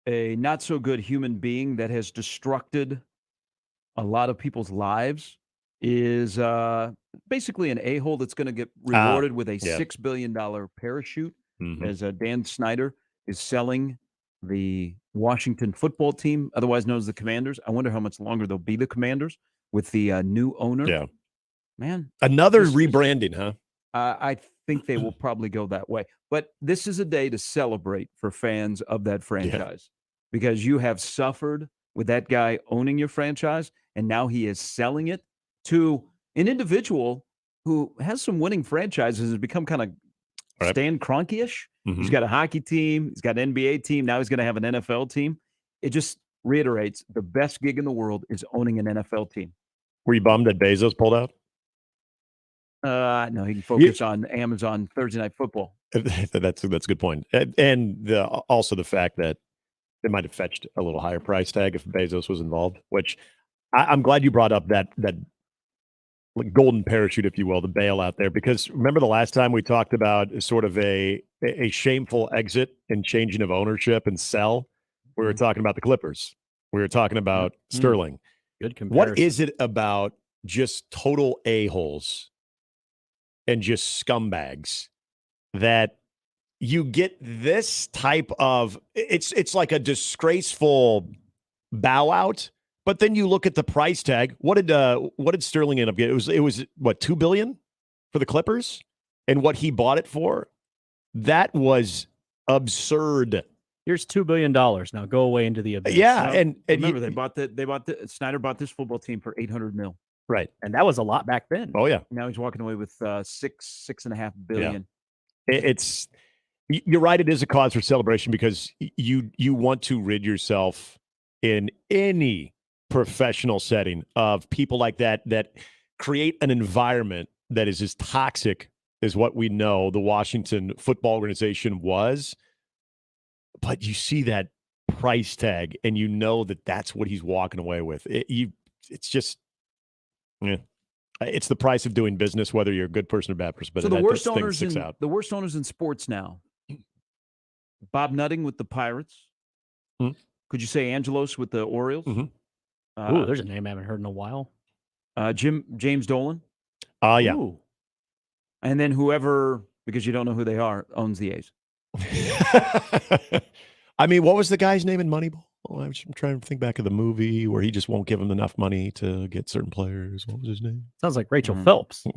a not-so-good human being that has destructed a lot of people's lives is basically an a-hole that's going to get rewarded with a $6 billion parachute, as Dan Snyder is selling the Washington football team, otherwise known as the Commanders. I wonder how much longer they'll be the Commanders with the new owner. Yeah. Man. Another rebranding, huh? I think they will probably go that way. But this is a day to celebrate for fans of that franchise because you have suffered with that guy owning your franchise, and now he is selling it to an individual who has some winning franchises, has become kind of Stan Kroenke-ish. He's got a hockey team. He's got an NBA team. Now he's going to have an NFL team. It just reiterates the best gig in the world is owning an NFL team. Were you bummed that Bezos pulled out? No, he can focus on Amazon Thursday Night Football. That's a good point. And also the fact that it might have fetched a little higher price tag if Bezos was involved, which I'm glad you brought up that golden parachute, if you will, the bailout there, because remember the last time we talked about sort of a shameful exit and changing of ownership and sell? We were talking about the Clippers. We were talking about Sterling. Good comparison. What is it about just total a-holes and just scumbags that you get this type of it's like a disgraceful bow out, but then you look at the price tag. What did Sterling end up getting? It was what, $2 billion for the Clippers, and what he bought it for? That was absurd. Here's $2 billion. Now go away into the abyss. Well, and remember, Snyder bought this football team for $800 million. Right. And that was a lot back then. Oh yeah. Now he's walking away with $6.5 billion. Yeah. You're right. It is a cause for celebration because you want to rid yourself in any professional setting of people like that create an environment that is as toxic as what we know the Washington football organization was. But you see that price tag and you know that that's what he's walking away with. It's just, it's the price of doing business, whether you're a good person or bad person. But so the worst owners in sports now. Bob Nutting with the Pirates. Could you say Angelos with the Orioles? There's a name I haven't heard in a while. James Dolan. Yeah. Ooh. And then whoever, because you don't know who they are, owns the A's. I mean, what was the guy's name in Moneyball? Oh, I'm trying to think back of the movie where he just won't give him enough money to get certain players. What was his name? Sounds like Rachel Phelps.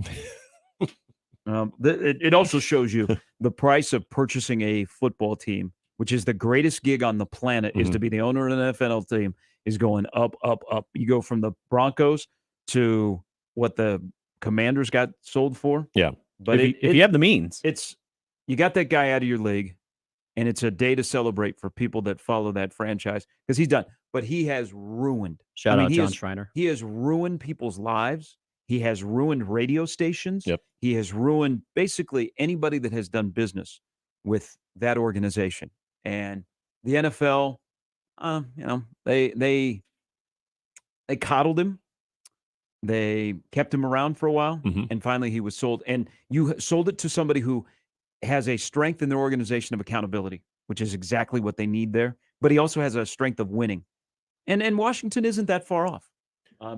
It also shows you the price of purchasing a football team, which is the greatest gig on the planet, is to be the owner of an NFL team, is going up, up, up. You go from the Broncos to what the Commanders got sold for. Yeah. But if you have the means, you got that guy out of your league, and it's a day to celebrate for people that follow that franchise because he's done. But he has ruined. Shout out John Schreiner. He has ruined people's lives. He has ruined radio stations. Yep. He has ruined basically anybody that has done business with that organization. And The NFL, they coddled him. They kept him around for a while, and finally he was sold. And you sold it to somebody who has a strength in their organization of accountability, which is exactly what they need there. But he also has a strength of winning. And Washington isn't that far off.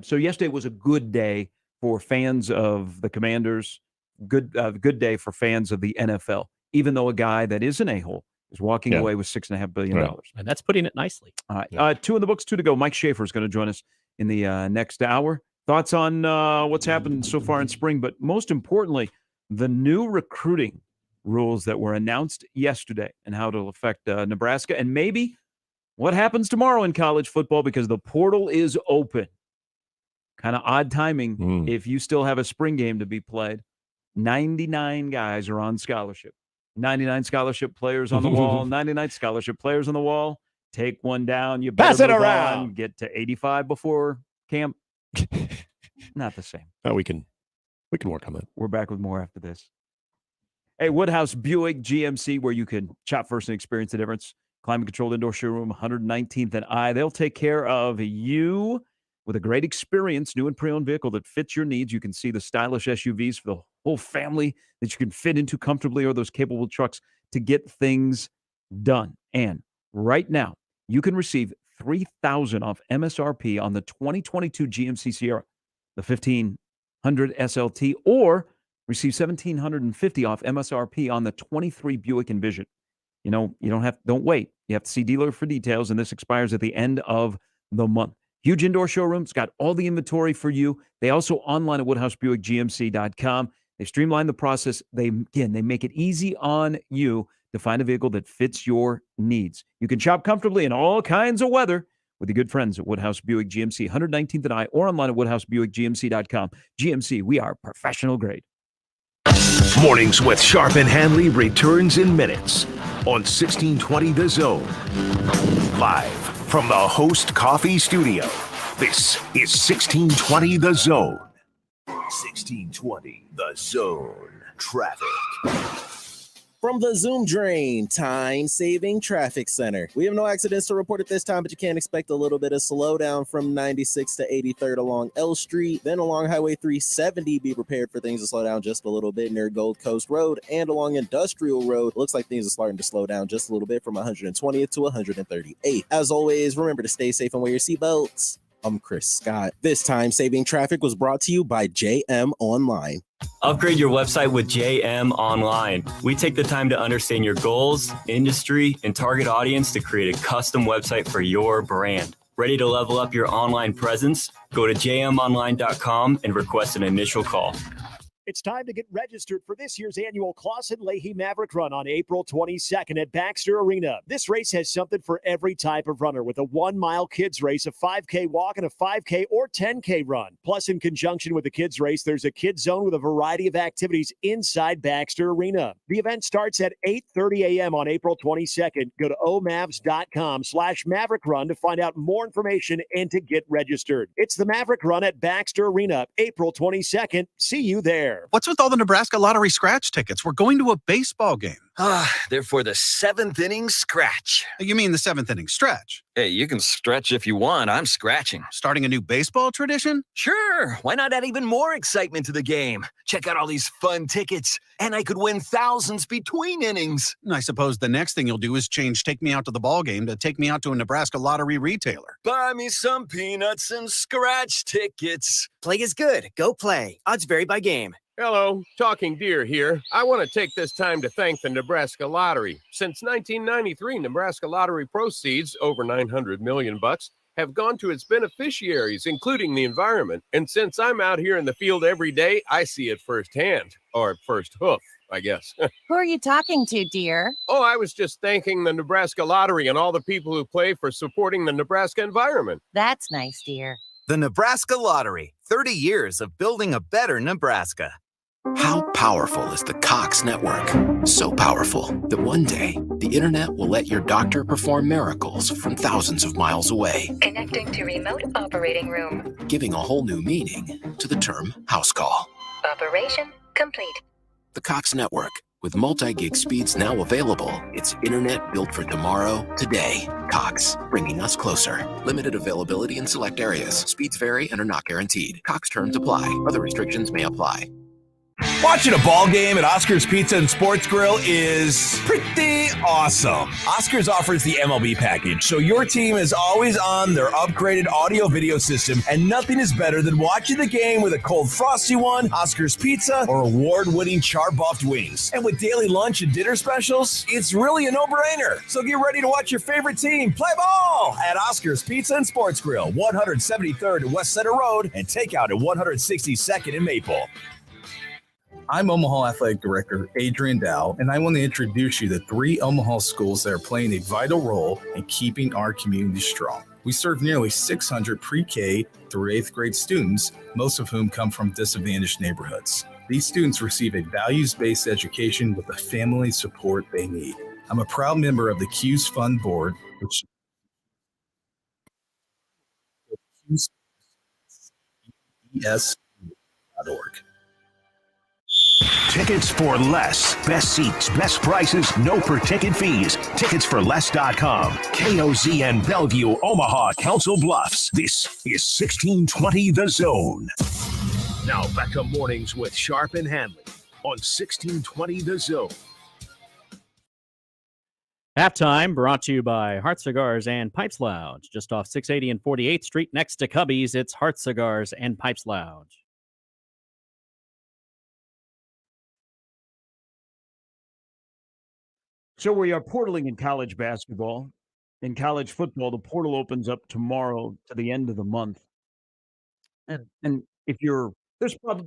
So yesterday was a good day for fans of the Commanders, good day for fans of the NFL, even though a guy that is an a-hole is walking away with $6.5 billion. Right. And that's putting it nicely. All right. 2 in the books, 2 to go. Mike Schaefer is going to join us in the next hour. Thoughts on what's happened so far in spring, but most importantly, the new recruiting rules that were announced yesterday and how it'll affect Nebraska, and maybe what happens tomorrow in college football because the portal is open. Kind of odd timing if you still have a spring game to be played. 99 guys are on scholarship. 99 scholarship players on the wall. 99 scholarship players on the wall. Take one down. You pass it move around. on, get to 85 before camp. Not the same. Oh, we can work on that. We're back with more after this. Hey, Woodhouse Buick GMC, where you can shop first and experience the difference. Climate-controlled indoor showroom, 119th and I. They'll take care of you with a great experience, new and pre-owned vehicle that fits your needs. You can see the stylish SUVs for the whole family that you can fit into comfortably, or those capable trucks to get things done. And right now, you can receive $3,000 off MSRP on the 2022 GMC Sierra, the 1500 SLT, or receive $1,750 off MSRP on the 23 Buick Envision. Don't wait. You have to see dealer for details, and this expires at the end of the month. Huge indoor showrooms, got all the inventory for you. They also online at WoodhouseBuickGMC.com. They streamline the process. They make it easy on you to find a vehicle that fits your needs. You can shop comfortably in all kinds of weather with your good friends at Woodhouse Buick GMC, 119th and I, or online at WoodhouseBuickGMC.com. GMC, we are professional grade. Mornings with Sharp and Handley returns in minutes on 1620 The Zone. Live from the Host Coffee Studio, this is 1620 The Zone. 1620 The Zone. Traffic. From the Zoom Drain Time-Saving Traffic Center. We have no accidents to report at this time, but you can expect a little bit of slowdown from 96 to 83rd along L Street. Then along Highway 370, be prepared for things to slow down just a little bit near Gold Coast Road. And along Industrial Road, looks like things are starting to slow down just a little bit from 120th to 138th. As always, remember to stay safe and wear your seatbelts. I'm Chris Scott. This time, Saving Traffic was brought to you by JM Online. Upgrade your website with JM Online. We take the time to understand your goals, industry, and target audience to create a custom website for your brand. Ready to level up your online presence? Go to jmonline.com and request an initial call. It's time to get registered for this year's annual Clausen Leahy Maverick Run on April 22nd at Baxter Arena. This race has something for every type of runner with a 1-mile kids race, a 5K walk, and a 5K or 10K run. Plus, in conjunction with the kids race, there's a kids zone with a variety of activities inside Baxter Arena. The event starts at 8:30 a.m. on April 22nd. Go to omavs.com/Maverick Run to find out more information and to get registered. It's the Maverick Run at Baxter Arena, April 22nd. See you there. What's with all the Nebraska Lottery scratch tickets? We're going to a baseball game. They're for the 7th inning scratch. You mean the 7th inning stretch? Hey, you can stretch if you want. I'm scratching. Starting a new baseball tradition? Sure. Why not add even more excitement to the game? Check out all these fun tickets, and I could win thousands between innings. I suppose the next thing you'll do is change Take Me Out to the Ball Game to Take Me Out to a Nebraska Lottery retailer. Buy me some peanuts and scratch tickets. Play is good. Go play. Odds vary by game. Hello, Talking Deer here. I want to take this time to thank the Nebraska Lottery. Since 1993, Nebraska Lottery proceeds, over $900 million, have gone to its beneficiaries, including the environment. And since I'm out here in the field every day, I see it firsthand, or first hoof, I guess. Who are you talking to, dear? Oh, I was just thanking the Nebraska Lottery and all the people who play for supporting the Nebraska environment. That's nice, dear. The Nebraska Lottery, 30 years of building a better Nebraska. How powerful is the Cox network? So powerful that one day the internet will let your doctor perform miracles from thousands of miles away. Connecting to remote operating room. Giving a whole new meaning to the term house call. Operation complete. The Cox network, With multi-gig speeds now available, it's internet built for tomorrow, today. Cox, bringing us closer. Limited availability in select areas. Speeds vary and are not guaranteed. Cox terms apply. Other restrictions may apply. Watching a ball game at Oscar's Pizza and Sports Grill is pretty awesome. Oscar's offers the MLB package, so your team is always on their upgraded audio-video system, and nothing is better than watching the game with a cold frosty one, Oscar's Pizza, or award-winning char-buffed wings. And with daily lunch and dinner specials, it's really a no-brainer. So get ready to watch your favorite team play ball at Oscar's Pizza and Sports Grill, 173rd and West Center Road, and takeout at 162nd and Maple. I'm Omaha Athletic Director Adrian Dow, and I want to introduce you to 3 Omaha schools that are playing a vital role in keeping our community strong. We serve nearly 600 pre-K through 8th grade students, most of whom come from disadvantaged neighborhoods. These students receive a values-based education with the family support they need. I'm a proud member of the Q's Fund Board, which is qs.org. Tickets for less. Best seats, best prices, no per-ticket fees. Ticketsforless.com. KOZN Bellevue, Omaha, Council Bluffs. This is 1620 The Zone. Now back to mornings with Sharp and Handley on 1620 The Zone. Halftime brought to you by Heart Cigars and Pipes Lounge. Just off 680 and 48th Street next to Cubby's, it's Heart Cigars and Pipes Lounge. So we are portaling in college basketball. In college football, the portal opens up tomorrow to the end of the month. And if you're there's like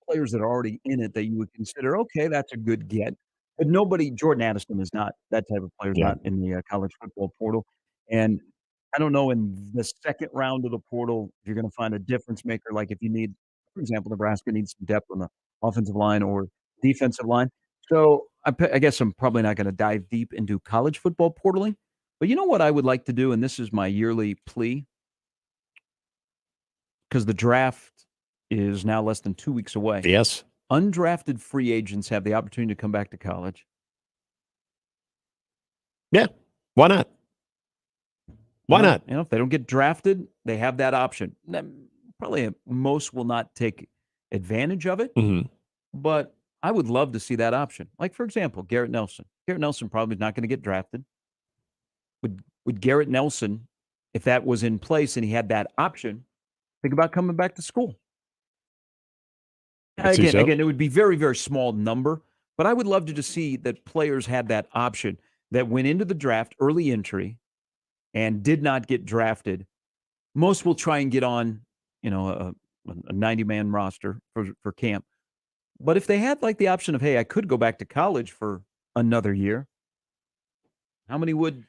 players that are already in it that you would consider, okay, that's a good get. But Jordan Addison is not that type of player, not in the college football portal. And I don't know in the second round of the portal if you're going to find a difference maker. Like if you need, for example, Nebraska needs some depth on the offensive line or defensive line. So I guess I'm probably not going to dive deep into college football portaling. But you know what I would like to do, and this is my yearly plea, because the draft is now less than 2 weeks away. Yes. Undrafted free agents have the opportunity to come back to college. Yeah. Why not? Why not? You know, if they don't get drafted, they have that option. Probably most will not take advantage of it, but I would love to see that option. Like, for example, Garrett Nelson. Garrett Nelson probably is not going to get drafted. Would Garrett Nelson, if that was in place and he had that option, think about coming back to school? Again, it would be very, very small number, but I would love to just see that players had that option that went into the draft early entry and did not get drafted. Most will try and get on, a 90-man roster for camp. But if they had like the option of, hey, I could go back to college for another year, how many would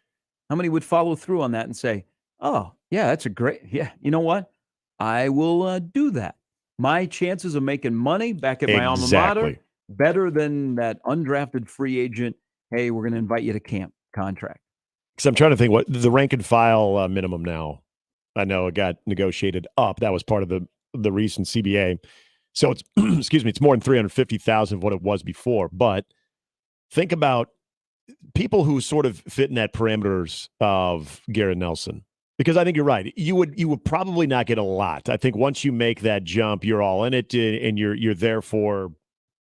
follow through on that and say, oh, yeah, that's you know what? I will do that. My chances of making money back at my alma mater, better than that undrafted free agent, hey, we're going to invite you to camp contract. Because I'm trying to think what the rank and file minimum now. I know it got negotiated up. That was part of the recent CBA. So it's, excuse me, it's more than 350,000 of what it was before. But think about people who sort of fit in that parameters of Garrett Nelson, because I think you're right. You would probably not get a lot. I think once you make that jump, you're all in it, and you're there for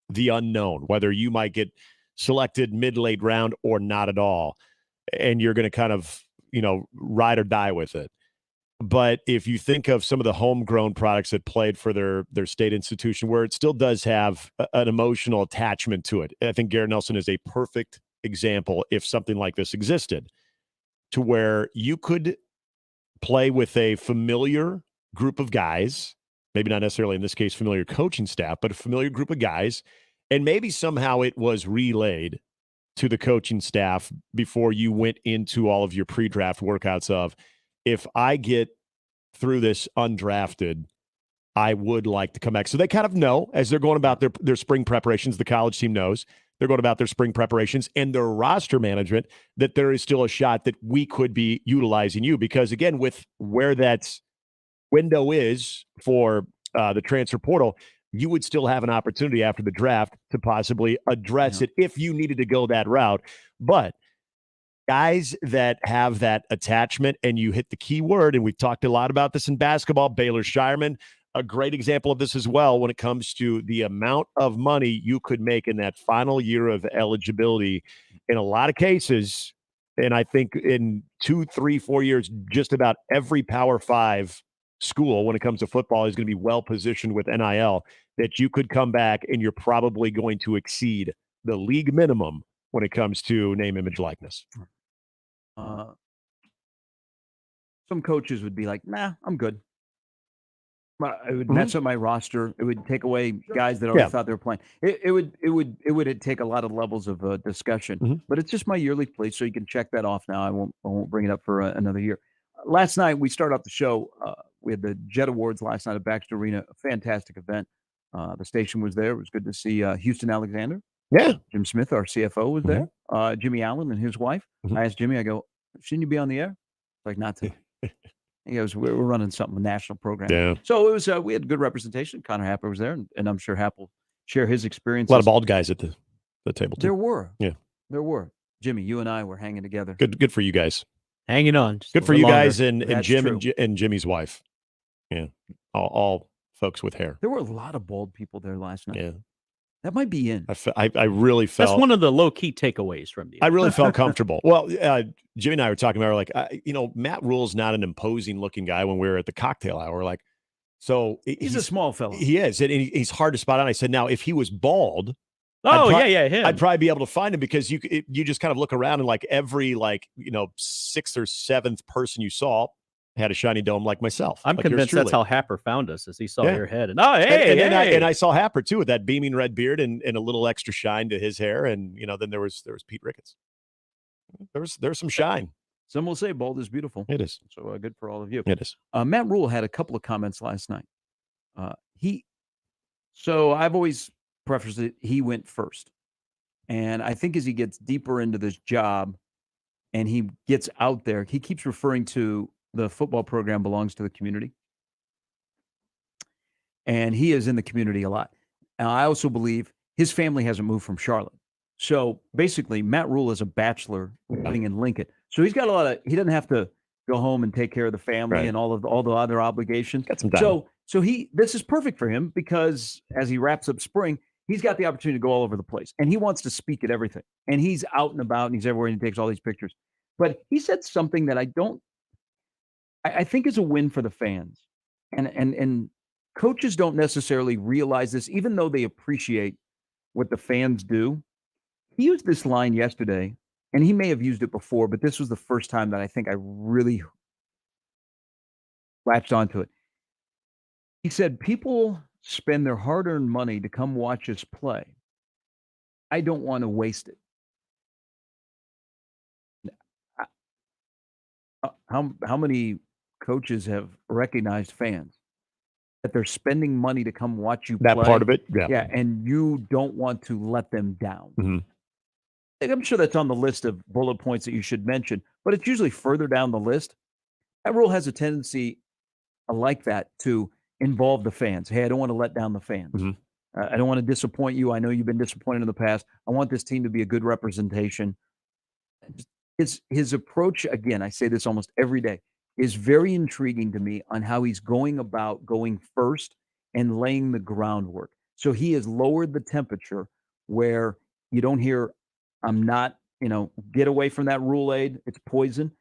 the unknown, whether you might get selected mid-late round or not at all, and you're going to kind of ride or die with it. But if you think of some of the homegrown products that played for their state institution, where it still does have an emotional attachment to it, I think Garrett Nelson is a perfect example if something like this existed, to where you could play with a familiar group of guys, maybe not necessarily in this case familiar coaching staff, but a familiar group of guys, and maybe somehow it was relayed to the coaching staff before you went into all of your pre-draft workouts of, if I get through this undrafted, I would like to come back. So they kind of know as they're going about their spring preparations, the college team knows they're going about their spring preparations and their roster management, that there is still a shot that we could be utilizing you. Because again, with where that window is for the transfer portal, you would still have an opportunity after the draft to possibly address it if you needed to go that route. But guys that have that attachment, and you hit the key word, and we've talked a lot about this in basketball, Baylor Shireman, a great example of this as well when it comes to the amount of money you could make in that final year of eligibility. In a lot of cases, and I think in 2, 3, 4 years, just about every Power 5 school when it comes to football is going to be well positioned with NIL, that you could come back and you're probably going to exceed the league minimum when it comes to name, image, likeness. Some coaches would be like, nah, I'm good. It would mess up my roster. It would take away guys that already thought they were playing. It would take a lot of levels of discussion. But it's just my yearly play, so you can check that off now. I won't bring it up for another year. Last night we started off the show. We had the Jet Awards last night at Baxter Arena. A fantastic event. The station was there. It was good to see Houston Alexander. Yeah. Jim Smith, our CFO, was there. Jimmy Allen and his wife. I asked Jimmy, I go, shouldn't you be on the air? Like, not today. He goes, we're running something, a national program. Yeah. So it was, we had good representation. Connor Happer was there, and I'm sure Hap will share his experience. A lot of bald guys at the table, too. There were. Yeah. There were. Jimmy, you and I were hanging together. Good for you guys. Hanging on. Good for you guys and That's Jim true. and Jimmy's wife. Yeah. All folks with hair. There were a lot of bald people there last night. Yeah. That might be in. I really felt. That's one of the low-key takeaways from the I really felt comfortable. Well, Jimmy and I were talking about, Matt Rule's not an imposing-looking guy when we were at the cocktail hour. He's a small fellow. He is, and he's hard to spot on. I said, now, if he was bald, him. I'd probably be able to find him, because you just kind of look around and every 6th or 7th person you saw had a shiny dome like myself. I'm like convinced yours that's truly. how Happer found us, as he saw Yeah. your head. And I saw Happer too with that beaming red beard and a little extra shine to his hair, and then there was Pete Ricketts. There's some shine. Some will say bald is beautiful. It is. So good for all of you. It is. Matt Rule had a couple of comments last night. So I've always prefaced it, he went first. And I think as he gets deeper into this job and he gets out there, he keeps referring to the football program belongs to the community. And he is in the community a lot. And I also believe his family hasn't moved from Charlotte. So basically, Matt Rule is a bachelor living in Lincoln. So he's got he doesn't have to go home and take care of the family and all the other obligations. Got some time. So this is perfect for him, because as he wraps up spring, he's got the opportunity to go all over the place, and he wants to speak at everything. And he's out and about, and he's everywhere, and he takes all these pictures. But he said something that I think is a win for the fans, and coaches don't necessarily realize this, even though they appreciate what the fans do. He used this line yesterday, and he may have used it before, but this was the first time that I think I really latched onto it. He said, people spend their hard-earned money to come watch us play. I don't want to waste it. How many coaches have recognized fans that they're spending money to come watch you play? That part of it, yeah. Yeah, and you don't want to let them down. Mm-hmm. I'm sure that's on the list of bullet points that you should mention, but it's usually further down the list. That rule has a tendency like that to involve the fans. Hey, I don't want to let down the fans. Mm-hmm. I don't want to disappoint you. I know you've been disappointed in the past. I want this team to be a good representation. His approach, again, I say this almost every day, is very intriguing to me on how he's going about going first and laying the groundwork. So he has lowered the temperature where you don't hear, I'm not, get away from that Rule Aid. It's poison.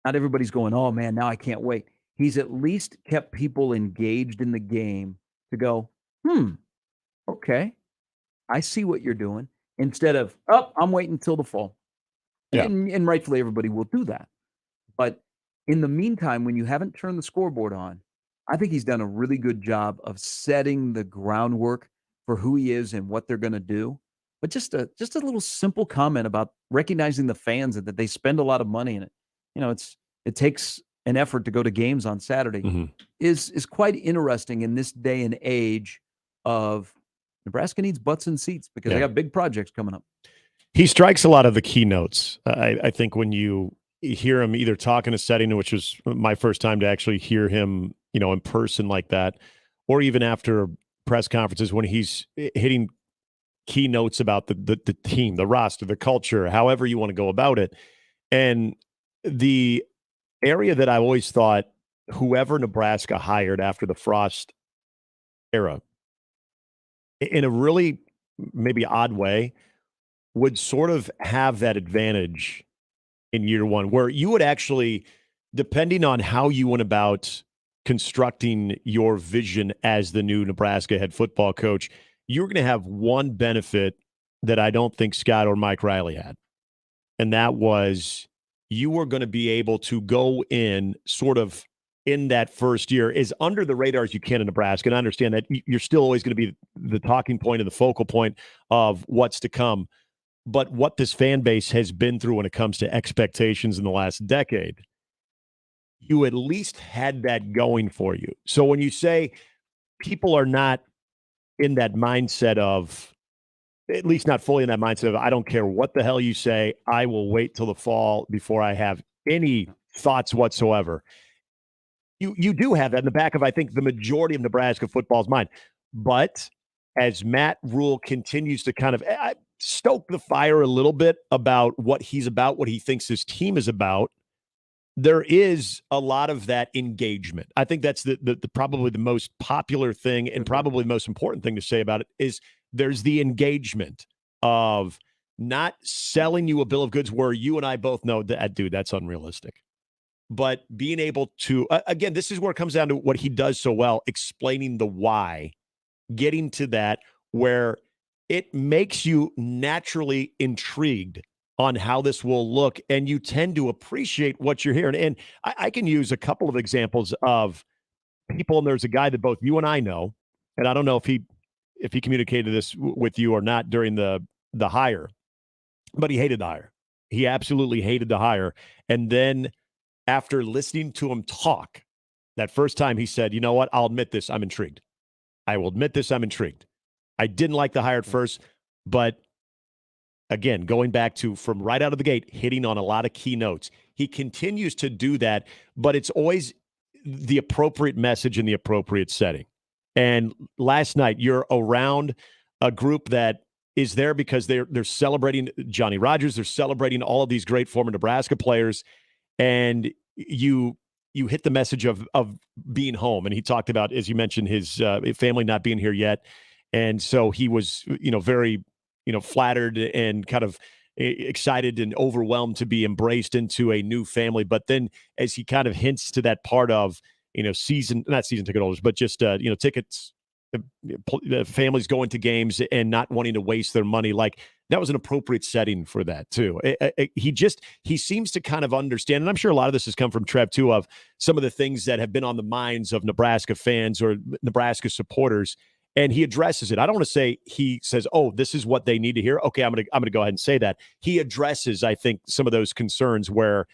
Not everybody's going, oh man, now I can't wait. He's at least kept people engaged in the game to go, okay, I see what you're doing. Instead of, I'm waiting until the fall. Yeah. And rightfully everybody will do that. But in the meantime, when you haven't turned the scoreboard on, I think he's done a really good job of setting the groundwork for who he is and what they're going to do. But just a little simple comment about recognizing the fans that they spend a lot of money in it. It takes an effort to go to games on Saturday is quite interesting in this day and age of Nebraska needs butts and seats because they got big projects coming up. He strikes a lot of the keynotes. I think when you hear him either talk in a setting, which was my first time to actually hear him, in person like that, or even after press conferences when he's hitting keynotes about the team, the roster, the culture, however you want to go about it. And the area that I always thought whoever Nebraska hired after the Frost era, in a really maybe odd way, would sort of have that advantage in year one, where you would actually, depending on how you went about constructing your vision as the new Nebraska head football coach, you're going to have one benefit that I don't think Scott or Mike Riley had. And that was you were going to be able to go in sort of in that first year as under the radar as you can in Nebraska. And I understand that you're still always going to be the talking point and the focal point of what's to come. But what this fan base has been through when it comes to expectations in the last decade, you at least had that going for you. So when you say people are not in that mindset of, at least not fully in that mindset of, I don't care what the hell you say, I will wait till the fall before I have any thoughts whatsoever. You do have that in the back of, I think, the majority of Nebraska football's mind. But as Matt Rule continues to kind of stoke the fire a little bit about what he's about, what he thinks his team is about, there is a lot of that engagement. I think that's the probably the most popular thing and probably the most important thing to say about it is there's the engagement of not selling you a bill of goods where you and I both know that, dude, that's unrealistic. But being able to, again, this is where it comes down to what he does so well, explaining the why, getting to that where it makes you naturally intrigued on how this will look, and you tend to appreciate what you're hearing. And I can use a couple of examples of people, and there's a guy that both you and I know, and I don't know if he communicated this with you or not during the hire, but he hated the hire. He absolutely hated the hire. And then after listening to him talk, that first time he said, you know what, I'll admit this, I'm intrigued. I will admit this, I'm intrigued. I didn't like the hire at first, but again, going back to from right out of the gate, hitting on a lot of key notes. He continues to do that, but it's always the appropriate message in the appropriate setting. And last night, you're around a group that is there because they're celebrating Johnny Rodgers. They're celebrating all of these great former Nebraska players. And you hit the message of being home. And he talked about, as you mentioned, his family not being here yet. And so he was, very, flattered and kind of excited and overwhelmed to be embraced into a new family. But then as he kind of hints to that part of, not season ticket holders, but just, tickets, families going to games and not wanting to waste their money. Like that was an appropriate setting for that too. He seems to kind of understand, and I'm sure a lot of this has come from Trev too, of some of the things that have been on the minds of Nebraska fans or Nebraska supporters. And he addresses it. I don't want to say he says, "Oh, this is what they need to hear." Okay, I'm gonna go ahead and say that. He addresses, I think, some of those concerns where,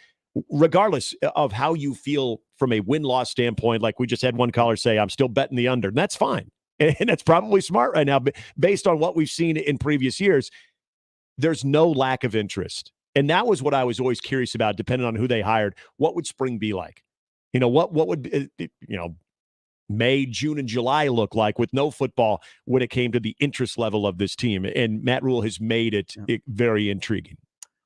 regardless of how you feel from a win-loss standpoint, like we just had one caller say, "I'm still betting the under," and that's fine, and that's probably smart right now, based on what we've seen in previous years. There's no lack of interest, and that was what I was always curious about. Depending on who they hired, what would spring be like? What would May, June, and July look like with no football when it came to the interest level of this team? And Matt Rule has made it very intriguing.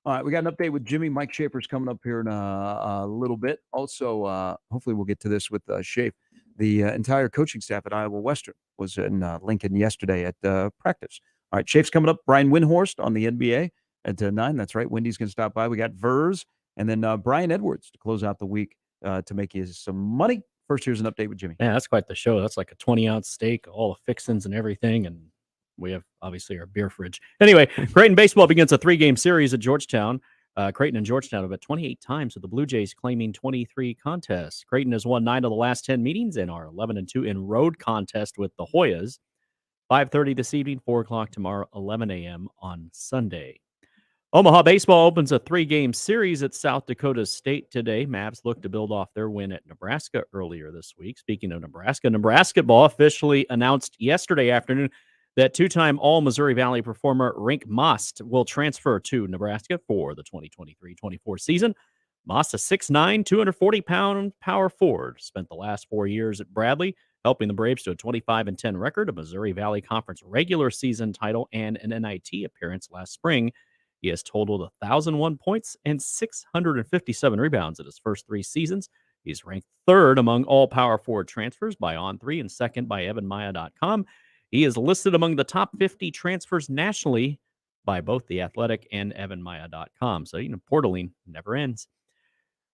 All right, we got an update with Jimmy. Mike Schaefer's coming up here in a little bit. Also, hopefully we'll get to this with Schaefer. The entire coaching staff at Iowa Western was in Lincoln yesterday at practice. All right, Schaefer's coming up. Brian Windhorst on the NBA at 9. That's right. Wendy's going to stop by. We got Vers and then Brian Edwards to close out the week to make you some money. First, here's an update with Jimmy. Yeah, that's quite the show. That's like a 20-ounce steak, all the fixins and everything. And we have, obviously, our beer fridge. Anyway, Creighton baseball begins a 3-game series at Georgetown. Creighton and Georgetown have bet 28 times, with the Blue Jays claiming 23 contests. Creighton has won 9 of the last 10 meetings and are 11-2 in road contest with the Hoyas. 5:30 this evening, 4 o'clock tomorrow, 11 a.m. on Sunday. Omaha baseball opens a 3-game series at South Dakota State today. Mavs look to build off their win at Nebraska earlier this week. Speaking of Nebraska, Nebraska ball officially announced yesterday afternoon that two-time All-Missouri Valley performer Rink Most will transfer to Nebraska for the 2023-24 season. Most, a 6'9", 240-pound power forward, spent the last 4 years at Bradley, helping the Braves to a 25-10 record, a Missouri Valley Conference regular season title, and an NIT appearance last spring. He has totaled 1,001 points and 657 rebounds in his first 3 seasons. He's ranked 3rd among all power forward transfers by On3 and 2nd by EvanMaya.com. He is listed among the top 50 transfers nationally by both The Athletic and EvanMaya.com. So, portaling never ends.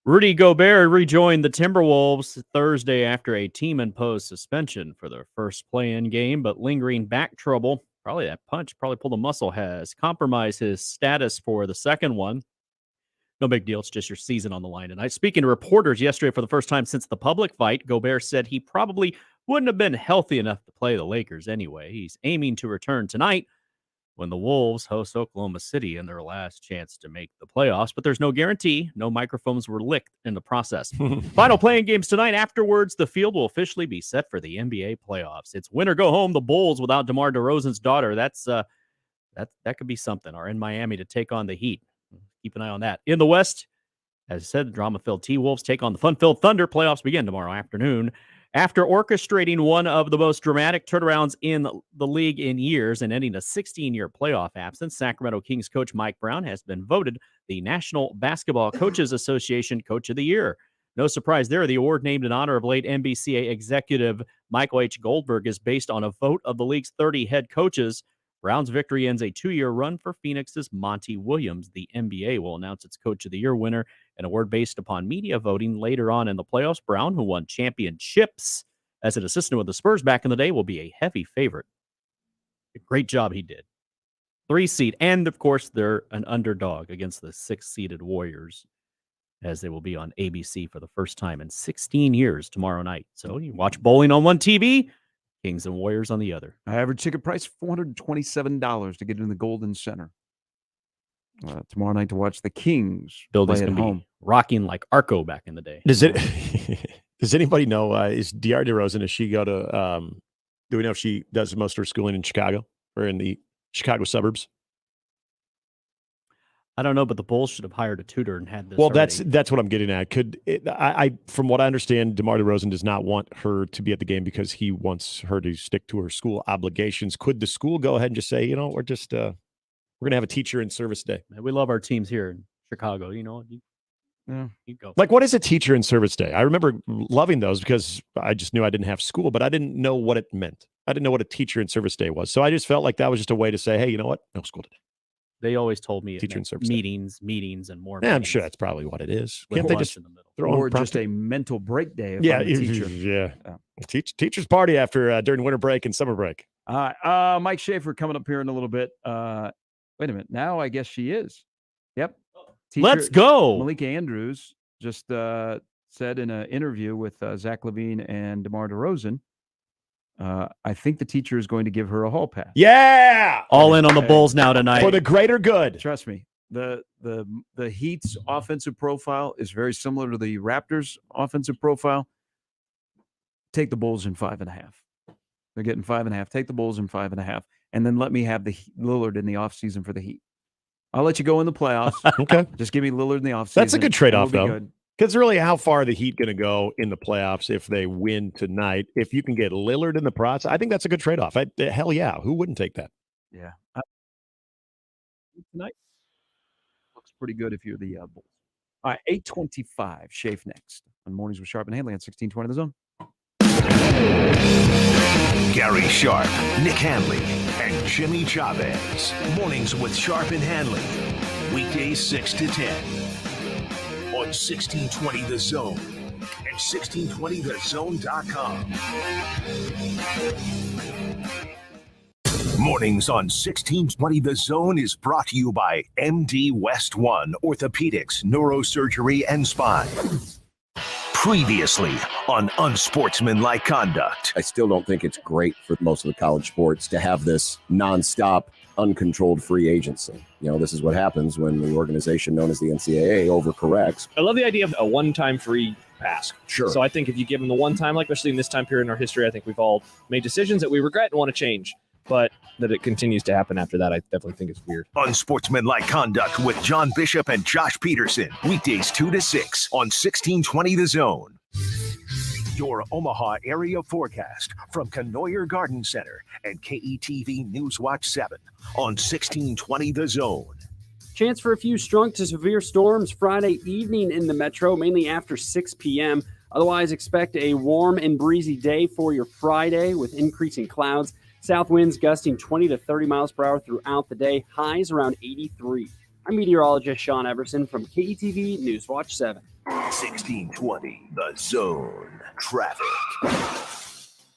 Rudy Gobert rejoined the Timberwolves Thursday after a team-imposed suspension for their first play-in game, but lingering back trouble, probably that punch, probably pulled a muscle, has compromised his status for the second one. No big deal. It's just your season on the line tonight. Speaking to reporters yesterday for the first time since the public fight, Gobert said he probably wouldn't have been healthy enough to play the Lakers anyway. He's aiming to return tonight when the Wolves host Oklahoma City in their last chance to make the playoffs, but there's no guarantee. No microphones were licked in the process. Final playing games tonight. Afterwards, the field will officially be set for the NBA playoffs. It's win or go home. The Bulls without DeMar DeRozan's daughter. That could be something. Are in Miami to take on the Heat. Keep an eye on that. In the West, as I said, the drama-filled T-Wolves take on the fun-filled Thunder. Playoffs begin tomorrow afternoon. After orchestrating one of the most dramatic turnarounds in the league in years and ending a 16-year playoff absence, Sacramento Kings coach Mike Brown has been voted the National Basketball Coaches Association Coach of the Year. No surprise there. The award, named in honor of late NBCA executive Michael H. Goldberg, is based on a vote of the league's 30 head coaches. Brown's victory ends a 2-year run for Phoenix's Monty Williams. The NBA will announce its Coach of the Year winner, an award based upon media voting later on in the playoffs. Brown, who won championships as an assistant with the Spurs back in the day, will be a heavy favorite. A great job he did. 3 seed, and of course, they're an underdog against the 6-seeded Warriors, as they will be on ABC for the first time in 16 years tomorrow night. So you watch bowling on one TV, Kings and Warriors on the other. Average ticket price, $427 to get in the Golden Center. Tomorrow night to watch the Kings Building's play at gonna home. Be rocking like Arco back in the day. Does anybody know, is DeAr DeRozan, does she go to, do we know if she does most of her schooling in Chicago or in the Chicago suburbs? I don't know, but the Bulls should have hired a tutor and had this. Well, already. that's what I'm getting at. I from what I understand, DeMar DeRozan does not want her to be at the game because he wants her to stick to her school obligations. Could the school go ahead and just say, we're just we're going to have a teacher in service day? We love our teams here in Chicago. You go. Like, what is a teacher in service day? I remember loving those because I just knew I didn't have school, but I didn't know what it meant. I didn't know what a teacher in service day was. So I just felt like that was just a way to say, hey, you know what? No school today. They always told me teacher in service meetings, and more. Yeah, I'm sure that's probably what it is. Can't they just throw or just a mental break day? If Yeah, I'm a teacher. yeah. Teachers party after during winter break and summer break. Mike Schaefer coming up here in a little bit. Wait a minute. Now I guess she is. Yep. Let's go. Malika Andrews just said in an interview with Zach LaVine and DeMar DeRozan, I think the teacher is going to give her a hall pass. Yeah. All in on the Bulls now tonight. For the greater good. Trust me. The Heat's offensive profile is very similar to the Raptors' offensive profile. Take the Bulls in 5.5. They're getting 5.5. Take the Bulls in 5.5. And then let me have the Lillard in the offseason for the Heat. I'll let you go in the playoffs. Okay. Just give me Lillard in the offseason. That's a good trade-off, It'll be though. good. Because really, how far are the Heat going to go in the playoffs if they win tonight? If you can get Lillard in the process, I think that's a good trade-off. Hell yeah. Who wouldn't take that? Yeah. Tonight looks pretty good if you're the Bulls. All right, 8:25. Shafe next on Mornings with Sharp and Handley on 1620 The Zone. Gary Sharp, Nick Handley, and Jimmy Chavez. Mornings with Sharp and Handley. Weekdays 6 to 10. On 1620 The Zone and 1620thezone.com. Mornings on 1620 The Zone is brought to you by MD West One Orthopedics, Neurosurgery, and Spine. Previously on Unsportsmanlike Conduct. I still don't think it's great for most of the college sports to have this nonstop, uncontrolled free agency. This is what happens when the organization known as the NCAA overcorrects. I love the idea of a one-time free pass. Sure. So I think if you give them the one time, like especially in this time period in our history, I think we've all made decisions that we regret and want to change. But that it continues to happen after that, I definitely think it's weird. Unsportsmanlike Conduct with John Bishop and Josh Peterson. Weekdays 2 to 6 on 1620 The Zone. Your Omaha area forecast from Canoyer Garden Center and KETV Newswatch 7 on 1620 The Zone. Chance for a few strong to severe storms Friday evening in the metro, mainly after 6 p.m. Otherwise, expect a warm and breezy day for your Friday with increasing clouds. South winds gusting 20 to 30 miles per hour throughout the day. Highs around 83. I'm meteorologist Sean Everson from KETV Newswatch 7. 1620 The Zone. Traffic.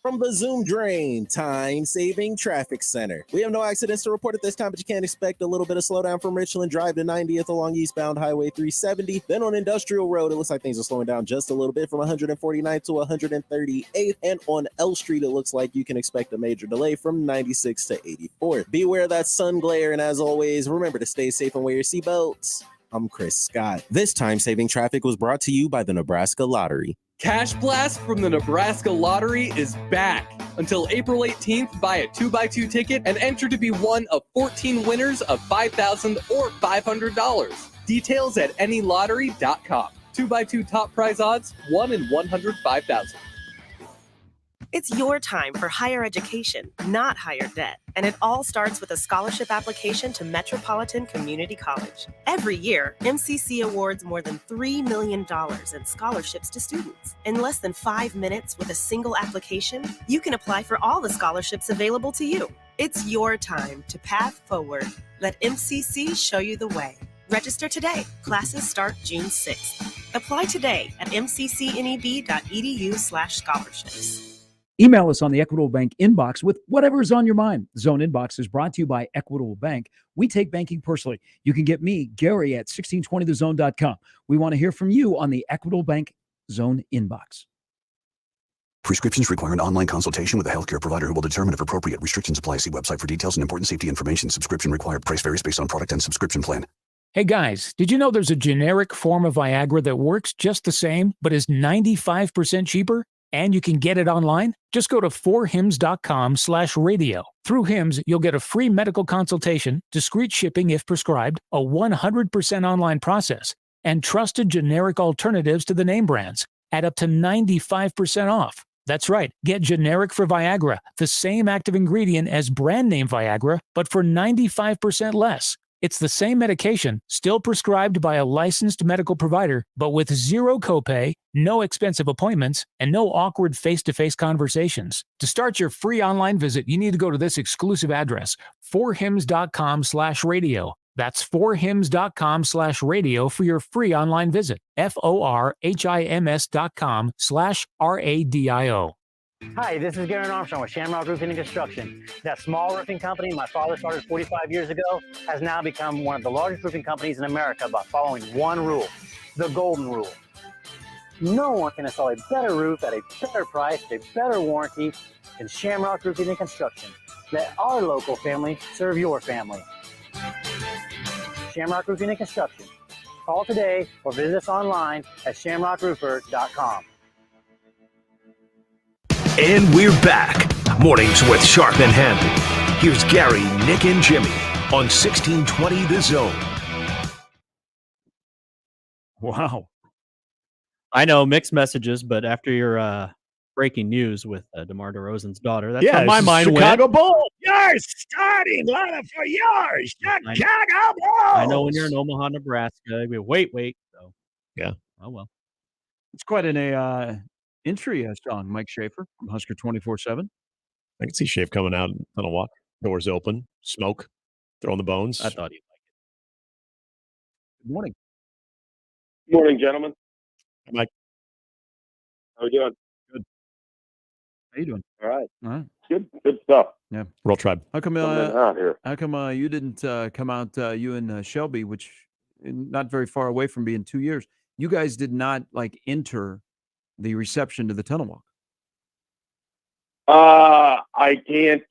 From the Zoom Drain Time-Saving Traffic Center. We have no accidents to report at this time, but you can expect a little bit of slowdown from Richland Drive to 90th along eastbound Highway 370. Then on Industrial Road, it looks like things are slowing down just a little bit from 149th to 138th. And on L Street, it looks like you can expect a major delay from 96 to 84th. Beware of that sun glare, and as always, remember to stay safe and wear your seatbelts. I'm Chris Scott. This time-saving traffic was brought to you by the Nebraska Lottery. Cash Blast from the Nebraska Lottery is back. Until April 18th, buy a 2x2 ticket and enter to be one of 14 winners of $5,000 or $500. Details at anylottery.com. 2x2 top prize odds, 1 in 105,000. It's your time for higher education, not higher debt. And it all starts with a scholarship application to Metropolitan Community College. Every year, MCC awards more than $3 million in scholarships to students. In less than 5 minutes with a single application, you can apply for all the scholarships available to you. It's your time to path forward. Let MCC show you the way. Register today. Classes start June 6th. Apply today at mccneb.edu/scholarships. Email us on the Equitable Bank inbox with whatever is on your mind. Zone Inbox is brought to you by Equitable Bank. We take banking personally. You can get me, Gary, at 1620thezone.com. We want to hear from you on the Equitable Bank Zone Inbox. Prescriptions require an online consultation with a healthcare provider who will determine if appropriate. Restrictions apply. See website for details and important safety information. Subscription required. Price varies based on product and subscription plan. Hey guys, did you know there's a generic form of Viagra that works just the same, but is 95% cheaper? And you can get it online? Just go to 4hims.com/radio. Through Hims, you'll get a free medical consultation, discreet shipping if prescribed, a 100% online process, and trusted generic alternatives to the name brands at up to 95% off. That's right, get generic for Viagra, the same active ingredient as brand name Viagra, but for 95% less. It's the same medication, still prescribed by a licensed medical provider, but with zero copay, no expensive appointments, and no awkward face-to-face conversations. To start your free online visit, you need to go to this exclusive address, 4hims.com/radio. That's 4hims.com/radio for your free online visit. FORHIMS.com/RADIO. Hi, this is Garen Armstrong with Shamrock Roofing and Construction. That small roofing company my father started 45 years ago has now become one of the largest roofing companies in America by following one rule, the golden rule. No one can install a better roof at a better price, a better warranty than Shamrock Roofing and Construction. Let our local family serve your family. Shamrock Roofing and Construction. Call today or visit us online at shamrockroofer.com. And we're back. Mornings with Sharp and Handley. Here's Gary, Nick, and Jimmy on 1620 The Zone. Wow. I know mixed messages, but after your breaking news with DeMar DeRozan's daughter, that's how my this is mind Chicago went. Bulls. Your starting lineup for yours, Chicago Bulls. I know when you're in Omaha, Nebraska, wait. So yeah. Oh well. It's quite an entry, Sean. Mike Schaefer from Husker 24/7. I can see Schaefer coming out on a walk, doors open, smoke, throwing the bones. I thought he'd like Good morning. Good morning, gentlemen. Mike. How are you doing? Good. How you doing? All right. All right. Good stuff. Yeah. Roll Tribe. How come out here? How come you didn't come out, you and Shelby, which not very far away from being 2 years, you guys did not enter the reception to the tunnel walk? I can't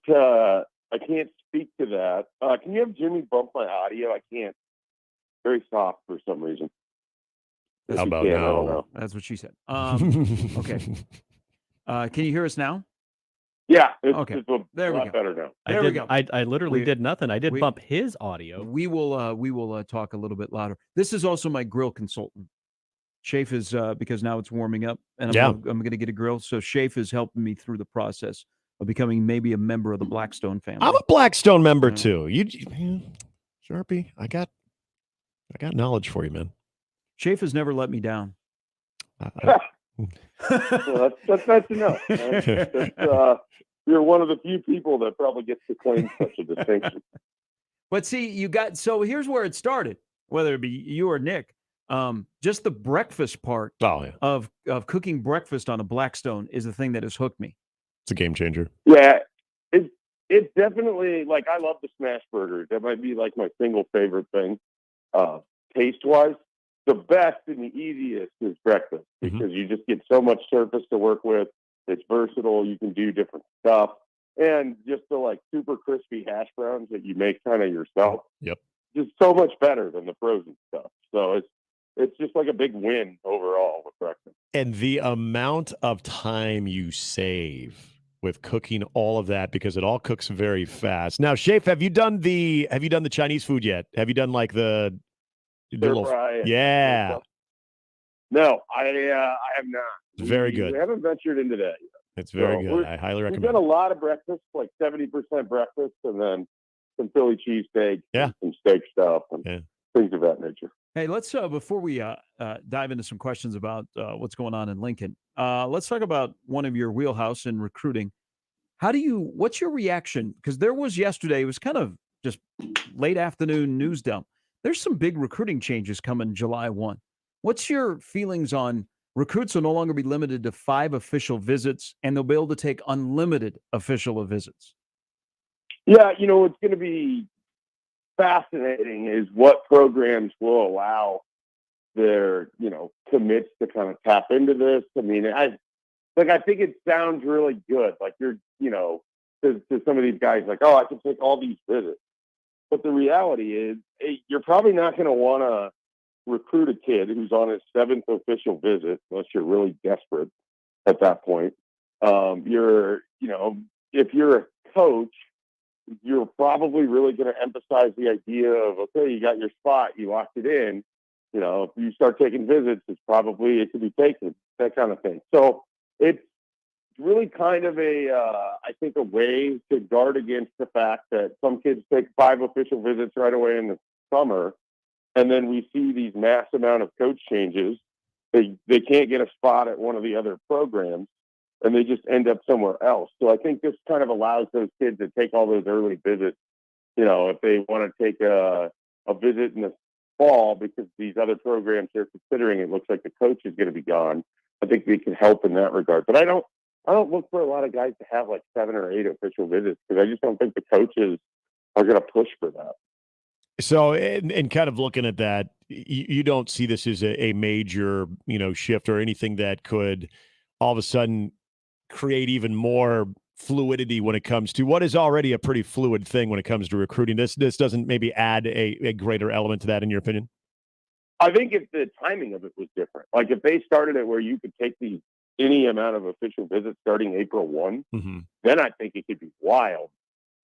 speak to that. Can you have Jimmy bump my audio? I can't. Very soft for some reason. How about I don't now? know. That's what she said. Okay. Can you hear us now? Yeah. Okay. It's a There we lot go. better now. There we go. I literally did nothing. I did we- bump his audio. We will talk a little bit louder. This is also my grill consultant. Shafe is because now it's warming up, and Yeah. I'm going to get a grill. So Shafe is helping me through the process of becoming maybe a member of the Blackstone family. I'm a Blackstone member too. Sharpie, I got knowledge for you, man. Shafe has never let me down. Well, that's nice to know. You're one of the few people that probably gets to claim such a distinction. But see, so here's where it started, whether it be you or Nick. Just the breakfast part of cooking breakfast on a Blackstone is the thing that has hooked me. It's a game changer. Yeah, it's definitely, like, I love the smash burger. That might be like my single favorite thing, taste wise. The best and the easiest is breakfast because you just get so much surface to work with. It's versatile. You can do different stuff, and just the like super crispy hash browns that you make kind of yourself. Yep, just so much better than the frozen stuff. So it's just like a big win overall with breakfast. And the amount of time you save with cooking all of that, because it all cooks very fast. Now, Shafe, have you done the Chinese food yet? Have you done like the little fry? Yeah. No, I have not. It's very good. We haven't ventured into that yet. It's very good. I highly recommend. We've done a lot of breakfast, like 70% breakfast, and then some Philly cheesesteak, some steak stuff, and things of that nature. Hey, let's before we dive into some questions about what's going on in Lincoln, let's talk about one of your wheelhouse in recruiting. What's your reaction? Because there was yesterday, it was kind of just late afternoon news dump. There's some big recruiting changes coming July 1. What's your feelings on recruits will no longer be limited to 5 official visits, and they'll be able to take unlimited official visits? Yeah, what's going to be fascinating is what programs will allow their, commits to kind of tap into this. I mean, I think it sounds really good. Like you're, to some of these guys, like, oh, I can take all these visits. But the reality is, you're probably not going to want to recruit a kid who's on his 7th official visit, unless you're really desperate at that point. If you're a coach, you're probably really going to emphasize the idea of, okay, you got your spot, you locked it in. If you start taking visits, it could be taken, that kind of thing. So it's really kind of I think, a way to guard against the fact that some kids take 5 official visits right away in the summer, and then we see these mass amount of coach changes. They can't get a spot at one of the other programs, and they just end up somewhere else. So I think this kind of allows those kids to take all those early visits, if they want to take a visit in the fall because these other programs they're considering, it looks like the coach is going to be gone. I think they can help in that regard. But I don't look for a lot of guys to have like 7 or 8 official visits because I just don't think the coaches are going to push for that. So, and kind of looking at that, you don't see this as a major, shift or anything that could all of a sudden create even more fluidity when it comes to what is already a pretty fluid thing when it comes to recruiting. This doesn't maybe add a greater element to that, in your opinion? I think if the timing of it was different, like if they started it where you could take any amount of official visits starting April 1, then I think it could be wild.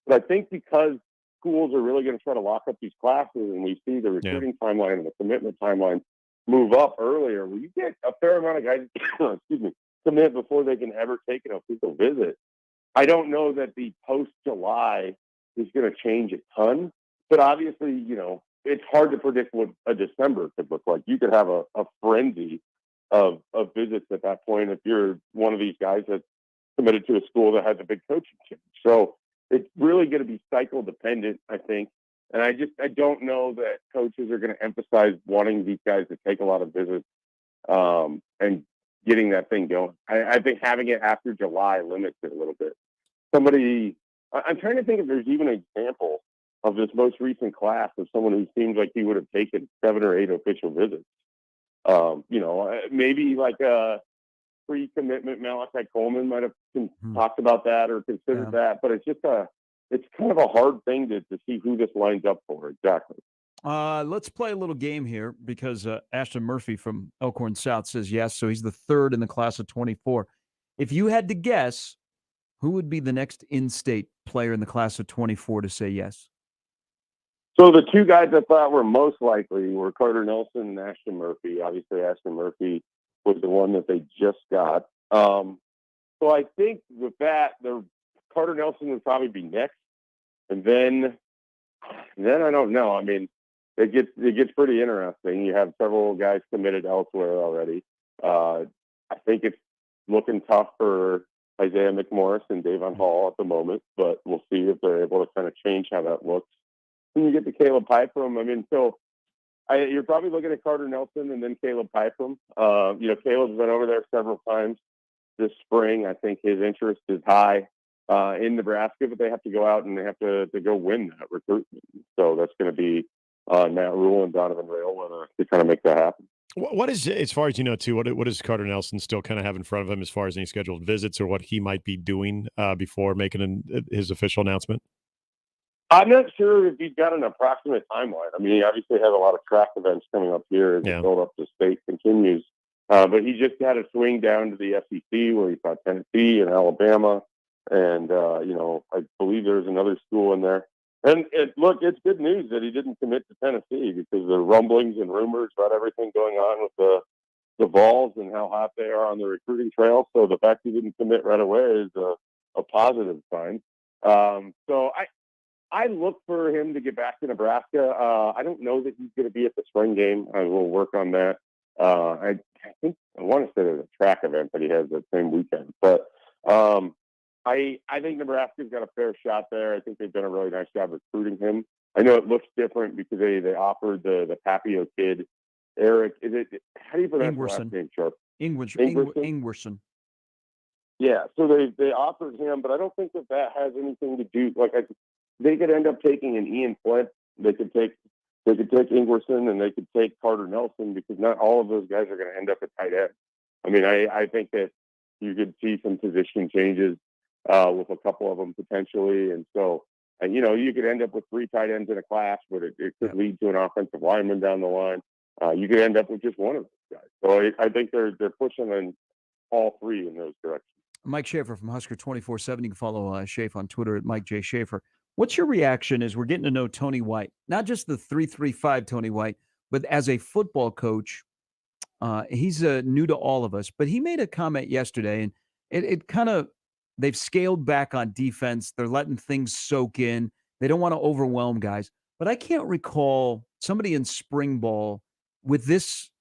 But I think because schools are really going to try to lock up these classes, and we see the recruiting timeline and the commitment timeline move up earlier, where you get a fair amount of guys, commit before they can ever take an official visit. I don't know that the post-July is going to change a ton, but obviously, it's hard to predict what a December could look like. You could have a frenzy of visits at that point if you're one of these guys that's committed to a school that has a big coaching change. So it's really going to be cycle dependent, I think. And I don't know that coaches are going to emphasize wanting these guys to take a lot of visits and getting that thing going. I think having it after July limits it a little bit. I'm trying to think if there's even an example of this most recent class of someone who seems like he would have taken 7 or 8 official visits. Maybe like a pre-commitment Malachi Coleman might have talked about that or considered that, but it's kind of a hard thing to see who this lines up for exactly. Let's play a little game here because Ashton Murphy from Elkhorn South says yes, so he's the 3rd in the class of 24. If you had to guess, who would be the next in-state player in the class of 24 to say yes? So the two guys I thought were most likely were Carter Nelson and Ashton Murphy. Obviously, Ashton Murphy was the one that they just got. So I think with that, Carter Nelson would probably be next, and then I don't know. I mean, it gets pretty interesting. You have several guys committed elsewhere already. I think it's looking tough for Isaiah McMorris and Davon Hall at the moment, but we'll see if they're able to kind of change how that looks. When you get to Caleb Pythram, I mean, you're probably looking at Carter Nelson and then Caleb Pythram. Caleb's been over there several times this spring. I think his interest is high in Nebraska, but they have to go out and they have to go win that recruitment. So that's going to be Matt Rule and Donovan Rail to kind of make that happen. What is, as far as you know, too, what does Carter Nelson still kind of have in front of him as far as any scheduled visits or what he might be doing before making his official announcement? I'm not sure if he's got an approximate timeline. I mean, he obviously has a lot of track events coming up here as the build up to state continues. But he just had a swing down to the SEC where he saw Tennessee and Alabama. And, I believe there's another school in there. And look, it's good news that he didn't commit to Tennessee because the rumblings and rumors about everything going on with the Vols and how hot they are on the recruiting trail. So the fact he didn't commit right away is a positive sign. So I look for him to get back to Nebraska. I don't know that he's going to be at the spring game. I will work on that. I think I want to say there's a track event that he has that same weekend. But I think Nebraska's got a fair shot there. I think they've done a really nice job recruiting him. I know it looks different because they offered the Papio kid, Eric. How do you pronounce the last name, Sharp? Ingwerson. Yeah, so they offered him, but I don't think that has anything to do. They could end up taking an Ian Flint. They could take Ingwerson, and they could take Carter Nelson because not all of those guys are going to end up at tight end. I mean, I think that you could see some position changes with a couple of them potentially, and so you could end up with 3 tight ends in a class, but it could lead to an offensive lineman down the line. You could end up with just one of those guys. So I think they're pushing in all 3 in those directions. Mike Schaefer from Husker 24/7. You can follow Schaefer on Twitter at Mike J. Schaefer. What's your reaction as we're getting to know Tony White? Not just the 3-3-5 Tony White, but as a football coach, he's new to all of us. But he made a comment yesterday, and it kind of, they've scaled back on defense. They're letting things soak in. They don't want to overwhelm guys. But I can't recall somebody in spring ball with this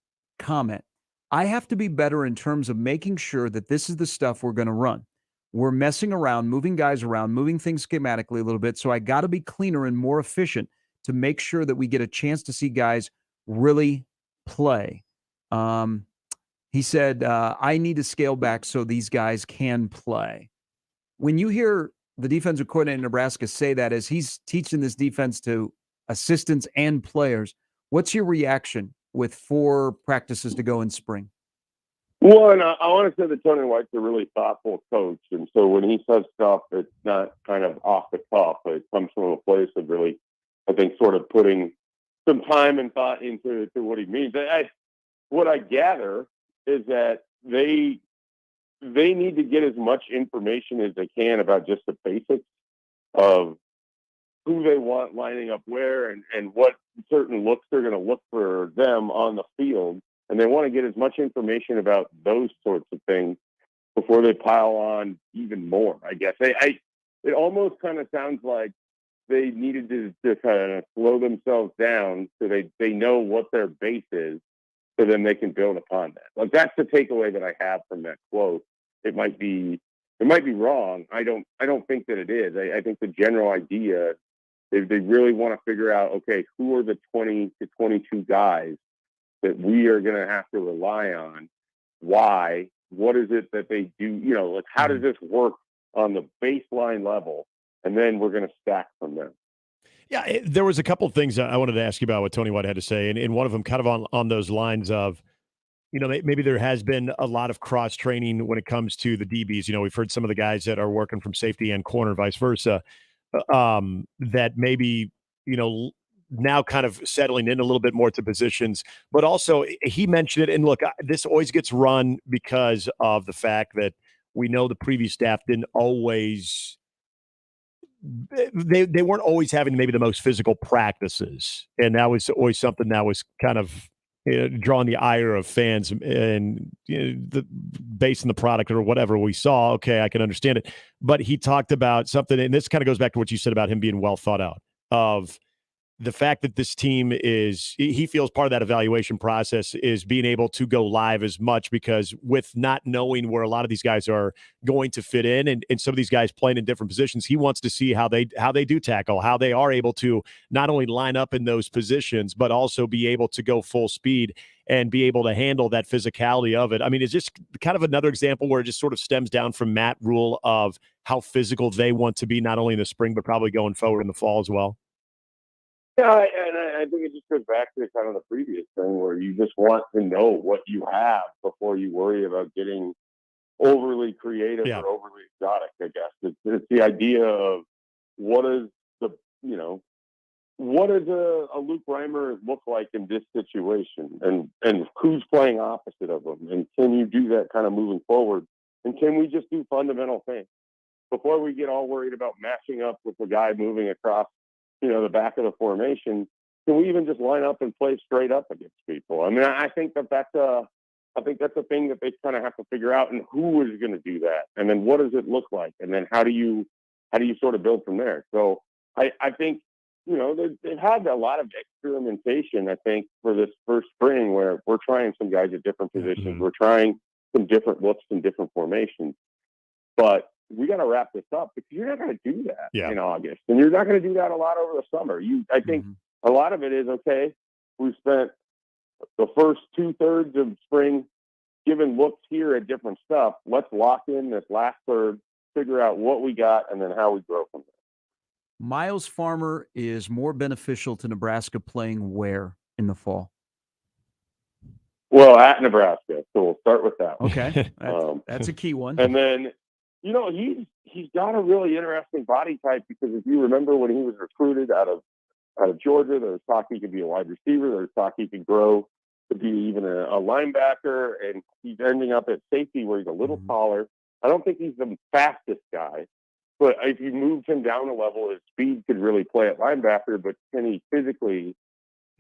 comment. I have to be better in terms of making sure that this is the stuff we're going to run. We're messing around, moving guys around, moving things schematically a little bit. So I got to be cleaner and more efficient to make sure that we get a chance to see guys really play. He said, I need to scale back so these guys can play. When you hear the defensive coordinator in Nebraska say that as he's teaching this defense to assistants and players, what's your reaction with 4 practices to go in spring? Well, and I want to say that Tony White's a really thoughtful coach. And so when he says stuff, it's not kind of off the cuff. It comes from a place of really, I think, sort of putting some time and thought into what he means. What I gather is that they need to get as much information as they can about just the basics of who they want lining up where and what certain looks they're going to look for them on the field. And they want to get as much information about those sorts of things before they pile on even more, I guess. It almost kind of sounds like they needed to kind of slow themselves down so they know what their base is, so then they can build upon that. Like, that's the takeaway that I have from that quote. It might be wrong. I don't think that it is. I think the general idea, they really want to figure out, okay, who are the 20 to 22 guys that we are going to have to rely on? Why? What is it that they do? How does this work on the baseline level? And then we're going to stack from there. Yeah, there was a couple of things I wanted to ask you about what Tony White had to say. And one of them kind of on those lines of, maybe there has been a lot of cross training when it comes to the DBs. We've heard some of the guys that are working from safety and corner, vice versa, that maybe, now kind of settling in a little bit more to positions. But also he mentioned it, and look, this always gets run because of the fact that we know the previous staff didn't always they weren't always having maybe the most physical practices, and that was always something that was kind of drawing the ire of fans, and based on the product or whatever we saw. Okay, I can understand it, but he talked about something, and this kind of goes back to what you said about him being well thought out, of the fact that this team he feels part of that evaluation process is being able to go live as much, because with not knowing where a lot of these guys are going to fit in, and some of these guys playing in different positions, he wants to see how they do tackle, how they are able to not only line up in those positions, but also be able to go full speed and be able to handle that physicality of it. I mean, it's just kind of another example where it just sort of stems down from Matt Rule of how physical they want to be, not only in the spring, but probably going forward in the fall as well. Yeah, and I think it just goes back to kind of the previous thing where you just want to know what you have before you worry about getting overly creative or overly exotic, I guess. It's the idea of what does a Luke Reimer look like in this situation, and who's playing opposite of him, and can you do that kind of moving forward, and can we just do fundamental things before we get all worried about matching up with the guy moving across the back of the formation? Can we even just line up and play straight up against people? I mean, I think that's a thing that they kind of have to figure out, and who is going to do that, and then what does it look like, and then how do you sort of build from there? So I think they've had a lot of experimentation, I think, for this first spring, where we're trying some guys at different positions, we're trying some different looks and different formations, but we got to wrap this up, because you're not going to do that in August, and you're not going to do that a lot over the summer. I think a lot of it is, okay, we spent the first 2/3 of spring giving looks here at different stuff. Let's lock in this last third, figure out what we got, and then how we grow from there. Miles Farmer is more beneficial to Nebraska playing where in the fall? Well, at Nebraska, so we'll start with that one. Okay, that's a key one. And then, he's got a really interesting body type, because if you remember when he was recruited out of Georgia, there was talk he could be a wide receiver. There was talk he could grow to be even a linebacker, and he's ending up at safety where he's a little taller. I don't think he's the fastest guy, but if you moved him down a level, his speed could really play at linebacker, but can he physically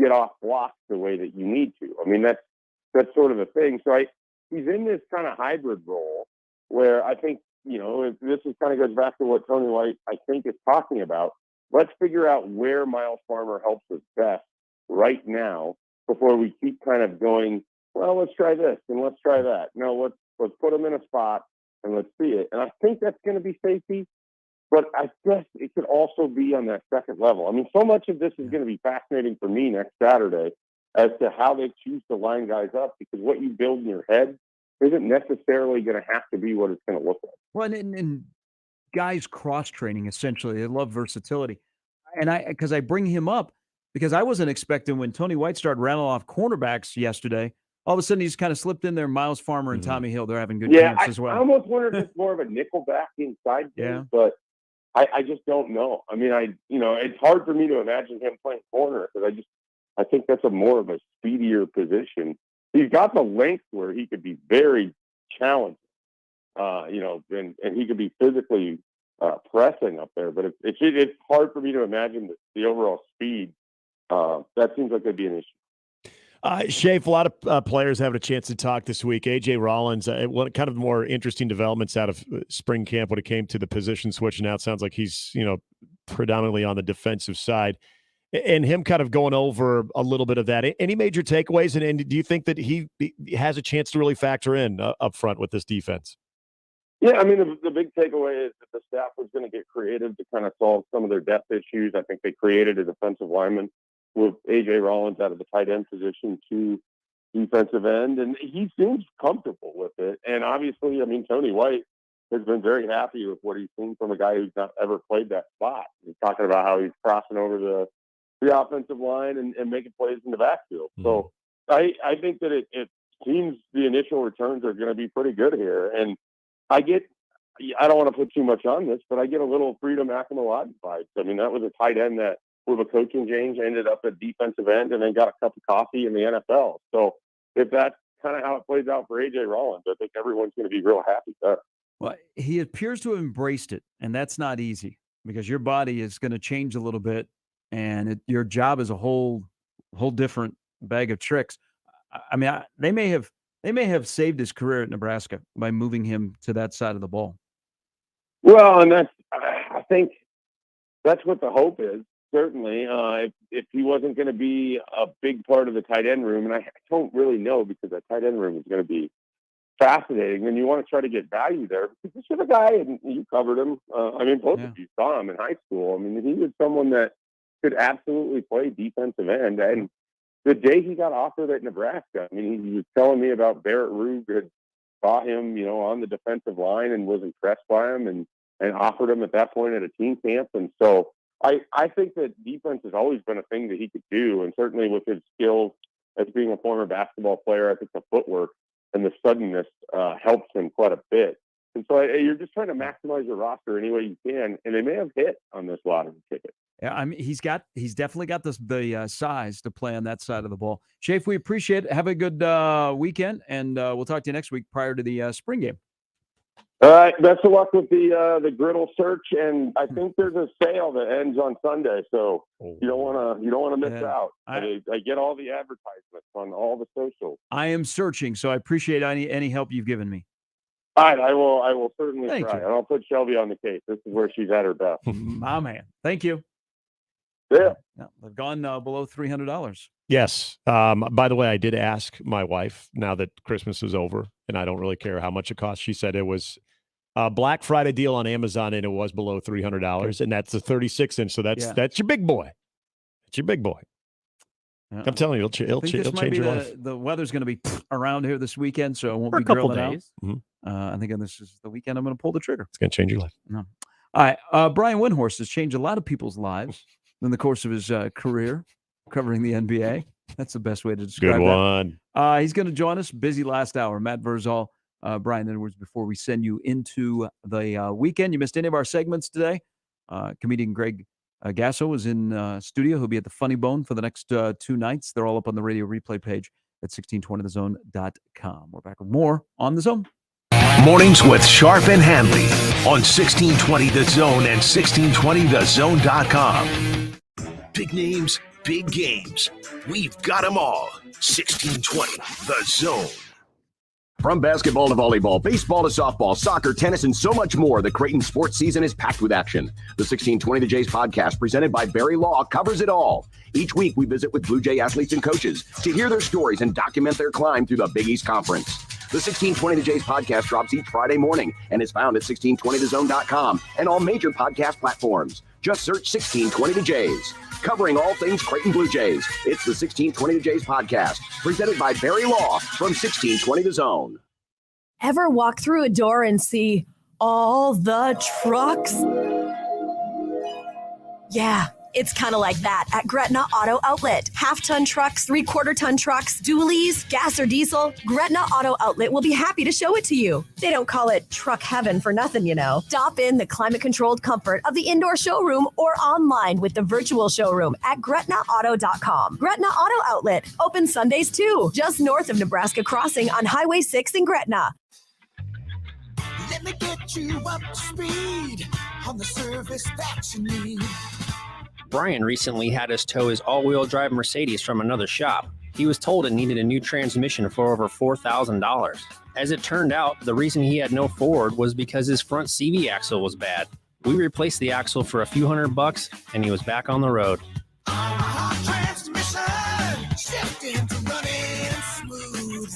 get off blocks the way that you need to? I mean, that's sort of the thing. So he's in this kind of hybrid role where I think, this is kind of goes back to what Tony White, I think, is talking about. Let's figure out where Miles Farmer helps us best right now before we keep kind of going, well, let's try this and let's try that. No, let's put him in a spot and let's see it. And I think that's going to be safety, but I guess it could also be on that second level. I mean, so much of this is going to be fascinating for me next Saturday as to how they choose to line guys up, because what you build in your head isn't necessarily going to have to be what it's going to look like. Well, and guys cross-training, essentially. They love versatility. And because I bring him up because I wasn't expecting, when Tony White started rattling off cornerbacks yesterday, all of a sudden he's kind of slipped in there. Miles Farmer and Tommy Hill, they're having good camps as well. I almost wonder if it's more of a nickelback inside game, but I just don't know. I mean, it's hard for me to imagine him playing corner, because I think that's more of a speedier position. He's got the length where he could be very challenging, and he could be physically pressing up there. But it's hard for me to imagine the overall speed. That seems like it'd be an issue. Shafe, a lot of players having a chance to talk this week. A.J. Rollins, one kind of more interesting developments out of spring camp when it came to the position switch. Now it sounds like he's, predominantly on the defensive side. And him kind of going over a little bit of that. Any major takeaways? And do you think that he has a chance to really factor in up front with this defense? Yeah, I mean, the big takeaway is that the staff was going to get creative to kind of solve some of their depth issues. I think they created a defensive lineman with A.J. Rollins out of the tight end position to defensive end, and he seems comfortable with it. And obviously, I mean, Tony White has been very happy with what he's seen from a guy who's not ever played that spot. He's talking about how he's crossing over the offensive line and making plays in the backfield. So I think that it seems the initial returns are going to be pretty good here. And I don't want to put too much on this, but I get a little Freedom Akinoladi vibes. I mean, that was a tight end that, with a coaching change, ended up at defensive end and then got a cup of coffee in the NFL. So if that's kind of how it plays out for A.J. Rollins, I think everyone's going to be real happy there. Well, he appears to have embraced it, and that's not easy, because your body is going to change a little bit, and your job is a whole different bag of tricks. I mean, they may have saved his career at Nebraska by moving him to that side of the ball. Well, and I think that's what the hope is. Certainly, if he wasn't going to be a big part of the tight end room, and I don't really know because that tight end room is going to be fascinating, and you want to try to get value there. Because this is a guy, and you covered him. I mean, both of you saw him in high school. I mean, he was someone that could absolutely play defensive end. And the day he got offered at Nebraska, I mean, he was telling me about Barrett Rugg had saw him, on the defensive line and was impressed by him and offered him at that point at a team camp. And so I think that defense has always been a thing that he could do. And certainly with his skills as being a former basketball player, I think the footwork and the suddenness helps him quite a bit. And so you're just trying to maximize your roster any way you can. And they may have hit on this lottery ticket. Yeah, I mean, he's definitely got the size to play on that side of the ball. Shafe, we appreciate it. Have a good weekend, and we'll talk to you next week prior to the spring game. All right, best of luck with the griddle search, and I think there's a sale that ends on Sunday, so you don't want to miss out. I get all the advertisements on all the socials. I am searching, so I appreciate any help you've given me. All right, I will certainly Thank try, you. and I'll put Shelby on the case. This is where she's at her best. My man, thank you. Yeah, they've gone below $300. Yes. By the way, I did ask my wife now that Christmas is over, and I don't really care how much it costs. She said it was a Black Friday deal on Amazon, and it was below $300, and that's a 36-inch. So that's your big boy. It's your big boy. I'm telling you, it'll change your life. The weather's going to be around here this weekend, so it won't For be a couple grilling days. out. Mhm. I think this is the weekend I'm going to pull the trigger. It's going to change your life. No. All right. Brian Windhorst has changed a lot of people's lives in the course of his career covering the NBA. That's the best way to describe Good one. that. He's going to join us. Busy last hour. Matt Verzal, Brian Edwards, before we send you into the weekend. You missed any of our segments today. Comedian Greg Gasso is in studio. He'll be at the Funny Bone for the next 2 nights. They're all up on the radio replay page at 1620thezone.com. We're back with more on The Zone. Mornings with Sharp and Handley on 1620 The Zone and 1620thezone.com. Big names, big games. We've got them all. 1620 The Zone. From basketball to volleyball, baseball to softball, soccer, tennis, and so much more, the Creighton sports season is packed with action. The 1620 The Jays podcast, presented by Barry Law, covers it all. Each week, we visit with Blue Jay athletes and coaches to hear their stories and document their climb through the Big East Conference. The 1620 The Jays podcast drops each Friday morning and is found at 1620thezone.com and all major podcast platforms. Just search 1620 The Jays. Covering all things Creighton Blue Jays, it's the 1620 The Jays podcast, presented by Barry Law from 1620 The Zone. Ever walk through a door and see all the trucks? Yeah, it's kind of like that at Gretna Auto Outlet. Half-ton trucks, three-quarter-ton trucks, dualies, gas or diesel. Gretna Auto Outlet will be happy to show it to you. They don't call it truck heaven for nothing, you know. Stop in the climate-controlled comfort of the indoor showroom or online with the virtual showroom at GretnaAuto.com. Gretna Auto Outlet, open Sundays too, just north of Nebraska Crossing on Highway 6 in Gretna. Let me get you up to speed on the service that you need. Brian recently had us tow his all-wheel drive Mercedes from another shop. He was told it needed a new transmission for over $4,000. As it turned out, the reason he had no Ford was because his front CV axle was bad. We replaced the axle for a few $100 and he was back on the road. Transmission shifting to running smooth.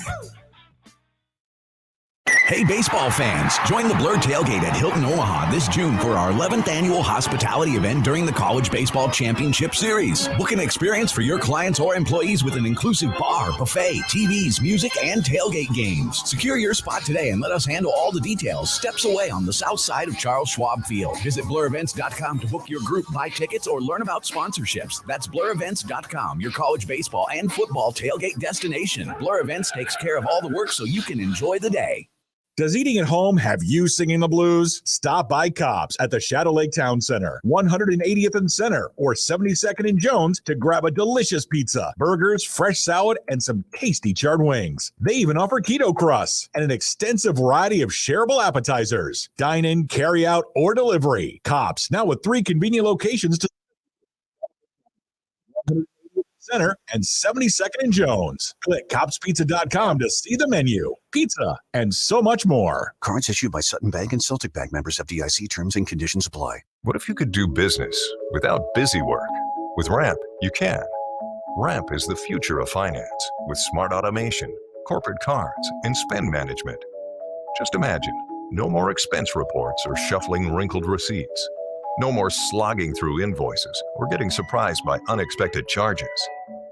Hey, baseball fans, join the Blur Tailgate at Hilton Omaha this June for our 11th annual hospitality event during the College Baseball Championship Series. Book an experience for your clients or employees with an inclusive bar, buffet, TVs, music, and tailgate games. Secure your spot today and let us handle all the details steps away on the south side of Charles Schwab Field. Visit blurevents.com to book your group, buy tickets, or learn about sponsorships. That's blurevents.com, your college baseball and football tailgate destination. Blur Events takes care of all the work so you can enjoy the day. Does eating at home have you singing the blues? Stop by Cobb's at the Shadow Lake Town Center, 180th and Center, or 72nd and Jones to grab a delicious pizza, burgers, fresh salad, and some tasty charred wings. They even offer keto crusts and an extensive variety of shareable appetizers. Dine in, carry out, or delivery. Cobb's, now with 3 convenient locations to Center and 72nd and Jones. Click copspizza.com to see the menu, pizza, and so much more. Cards issued by Sutton Bank and Celtic Bank, members of FDIC. Terms and conditions apply. What if you could do business without busy work? With Ramp, you can. Ramp is the future of finance with smart automation, corporate cards, and spend management. Just imagine, no more expense reports or shuffling wrinkled receipts. No more slogging through invoices or getting surprised by unexpected charges.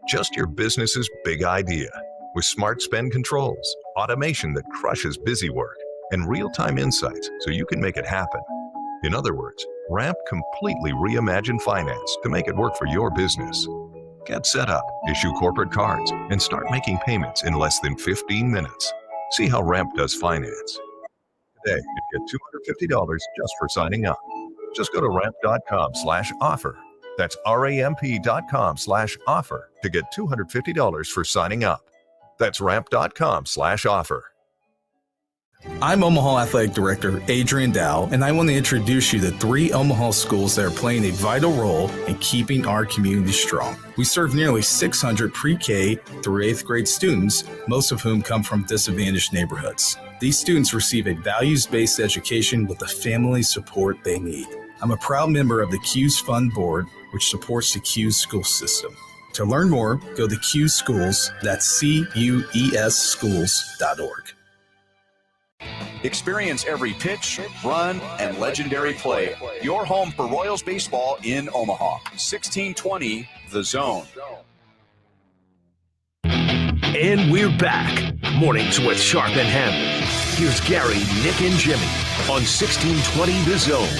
Just your business's big idea with smart spend controls, automation that crushes busy work, and real-time insights so you can make it happen. In other words, Ramp completely reimagined finance to make it work for your business. Get set up, issue corporate cards, and start making payments in less than 15 minutes. See how Ramp does finance. Today, you get $250 just for signing up. Just go to ramp.com/offer. That's ramp.com/offer to get $250 for signing up. That's ramp.com/offer. I'm Omaha Athletic Director Adrian Dow, and I want to introduce you to 3 Omaha schools that are playing a vital role in keeping our community strong. We serve nearly 600 pre-K through 8th grade students, most of whom come from disadvantaged neighborhoods. These students receive a values-based education with the family support they need. I'm a proud member of the Q's Fund Board, which supports the Q's school system. To learn more, go to Q's Schools, that's CUES schools.org. Experience every pitch, run, and legendary play. Your home for Royals baseball in Omaha. 1620 The Zone. And we're back. Mornings with Sharp and Handley. Here's Gary, Nick, and Jimmy on 1620 The Zone.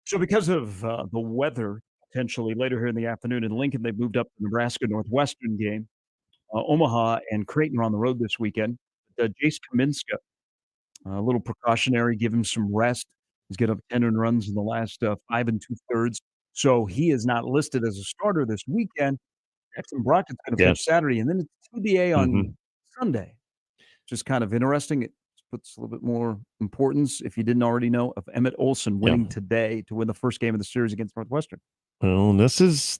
So because of the weather, potentially later here in the afternoon in Lincoln, they've moved up the Nebraska-Northwestern game. Omaha and Creighton are on the road this weekend. Jace Kaminska, a little precautionary, give him some rest. He's got up 10 earned runs in the last 5 2/3. So he is not listed as a starter this weekend. Jackson Brockett's going to pitch Saturday, and then it's TBA on Sunday. Just kind of interesting. It puts a little bit more importance, if you didn't already know, of Emmett Olson winning today to win the first game of the series against Northwestern. Well, this is,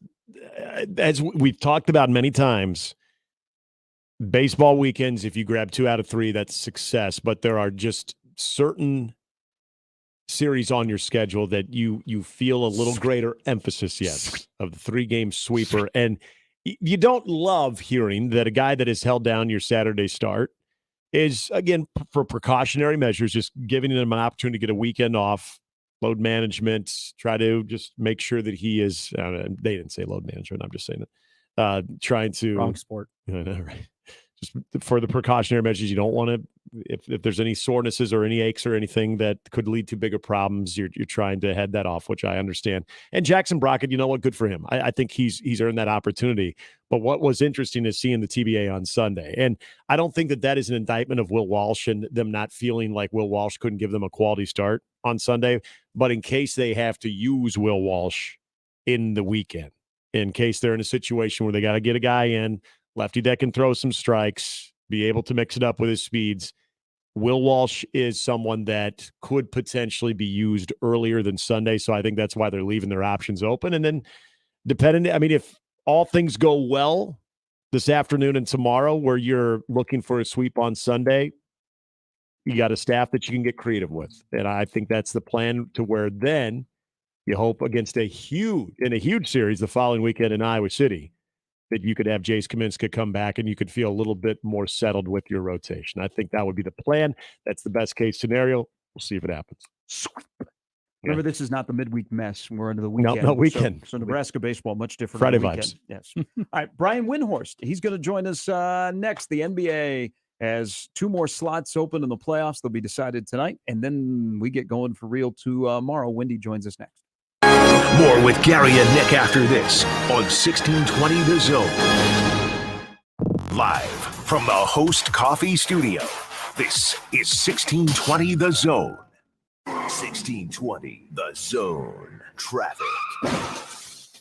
as we've talked about many times, baseball weekends, if you grab 2 out of 3, that's success. But there are just certain series on your schedule that you feel a little greater emphasis of the 3-game sweeper. And you don't love hearing that a guy that has held down your Saturday start is, again, for precautionary measures, just giving him an opportunity to get a weekend off, load management, try to just make sure that he is, they didn't say load management, I'm just saying it, trying to. Wrong sport. Right. Just for the precautionary measures, you don't want to, if there's any sorenesses or any aches or anything that could lead to bigger problems, you're trying to head that off, which I understand. And Jackson Brockett, you know what, good for him. I think he's earned that opportunity. But what was interesting is seeing the TBA on Sunday. And I don't think that is an indictment of Will Walsh and them not feeling like Will Walsh couldn't give them a quality start on Sunday. But in case they have to use Will Walsh in the weekend, in case they're in a situation where they got to get a guy in, lefty that can throw some strikes, be able to mix it up with his speeds. Will Walsh is someone that could potentially be used earlier than Sunday, so I think that's why they're leaving their options open. And then if all things go well this afternoon and tomorrow where you're looking for a sweep on Sunday, you got a staff that you can get creative with. And I think that's the plan, to where then you hope against a huge series the following weekend in Iowa City that you could have Jace Kaminska come back and you could feel a little bit more settled with your rotation. I think that would be the plan. That's the best case scenario. We'll see if it happens. Remember, this is not the midweek mess. We're into the weekend. No weekend. So Nebraska baseball, much different. Friday vibes. Yes. All right, Brian Windhorst. He's going to join us next. The NBA has 2 more slots open in the playoffs. They'll be decided tonight. And then we get going for real tomorrow. Wendy joins us next. More with Gary and Nick after this on 1620 The Zone. Live from the Host Coffee Studio, this is 1620 The Zone. 1620 The Zone. Traffic.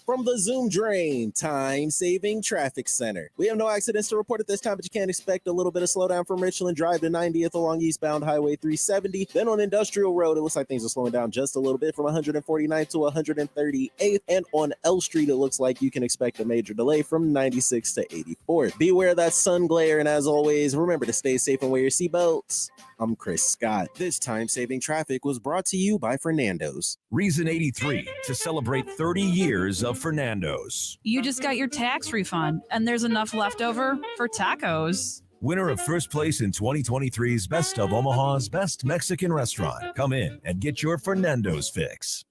From the Zoom Drain Time-Saving Traffic Center. We have no accidents to report at this time, but you can expect a little bit of slowdown from Richland Drive to 90th along eastbound Highway 370. Then on Industrial Road, it looks like things are slowing down just a little bit from 149th to 138th. And on L Street, it looks like you can expect a major delay from 96 to 84th. Beware of that sun glare, and as always, remember to stay safe and wear your seatbelts. I'm Chris Scott. This time-saving traffic was brought to you by Fernando's. Reason 83 to celebrate 30 years of Fernando's. You just got your tax refund, and there's enough left over for tacos. Winner of first place in 2023's Best of Omaha's Best Mexican Restaurant. Come in and get your Fernando's fix.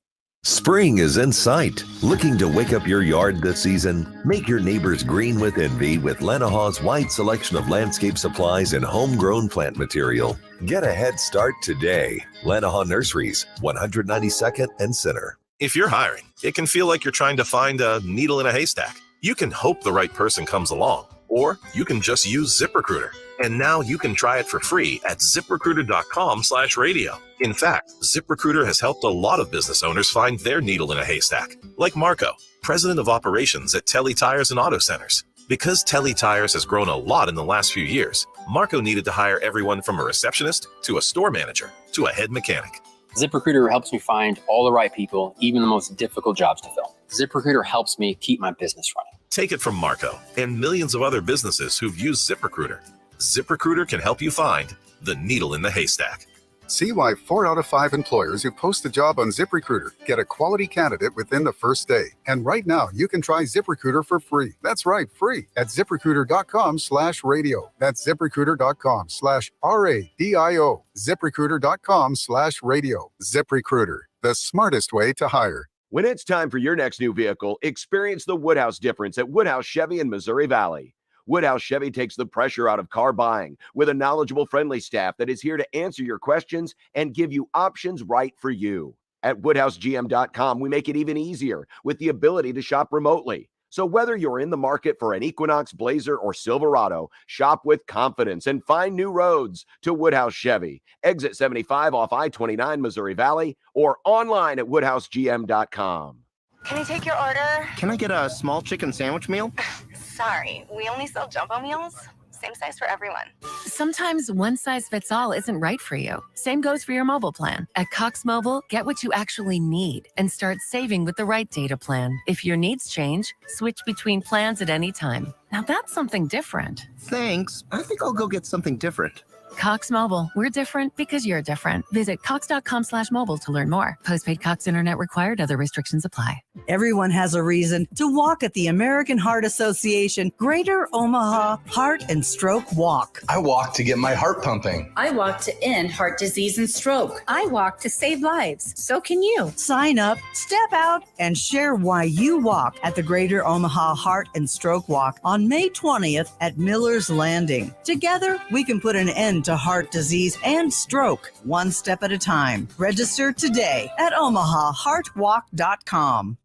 Spring is in sight. Looking to wake up your yard this season? Make your neighbors green with envy with Lanahaw's wide selection of landscape supplies and homegrown plant material. Get a head start today. Lanahaw Nurseries, 192nd and Center. If you're hiring, it can feel like you're trying to find a needle in a haystack. You can hope the right person comes along, or you can just use ZipRecruiter. And now you can try it for free at ZipRecruiter.com/radio. In fact, ZipRecruiter has helped a lot of business owners find their needle in a haystack, like Marco, president of operations at Telly Tires and Auto Centers. Because Telly Tires has grown a lot in the last few years, Marco needed to hire everyone from a receptionist to a store manager to a head mechanic. ZipRecruiter helps me find all the right people, even the most difficult jobs to fill. ZipRecruiter helps me keep my business running. Take it from Marco and millions of other businesses who've used ZipRecruiter. ZipRecruiter can help you find the needle in the haystack. See why 4 out of 5 employers who post a job on ZipRecruiter get a quality candidate within the first day. And right now, you can try ZipRecruiter for free. That's right, free at ZipRecruiter.com/radio. That's ZipRecruiter.com/RADIO. ZipRecruiter.com/radio. ZipRecruiter, the smartest way to hire. When it's time for your next new vehicle, experience the Woodhouse difference at Woodhouse Chevy in Missouri Valley. Woodhouse Chevy takes the pressure out of car buying with a knowledgeable, friendly staff that is here to answer your questions and give you options right for you. At WoodhouseGM.com, we make it even easier with the ability to shop remotely. So whether you're in the market for an Equinox, Blazer, or Silverado, shop with confidence and find new roads to Woodhouse Chevy. Exit 75 off I-29 Missouri Valley or online at WoodhouseGM.com. Can I take your order? Can I get a small chicken sandwich meal? Sorry, we only sell jumbo meals. Same size for everyone. Sometimes one size fits all isn't right for you. Same goes for your mobile plan. At Cox Mobile, get what you actually need and start saving with the right data plan. If your needs change, switch between plans at any time. Now that's something different. Thanks. I think I'll go get something different. Cox Mobile. We're different because you're different. Visit cox.com/mobile to learn more. Postpaid Cox internet required. Other restrictions apply. Everyone has a reason to walk at the American Heart Association Greater Omaha Heart and Stroke Walk. I walk to get my heart pumping. I walk to end heart disease and stroke. I walk to save lives. So can you. Sign up, step out, and share why you walk at the Greater Omaha Heart and Stroke Walk on May 20th at Miller's Landing. Together, we can put an end to heart disease and stroke, one step at a time. Register today at omahaheartwalk.com.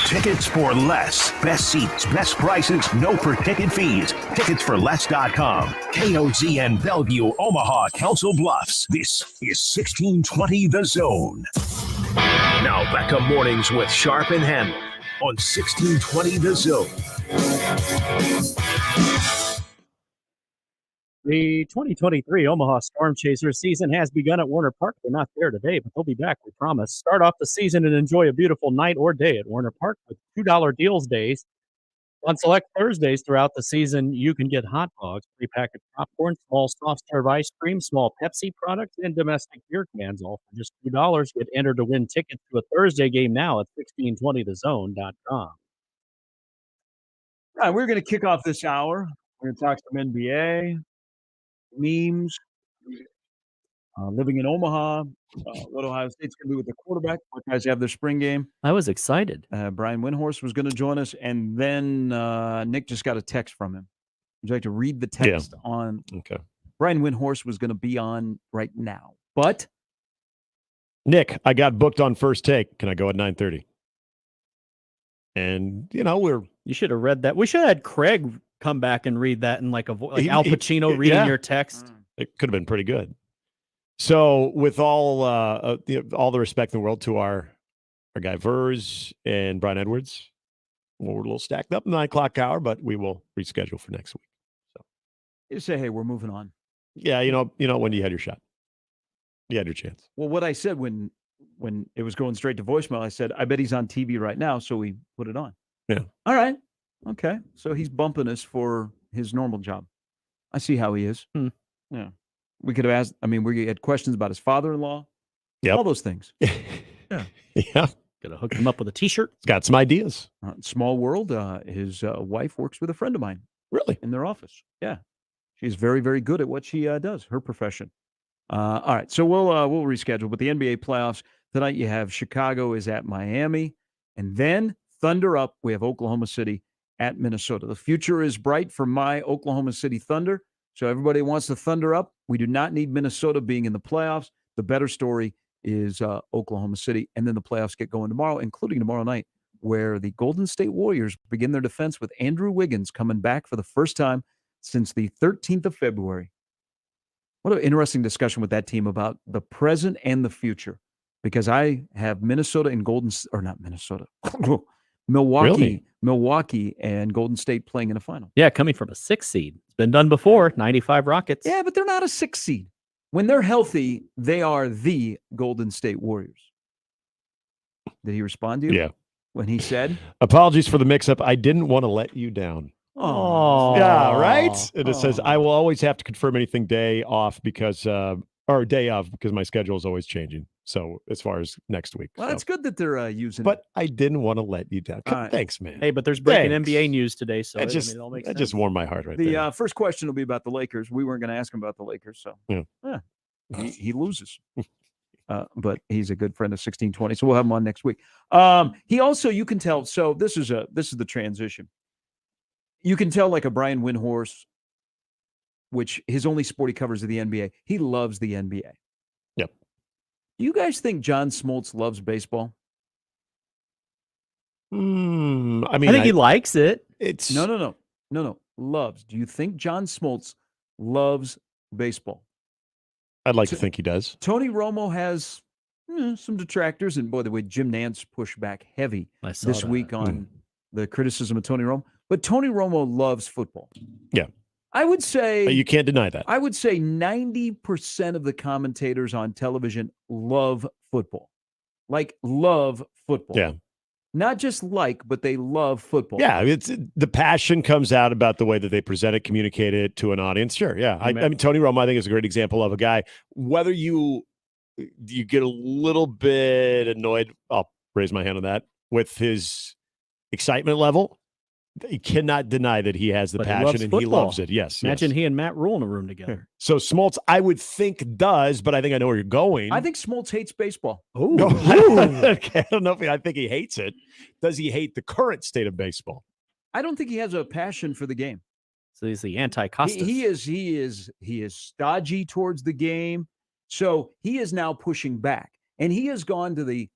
Tickets for less. Best seats, best prices, no per-ticket fees. Ticketsforless.com. KOZN Bellevue, Omaha, Council Bluffs. This is 1620 The Zone. Now back to mornings with Sharp and Handley on 1620 The Zone. The 2023 Omaha Storm Chasers season has begun at Warner Park. They're not there today, but they'll be back, we promise. Start off the season and enjoy a beautiful night or day at Warner Park with $2 deals days. On select Thursdays throughout the season, you can get hot dogs, prepackaged popcorn, small soft serve ice cream, small Pepsi products, and domestic beer cans, all for just $2. Get entered to win tickets to a Thursday game now at 1620thezone.com. All right, we're going to kick off this hour. We're going to talk some NBA. Memes, living in Omaha, what Ohio State's going to do with the quarterback. What guys have their spring game? I was excited. Brian Windhorst was going to join us, and then Nick just got a text from him. Would you like to read the text on? Okay. Brian Windhorst was going to be on right now, but Nick, I got booked on First Take. Can I go at 9:30? And you should have read that. We should have had Craig come back and read that in like Al Pacino reading your text. It could have been pretty good. So with all the respect in the world to our guy Vers and Brian Edwards, we're a little stacked up in the 9 o'clock hour, but we will reschedule for next week. So you say, hey, we're moving on. Yeah, you know when you had your shot. You had your chance. Well, what I said when it was going straight to voicemail, I said, I bet he's on TV right now, so we put it on. Yeah. All right. Okay. So he's bumping us for his normal job. I see how he is. Yeah. We could have asked, we had questions about his father-in-law. Yep. All those things. Yeah. Yeah. Could have hooked him up with a T-shirt. He's got some ideas. Small world. His wife works with a friend of mine. Really? In their office. Yeah. She's very, very good at what she does, her profession. All right. So we'll reschedule. But the NBA playoffs, tonight you have Chicago is at Miami. And then Thunder up. We have Oklahoma City at Minnesota. The future is bright for my Oklahoma City Thunder. So everybody wants the Thunder up. We do not need Minnesota being in the playoffs. The better story is Oklahoma City. And then the playoffs get going tomorrow, including tomorrow night, where the Golden State Warriors begin their defense with Andrew Wiggins coming back for the first time since the 13th of February. What an interesting discussion with that team about the present and the future, because I have Minnesota and Milwaukee and Golden State playing in a final. Yeah, coming from a 6 seed. It's been done before, 95 Rockets. Yeah, but they're not a 6 seed. When they're healthy, they are the Golden State Warriors. Did he respond to you? Yeah. When he said? Apologies for the mix-up. I didn't want to let you down. Oh, yeah, right? And it says, I will always have to confirm anything day of because my schedule is always changing. So as far as next week. Well, it's good that they're using But I didn't want to let you down. Thanks, man. Hey, but there's breaking NBA news today, so that it all makes sense. just warmed my heart right there. The first question will be about the Lakers. We weren't going to ask him about the Lakers, so he loses. But he's a good friend of 1620, so we'll have him on next week. He also, you can tell, so this is the transition. You can tell like a Brian Windhorst, which his only sport he covers is the NBA. He loves the NBA. Yep. Do you guys think John Smoltz loves baseball? I think he likes it. It's no. Loves. Do you think John Smoltz loves baseball? I'd like to think he does. Tony Romo has some detractors, and boy, the way Jim Nantz pushed back heavy this week on the criticism of Tony Romo. But Tony Romo loves football. Yeah. I would say you can't deny that. I would say 90% of the commentators on television love football. Like love football. Yeah. Not just like, but they love football. Yeah, it's the passion comes out about the way that they present it, communicate it to an audience. Sure, yeah. I mean, Tony Romo, I think, is a great example of a guy. Whether you get a little bit annoyed, I'll raise my hand on that, with his excitement level. You cannot deny that he has the passion and he loves it. Yes. Imagine he and Matt Rule in a room together. So Smoltz, I would think does, but I think I know where you're going. I think Smoltz hates baseball. Oh, no, I don't know if I think he hates it. Does he hate the current state of baseball? I don't think he has a passion for the game. So he's the anti-Costas. He is stodgy towards the game. So he is now pushing back, and he has gone to the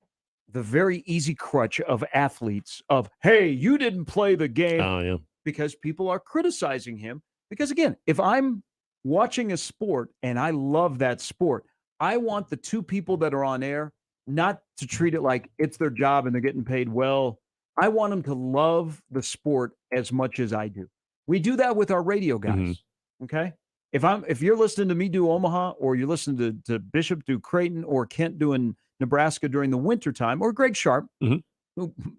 very easy crutch of athletes of, hey, you didn't play the game. Oh, yeah. Because people are criticizing him. Because again, if I'm watching a sport and I love that sport, I want the two people that are on air not to treat it like it's their job and they're getting paid well. I want them to love the sport as much as I do. We do that with our radio guys. Mm-hmm. Okay. If you're listening to me do Omaha, or you're listening to Bishop do Creighton, or Kent doing Nebraska during the wintertime, or Greg Sharp, who,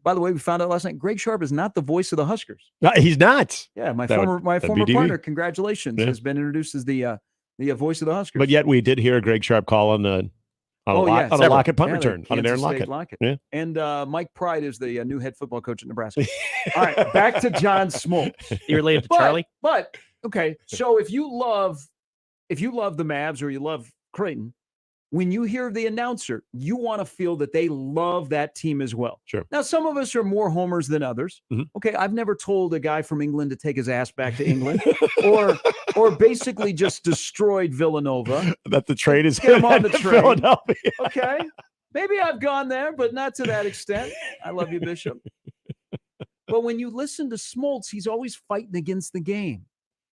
by the way, we found out last night, Greg Sharp is not the voice of the Huskers. He's not. Yeah, my former partner, congratulations, has been introduced as the voice of the Huskers. But yet we did hear Greg Sharp call on a Lockett punt return, on an Aaron Lockett. Yeah. And Mike Pride is the new head football coach at Nebraska. All right, back to John Smoltz. You related to Charlie? But okay, so if you love the Mavs or you love Creighton, when you hear the announcer, you want to feel that they love that team as well. Sure. Now, some of us are more homers than others. Mm-hmm. Okay, I've never told a guy from England to take his ass back to England, or basically just destroyed Villanova. That the trade is get him on the train. Philadelphia. Okay, maybe I've gone there, but not to that extent. I love you, Bishop. But when you listen to Smoltz, he's always fighting against the game.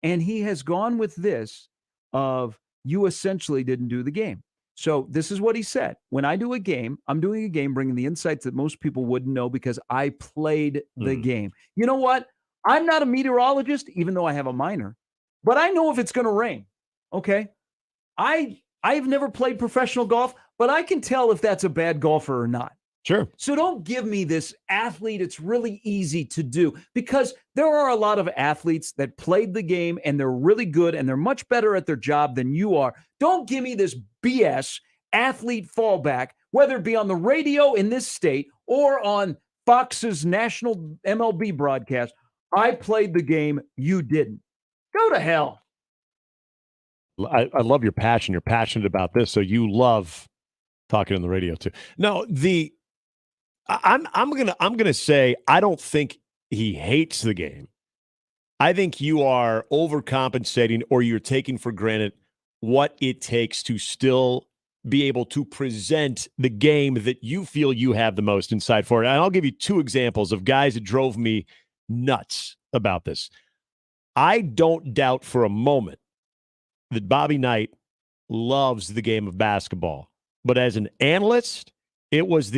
And he has gone with this of you essentially didn't do the game. So this is what he said. When I do a game, I'm doing a game bringing the insights that most people wouldn't know because I played the game. You know what? I'm not a meteorologist, even though I have a minor, but I know if it's going to rain. Okay. I've never played professional golf, but I can tell if that's a bad golfer or not. Sure. So don't give me this athlete. It's really easy to do because there are a lot of athletes that played the game and they're really good and they're much better at their job than you are. Don't give me this BS athlete fallback, whether it be on the radio in this state or on Fox's national MLB broadcast. I played the game. You didn't. Go to hell. I love your passion. You're passionate about this, so you love talking on the radio too. No, I'm gonna say I don't think he hates the game. I think you are overcompensating or you're taking for granted what it takes to still be able to present the game that you feel you have the most insight for. And I'll give you two examples of guys that drove me nuts about this. I don't doubt for a moment that Bobby Knight loves the game of basketball. But as an analyst, it was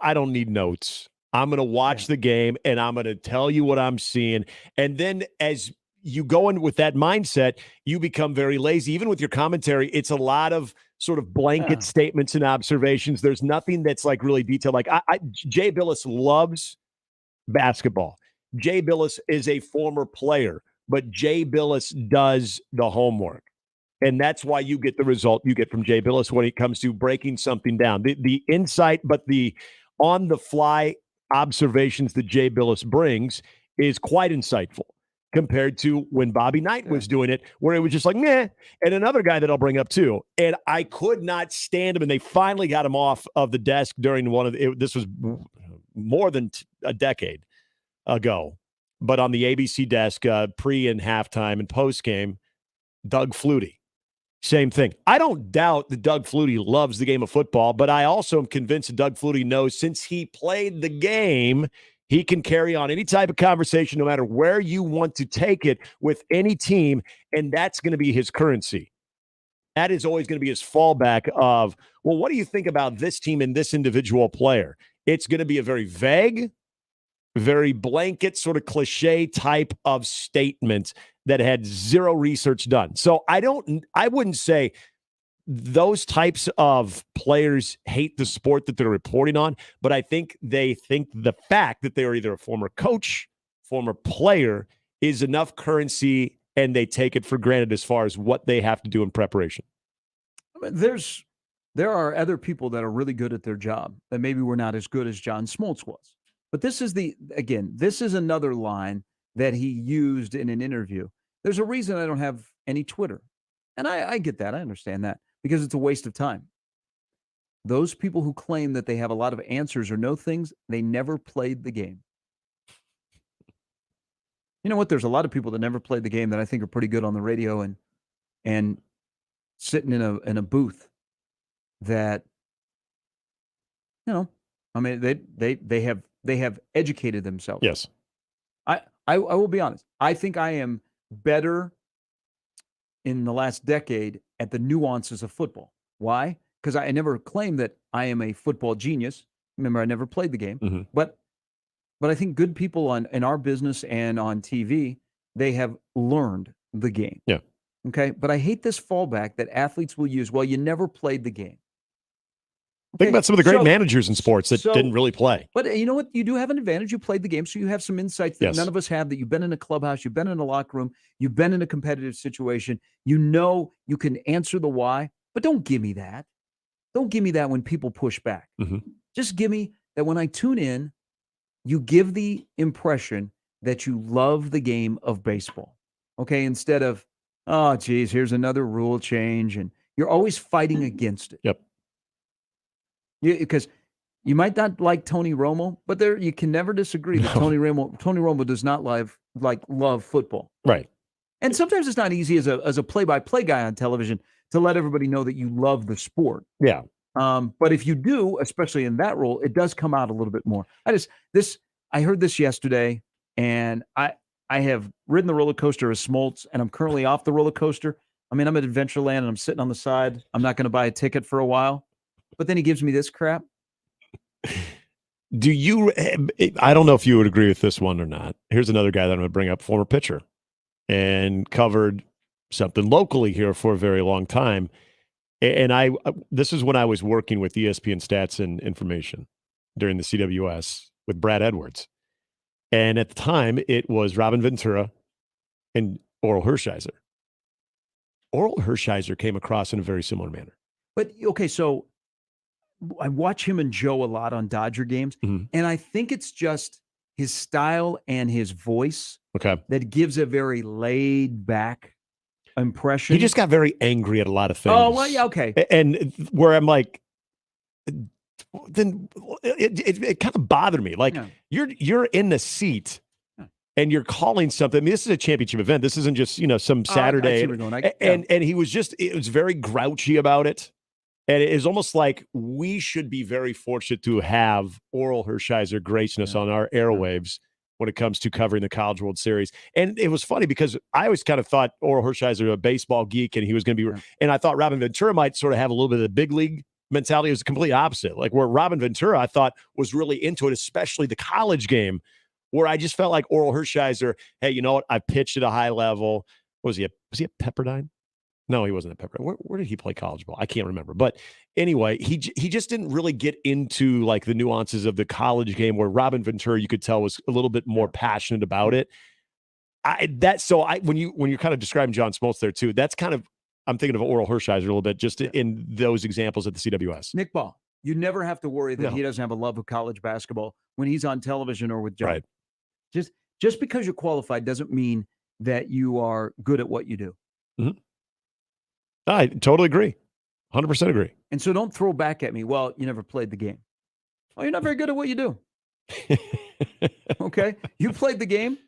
I don't need notes. I'm going to watch the game, and I'm going to tell you what I'm seeing. And then as you go in with that mindset, you become very lazy. Even with your commentary, it's a lot of sort of blanket statements and observations. There's nothing that's like really detailed. Like Jay Billis loves basketball. Jay Billis is a former player, but Jay Billis does the homework. And that's why you get the result you get from Jay Billis when it comes to breaking something down. The insight, but the on-the-fly observations that Jay Billis brings is quite insightful compared to when Bobby Knight was doing it, where it was just like, meh. And another guy that I'll bring up too, and I could not stand him, and they finally got him off of the desk during this was more than a decade ago, but on the ABC desk, pre and halftime and post game, Doug Flutie. Same thing. I don't doubt that Doug Flutie loves the game of football, but I also am convinced that Doug Flutie knows since he played the game, he can carry on any type of conversation, no matter where you want to take it with any team, and that's going to be his currency. That is always going to be his fallback of, well, what do you think about this team and this individual player? It's going to be a very vague, very blanket sort of cliche type of statement that had zero research done. So I wouldn't say those types of players hate the sport that they're reporting on, but I think they think the fact that they are either a former coach, former player is enough currency, and they take it for granted as far as what they have to do in preparation. I mean, there are other people that are really good at their job that maybe were not as good as John Smoltz was. But this is another line that he used in an interview. There's a reason I don't have any Twitter. And I get that. I understand that because it's a waste of time. Those people who claim that they have a lot of answers or know things, they never played the game. You know what? There's a lot of people that never played the game that I think are pretty good on the radio and sitting in a booth that, you know, I mean, they have educated themselves. Yes. I will be honest. I think I am better in the last decade at the nuances of football. Why? Because I never claimed that I am a football genius. Remember, I never played the game. But I think good people in our business and on TV, they have learned the game. Yeah. Okay. But I hate this fallback that athletes will use. Well, you never played the game. Think about some of the great managers in sports that didn't really play. But you know what? You do have an advantage. You played the game, so you have some insights that none of us have, that you've been in a clubhouse, you've been in a locker room, you've been in a competitive situation. You know you can answer the why, but don't give me that. Don't give me that when people push back. Just give me that when I tune in, you give the impression that you love the game of baseball. Okay? Instead of, oh, geez, here's another rule change, and you're always fighting against it. Yep. Because you might not like Tony Romo, but you can never disagree that Tony Romo does not love football. Right. And sometimes it's not easy as a play-by-play guy on television to let everybody know that you love the sport. Yeah. But if you do, especially in that role, it does come out a little bit more. I heard this yesterday, and I have ridden the roller coaster of Smoltz, and I'm currently off the roller coaster. I mean, I'm at Adventureland, and I'm sitting on the side. I'm not going to buy a ticket for a while. But then he gives me this crap. Do you? I don't know if you would agree with this one or not. Here's another guy that I'm going to bring up, former pitcher, and covered something locally here for a very long time. And this is when I was working with ESPN Stats and Information during the CWS with Brad Edwards. And at the time, it was Robin Ventura and Oral Hershiser. Oral Hershiser came across in a very similar manner. But, okay, so I watch him and Joe a lot on Dodger games, and I think it's just his style and his voice that gives a very laid-back impression. He just got very angry at a lot of things. Oh, well, yeah, okay. And where I'm like, then it kind of bothered me. Like, you're in the seat and you're calling something. I mean, this is a championship event. This isn't just, some Saturday. And he was it was very grouchy about it. And it is almost like we should be very fortunate to have Oral Hershiser gracing us on our airwaves when it comes to covering the College World Series. And it was funny because I always kind of thought Oral Hershiser a baseball geek and he was going to be, and I thought Robin Ventura might sort of have a little bit of the big league mentality. It was the complete opposite. Like where Robin Ventura, I thought, was really into it, especially the college game, where I just felt like Oral Hershiser, hey, you know what? I pitched at a high level. Was he at Pepperdine? No, he wasn't at Pepperdine. Where did he play college ball? I can't remember. But anyway, he just didn't really get into like the nuances of the college game where Robin Ventura, you could tell, was a little bit more passionate about it. When you're kind of describing John Smoltz there too, that's kind of, I'm thinking of Oral Hershiser a little bit just in those examples at the CWS. Nick Ball, you never have to worry that he doesn't have a love of college basketball when he's on television or with John. Right. Just because you're qualified doesn't mean that you are good at what you do. Mm-hmm. I totally agree. 100% agree. And so don't throw back at me, well, you never played the game. Oh, you're not very good at what you do. Okay? You played the game,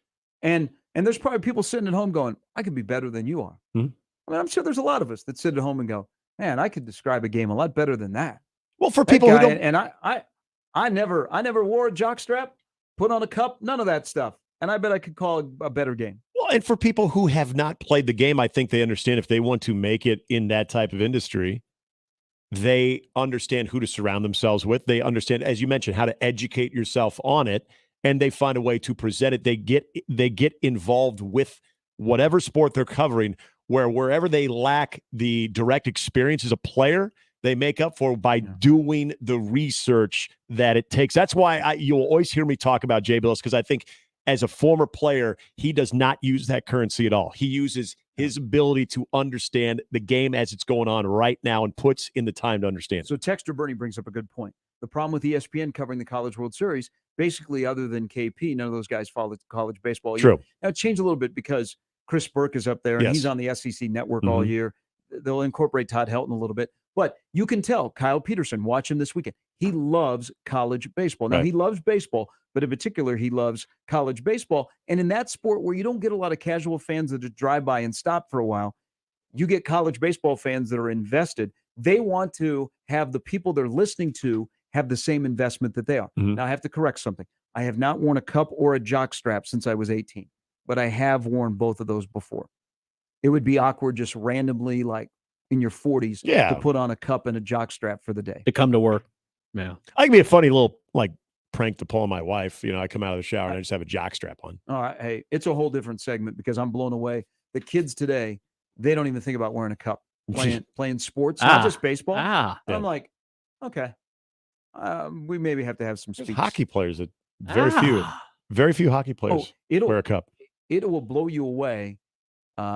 and there's probably people sitting at home going, I could be better than you are. Mm-hmm. I mean, I'm sure there's a lot of us that sit at home and go, man, I could describe a game a lot better than that. Well, for people who don't... And I never wore a jockstrap, put on a cup, none of that stuff. And I bet I could call a better game. Well, and for people who have not played the game, I think they understand if they want to make it in that type of industry, they understand who to surround themselves with. They understand, as you mentioned, how to educate yourself on it, and they find a way to present it. They get involved with whatever sport they're covering, wherever they lack the direct experience as a player, they make up for by doing the research that it takes. That's why you'll always hear me talk about Jay Billis, because I think as a former player, he does not use that currency at all. He uses his ability to understand the game as it's going on right now and puts in the time to understand. So Texter Bernie brings up a good point. The problem with ESPN covering the College World Series, basically other than KP, none of those guys follow college baseball. True. Now, it changed a little bit because Chris Burke is up there, and he's on the SEC network all year. They'll incorporate Todd Helton a little bit. But you can tell, Kyle Peterson, watch him this weekend. He loves college baseball. Now, he loves baseball, but in particular, he loves college baseball. And in that sport where you don't get a lot of casual fans that just drive by and stop for a while, you get college baseball fans that are invested. They want to have the people they're listening to have the same investment that they are. Now, I have to correct something. I have not worn a cup or a jock strap since I was 18, but I have worn both of those before. It would be awkward just randomly, like in your 40s, to put on a cup and a jock strap for the day. To come to work. Yeah. I can be a funny little prank to pull on my wife. I come out of the shower and I just have a jock strap on. All right. Hey, it's a whole different segment because I'm blown away. The kids today, they don't even think about wearing a cup, playing sports, not just baseball. And I'm like, okay, we maybe have to have some speech. Hockey players, very few hockey players wear a cup. It will blow you away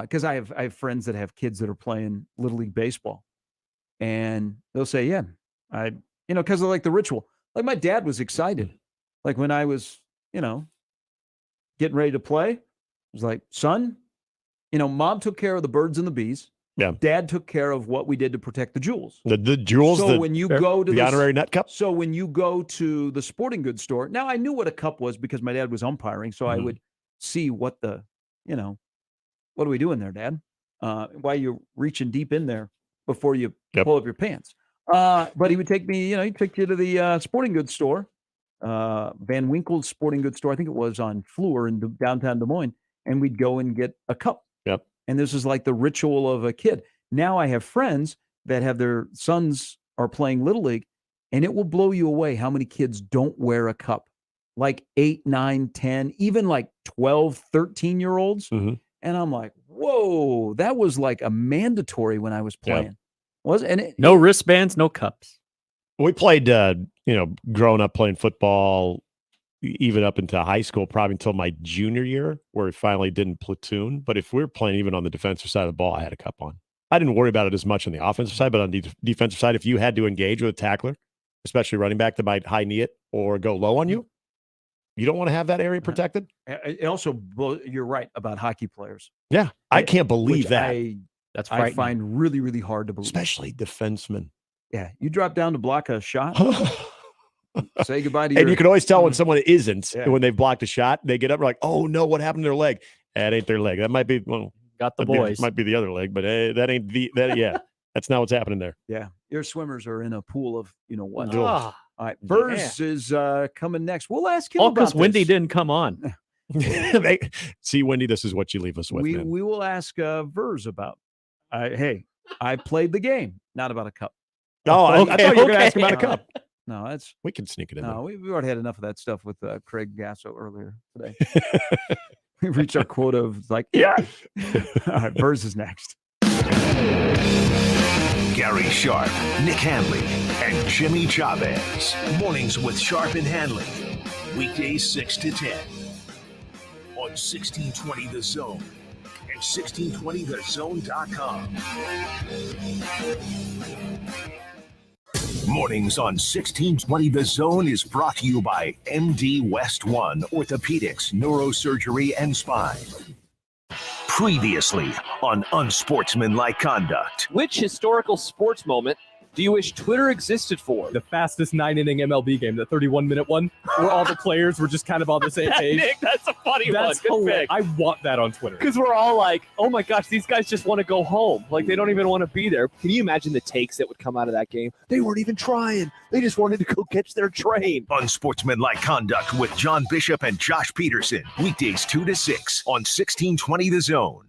because I have friends that have kids that are playing Little League Baseball, and they'll say, yeah, because of like the ritual. Like my dad was excited. Like when I was, getting ready to play, it was like, son, mom took care of the birds and the bees. Yeah. Dad took care of what we did to protect the jewels. The jewels. So when you go to the honorary nut cup. So when you go to the sporting goods store, now I knew what a cup was because my dad was umpiring. So I would see what what are we doing there, Dad? Why you're reaching deep in there before you pull up your pants. But he would take me, he'd take you to the sporting goods store Van Winkle's sporting goods store. I think it was on Fleur in downtown Des Moines. And we'd go and get a cup. Yep. And this is like the ritual of a kid. Now I have friends that have their sons are playing Little League, and it will blow you away how many kids don't wear a cup. Like 8, 9, 10, even like 12, 13-year-olds. Mm-hmm. And I'm like, whoa, that was like a mandatory when I was playing. No wristbands, no cups. We played, growing up playing football, even up into high school, probably until my junior year, where we finally didn't platoon. But if we were playing even on the defensive side of the ball, I had a cup on. I didn't worry about it as much on the offensive side, but on the defensive side, if you had to engage with a tackler, especially running back that might high knee it or go low on you, you don't want to have that area protected. It also, you're right about hockey players. Yeah, I can't believe that. I find really, really hard to believe. Especially defensemen. Yeah, you drop down to block a shot. Say goodbye to And you can always tell when someone isn't, when they've blocked a shot, they get up like, oh no, what happened to their leg? That ain't their leg. That might be, got the boys. Might be the other leg, but that ain't that's not what's happening there. Yeah. Your swimmers are in a pool of, what. Oh. All right. Burrs is coming next. We'll ask him All about because Wendy this. didn't come on. See, Wendy, this is what you leave us with, man. We will ask Burrs about, hey, I played the game, not about a cup. Oh, I thought you were going to ask about a cup. No, that's we can sneak it in. No, we already had enough of that stuff with Craig Gasso earlier today. We've reached our quota of All right, Burrs is next. Gary Sharp, Nick Handley, and Jimmy Chavez. Mornings with Sharp and Handley. Weekdays 6 to 10 on 1620 The Zone and 1620thezone.com. Mornings on 1620 The Zone is brought to you by MD West One Orthopedics, Neurosurgery, and Spine. Previously on Unsportsmanlike Conduct. Which historical sports moment do you wish Twitter existed for? The fastest 9-inning MLB game, the 31-minute one, where all the players were just kind of on the same page. Nick, that's a funny one. Good hilarious. pick. I want that on Twitter. Because we're all like, oh my gosh, these guys just want to go home. Like, they don't even want to be there. Can you imagine the takes that would come out of that game? They weren't even trying. They just wanted to go catch their train. Unsportsmanlike Conduct with John Bishop and Josh Peterson. Weekdays 2 to 6 on 1620 The Zone.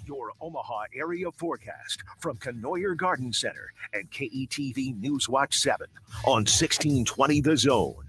Your Omaha area forecast from Canoyer Garden Center and KETV Newswatch 7 on 1620 The Zone.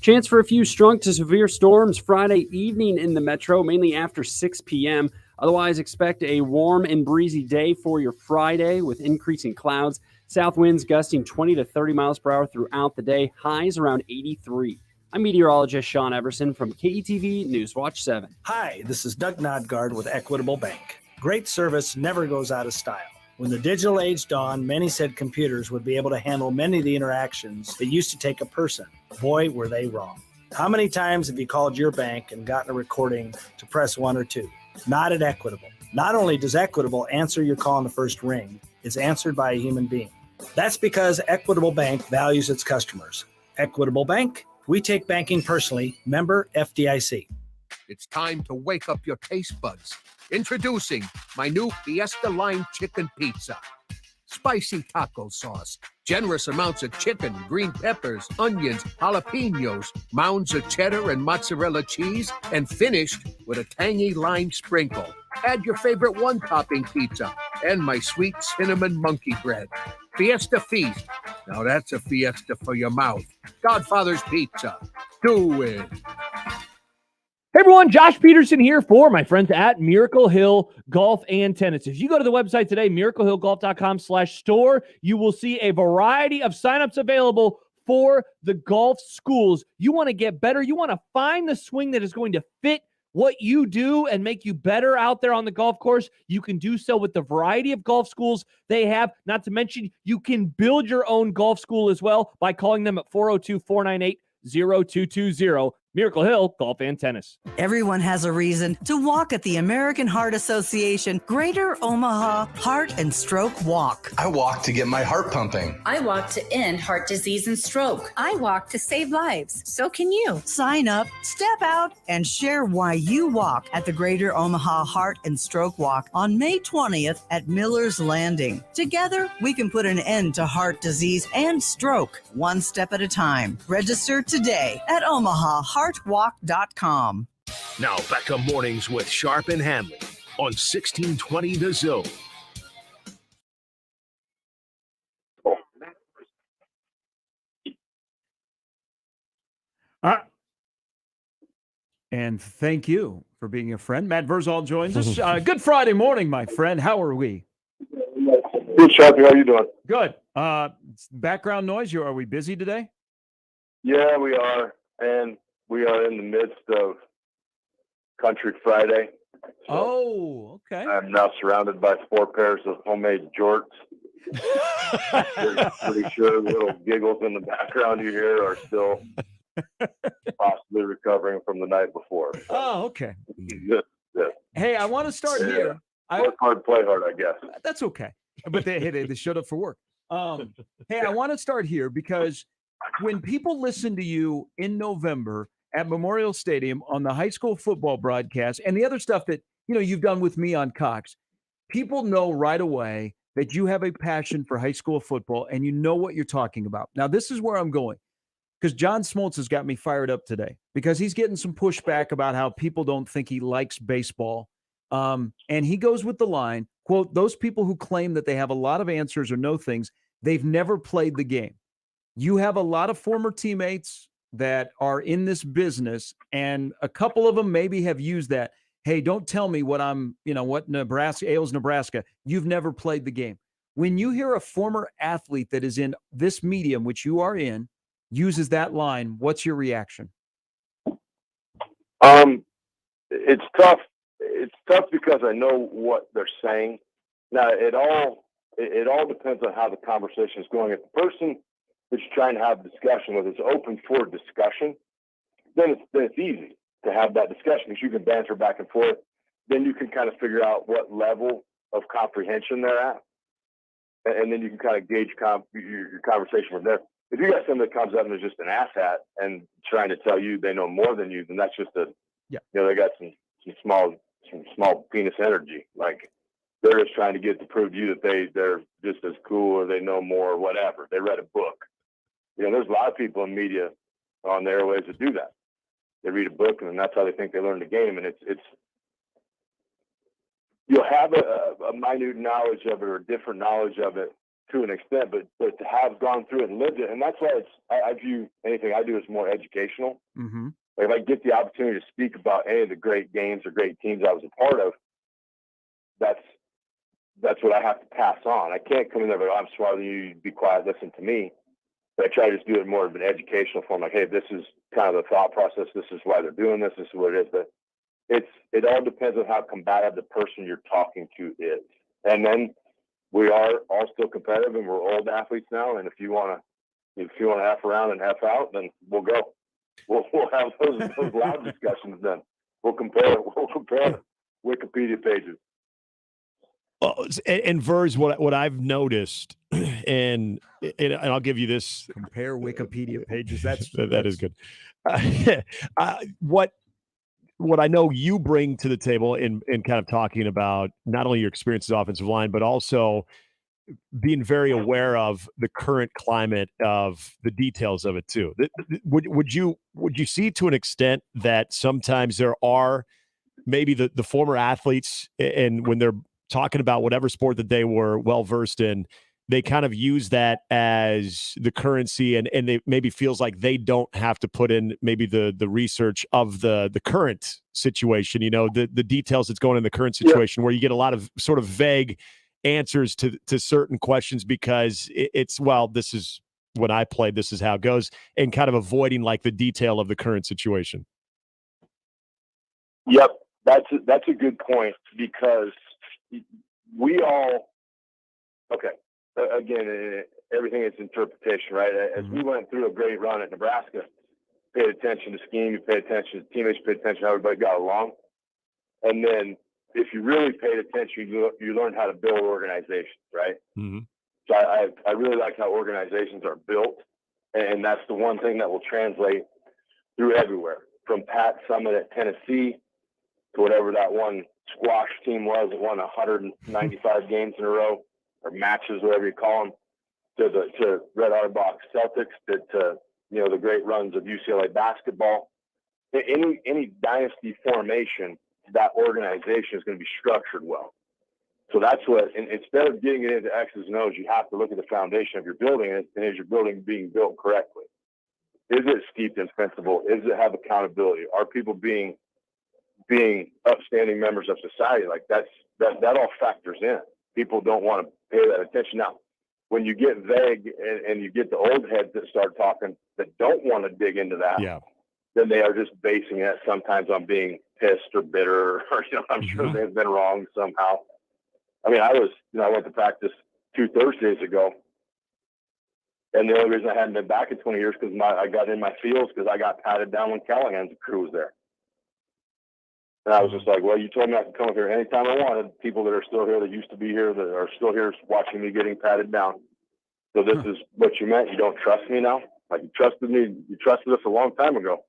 Chance for a few strong to severe storms Friday evening in the metro, mainly after 6 p.m. Otherwise, expect a warm and breezy day for your Friday with increasing clouds. South winds gusting 20 to 30 miles per hour throughout the day. Highs around 83. I'm meteorologist Sean Everson from KETV Newswatch 7. Hi, this is Doug Nodgard with Equitable Bank. Great service never goes out of style. When the digital age dawned, many said computers would be able to handle many of the interactions that used to take a person. Boy, were they wrong. How many times have you called your bank and gotten a recording to press 1 or 2? Not at Equitable. Not only does Equitable answer your call on the first ring, it's answered by a human being. That's because Equitable Bank values its customers. Equitable Bank, we take banking personally. Member FDIC. It's time to wake up your taste buds. Introducing my new Fiesta Lime Chicken Pizza. Spicy taco sauce, generous amounts of chicken, green peppers, onions, jalapenos, mounds of cheddar and mozzarella cheese, and finished with a tangy lime sprinkle. Add your favorite one-topping pizza and my sweet cinnamon monkey bread. Fiesta Feast. Now that's a fiesta for your mouth. Godfather's Pizza. Do it. Hey everyone, Josh Peterson here for my friends at Miracle Hill Golf and Tennis. If you go to the website today, miraclehillgolf.com/store, you will see a variety of signups available for the golf schools. You want to get better. You want to find the swing that is going to fit what you do and make you better out there on the golf course. You can do so with the variety of golf schools they have. Not to mention, you can build your own golf school as well by calling them at 402-498-0220. Miracle Hill Golf and Tennis. Everyone has a reason to walk at the American Heart Association Greater Omaha Heart and Stroke Walk. I walk to get my heart pumping. I walk to end heart disease and stroke. I walk to save lives. So can you. Sign up, step out, and share why you walk at the Greater Omaha Heart and Stroke Walk on May 20th at Miller's Landing. Together, we can put an end to heart disease and stroke, one step at a time. Register today at omahaheartwalk.com. Now back to Mornings with Sharp and Handley on 1620 The Zone. And thank you for being a friend. Matt Verzal joins us. Good Friday morning, my friend. How are we? Good, Sharpie. How you doing? Good. Background noise. Are we busy today? Yeah, we are. And we are in the midst of Country Friday. So okay. I'm now surrounded by 4 pairs of homemade jorts. Pretty sure the little giggles in the background you hear are still possibly recovering from the night before. Oh, okay. Yeah. Hey, I want to start here. Work hard, play hard, I guess. That's okay. But they showed up for work. Hey, I want to start here because when people listen to you in November at Memorial Stadium on the high school football broadcast and the other stuff that you've done with me on Cox, people know right away that you have a passion for high school football and you know what you're talking about. Now, this is where I'm going because John Smoltz has got me fired up today because he's getting some pushback about how people don't think he likes baseball. And he goes with the line, quote, those people who claim that they have a lot of answers or know things, they've never played the game. You have a lot of former teammates that are in this business, and a couple of them maybe have used that. Hey, don't tell me what what Nebraska ails Nebraska. You've never played the game. When you hear a former athlete that is in this medium, which you are in, uses that line, what's your reaction? It's tough. It's tough because I know what they're saying. Now, it all depends on how the conversation is going. If the person that you're trying to have a discussion with is open for discussion, then it's easy to have that discussion because you can banter back and forth. Then you can kind of figure out what level of comprehension they're at, and then you can kind of gauge your conversation from there. If you got somebody that comes up and is just an asshat and trying to tell you they know more than you, then that's just they got some small penis energy. Like they're just trying to get to prove to you that they're just as cool or they know more or whatever. They read a book. There's a lot of people in media on the airwaves that do that. They read a book and that's how they think they learn the game. And it's you'll have a minute knowledge of it or a different knowledge of it to an extent, but to have gone through it and lived it. And that's why I view anything I do as more educational. Mm-hmm. Like if I get the opportunity to speak about any of the great games or great teams I was a part of, that's what I have to pass on. I can't come in there and go, I'm smarter than you, be quiet, listen to me. But I try to just do it more of an educational form, like, hey, this is kind of the thought process. This is why they're doing this. This is what it is. But it all depends on how combative the person you're talking to is. And then we are all still competitive, and we're old athletes now. And if you want to F around and F out, then we'll go. We'll have those loud discussions then. We'll compare Wikipedia pages. And Verz, what I've noticed, and I'll give you this. Compare Wikipedia pages. That is good. What I know you bring to the table in kind of talking about not only your experience as offensive line, but also being very aware of the current climate of the details of it too. Would you see to an extent that sometimes there are maybe the former athletes, and when they're talking about whatever sport that they were well versed in, they kind of use that as the currency, and they maybe feels like they don't have to put in maybe the research of the current situation, the details that's going in the current situation, where you get a lot of sort of vague answers to certain questions because it's, well, this is when I played, this is how it goes, and kind of avoiding like the detail of the current situation. Yep. That's a good point, because we all, again, everything is interpretation, right? As we went through a great run at Nebraska, paid attention to scheme, you paid attention to teammates, you paid attention to how everybody got along. And then if you really paid attention, you learned how to build organizations, right? Mm-hmm. So I really like how organizations are built, and that's the one thing that will translate through everywhere, from Pat Summit at Tennessee to whatever that one squash team was that won 195 games in a row, or matches, whatever you call them, to Red Auerbach Celtics, to the great runs of UCLA basketball. Any dynasty formation, that organization is going to be structured well. So that's what, and instead of getting it into X's and O's, you have to look at the foundation of your building, and is your building being built correctly? Is it steeped in principle? Is it have accountability? Are people being upstanding members of society? Like that all factors in. People don't want to pay that attention. Now, when you get vague and you get the old heads that start talking that don't want to dig into that, then they are just basing it sometimes on being pissed or bitter, or I'm sure they've been wrong somehow. I mean, I went to practice 2 Thursdays ago, and the only reason I hadn't been back in 20 years because I got in my feels because I got patted down when Callahan's crew was there. And I was just like, well, you told me I could come up here anytime I wanted. People that are still here, that used to be here, that are still here watching me getting patted down. So this is what you meant? You don't trust me now? Like, you trusted me, you trusted us a long time ago.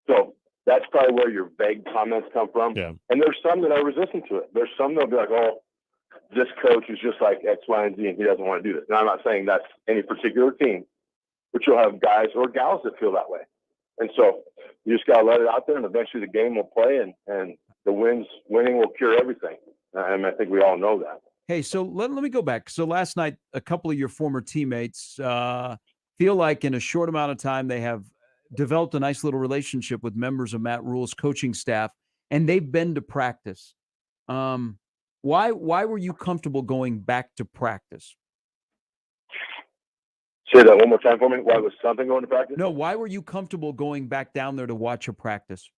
So that's probably where your vague comments come from. Yeah. And there's some that are resistant to it. There's some that'll be like, oh, this coach is just like X, Y, and Z, and he doesn't want to do this. And I'm not saying that's any particular team, but you'll have guys or gals that feel that way. And so you just got to let it out there, and eventually the game will play, and the winning will cure everything. And I think we all know that. Hey, so let me go back. So last night, a couple of your former teammates feel like in a short amount of time they have developed a nice little relationship with members of Matt Rule's coaching staff, and they've been to practice. Why were you comfortable going back to practice? Say that one more time for me. Why was something going to practice? No, why were you comfortable going back down there to watch a practice?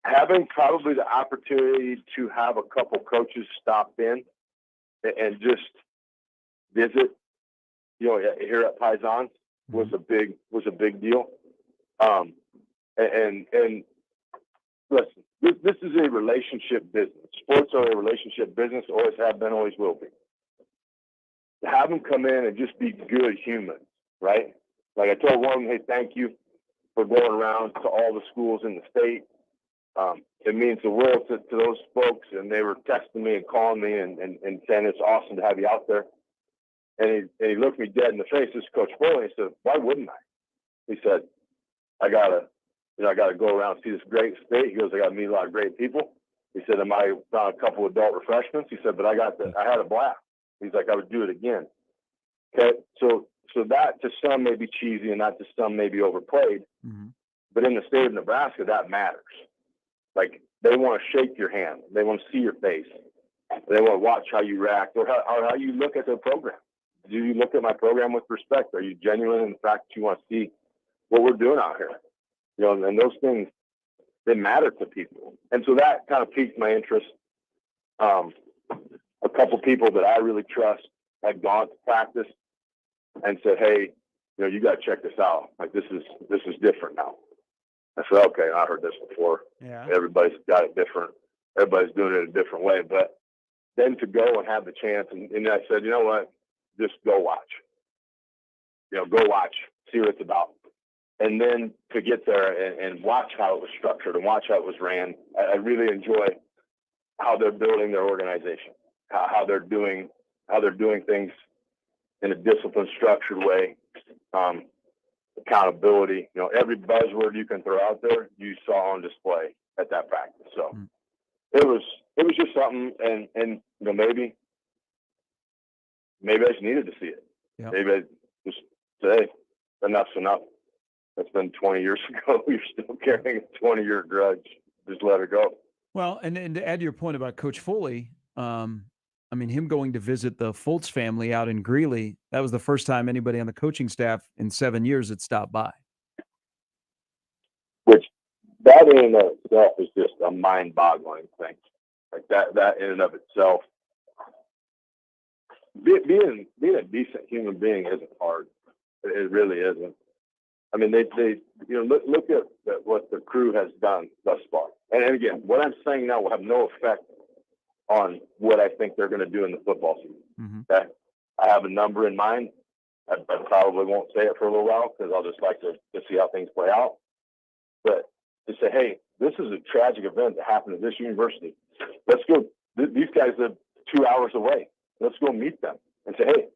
Having probably the opportunity to have a couple coaches stop in and just visit, here at Paisans was a big deal. And listen, this is a relationship business. Sports are a relationship business, always have been, always will be. To have them come in and just be good humans, right? Like I told one, hey, thank you for going around to all the schools in the state. It means the world to those folks, and they were texting me and calling me and saying it's awesome to have you out there. And he looked me dead in the face. This is Coach Foley. He said, why wouldn't I? He said, I gotta go around and see this great state. He goes, I got to meet a lot of great people. He said, I might have found a couple adult refreshments. He said, but I had a blast. He's like, I would do it again. Okay. So that to some may be cheesy and that to some may be overplayed. Mm-hmm. But in the state of Nebraska, that matters. Like, they want to shake your hand. They want to see your face. They want to watch how you react or how you look at their program. Do you look at my program with respect? Are you genuine in the fact that you want to see what we're doing out here? And those things, they matter to people. And so that kind of piqued my interest. A couple people that I really trust had gone to practice and said, hey, you got to check this out. Like, this is different now. I said, okay, I heard this before. Yeah. Everybody's got it different. Everybody's doing it a different way. But then to go and have the chance, and I said, you know what? Just go watch. Go watch, see what it's about. And then to get there and watch how it was structured and watch how it was ran, I really enjoy how they're building their organization, how they're doing things in a disciplined, structured way. Accountability, every buzzword you can throw out there, you saw on display at that practice. So it was just something, and maybe I just needed to see it. Yep. Maybe I just say enough's enough. That's been 20 years ago. You're still carrying a 20-year grudge. Just let it go. Well, and to add to your point about Coach Foley, him going to visit the Fultz family out in Greeley, that was the first time anybody on the coaching staff in 7 years had stopped by. Which, that in and of itself is just a mind-boggling thing. Like that in and of itself, being a decent human being isn't hard. It really isn't. I mean, they look at what the crew has done thus far. And again, what I'm saying now will have no effect on what I think they're going to do in the football season. Mm-hmm. Okay? I have a number in mind. I probably won't say it for a little while because I'll just like to see how things play out. But to say, hey, this is a tragic event that happened at this university. Let's go. These guys live 2 hours away. Let's go meet them and say, hey,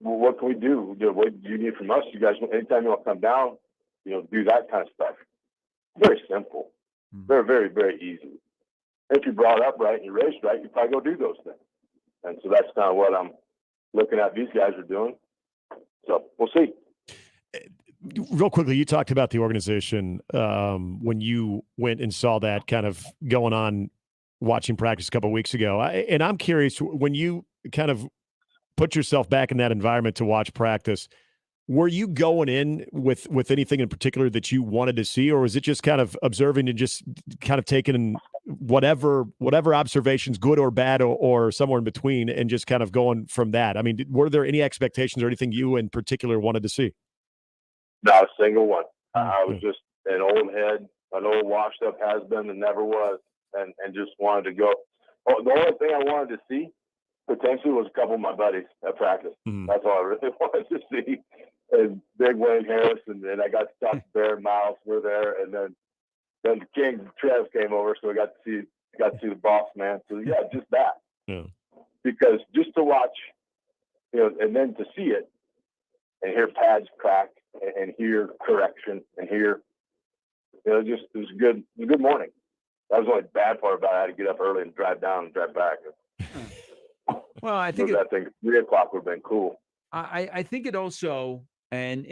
well, what can we do? What do you need from us? You guys, anytime you want to come down, do that kind of stuff. Very simple. Very, very, very easy. If you brought up right and you raised right, you probably go do those things. And so that's kind of what I'm looking at these guys are doing. So we'll see. Real quickly, you talked about the organization when you went and saw that kind of going on, watching practice a couple of weeks ago. And I'm curious, when you kind of put yourself back in that environment to watch practice, were you going in with anything in particular that you wanted to see, or was it just kind of observing and just kind of taking whatever observations, good or bad, or somewhere in between, and just kind of going from that? I mean, were there any expectations or anything you in particular wanted to see? Not a single one. I was just an old head, an old washed up has-been that never was, and just wanted to go. Oh, the only thing I wanted to see potentially was a couple of my buddies at practice. Mm-hmm. That's all I really wanted to see. And Big Wayne Harris, and then I got to talk to Bear Miles were there, and then the King Trev came over, so I got to see the boss man. So yeah, just that. Yeah. Because just to watch, and then to see it and hear pads crack and hear correction and hear, just it was a good morning. That was the only bad part about it. I had to get up early and drive down and drive back. Well, I think that thing 3 o'clock would have been cool. I think it also, and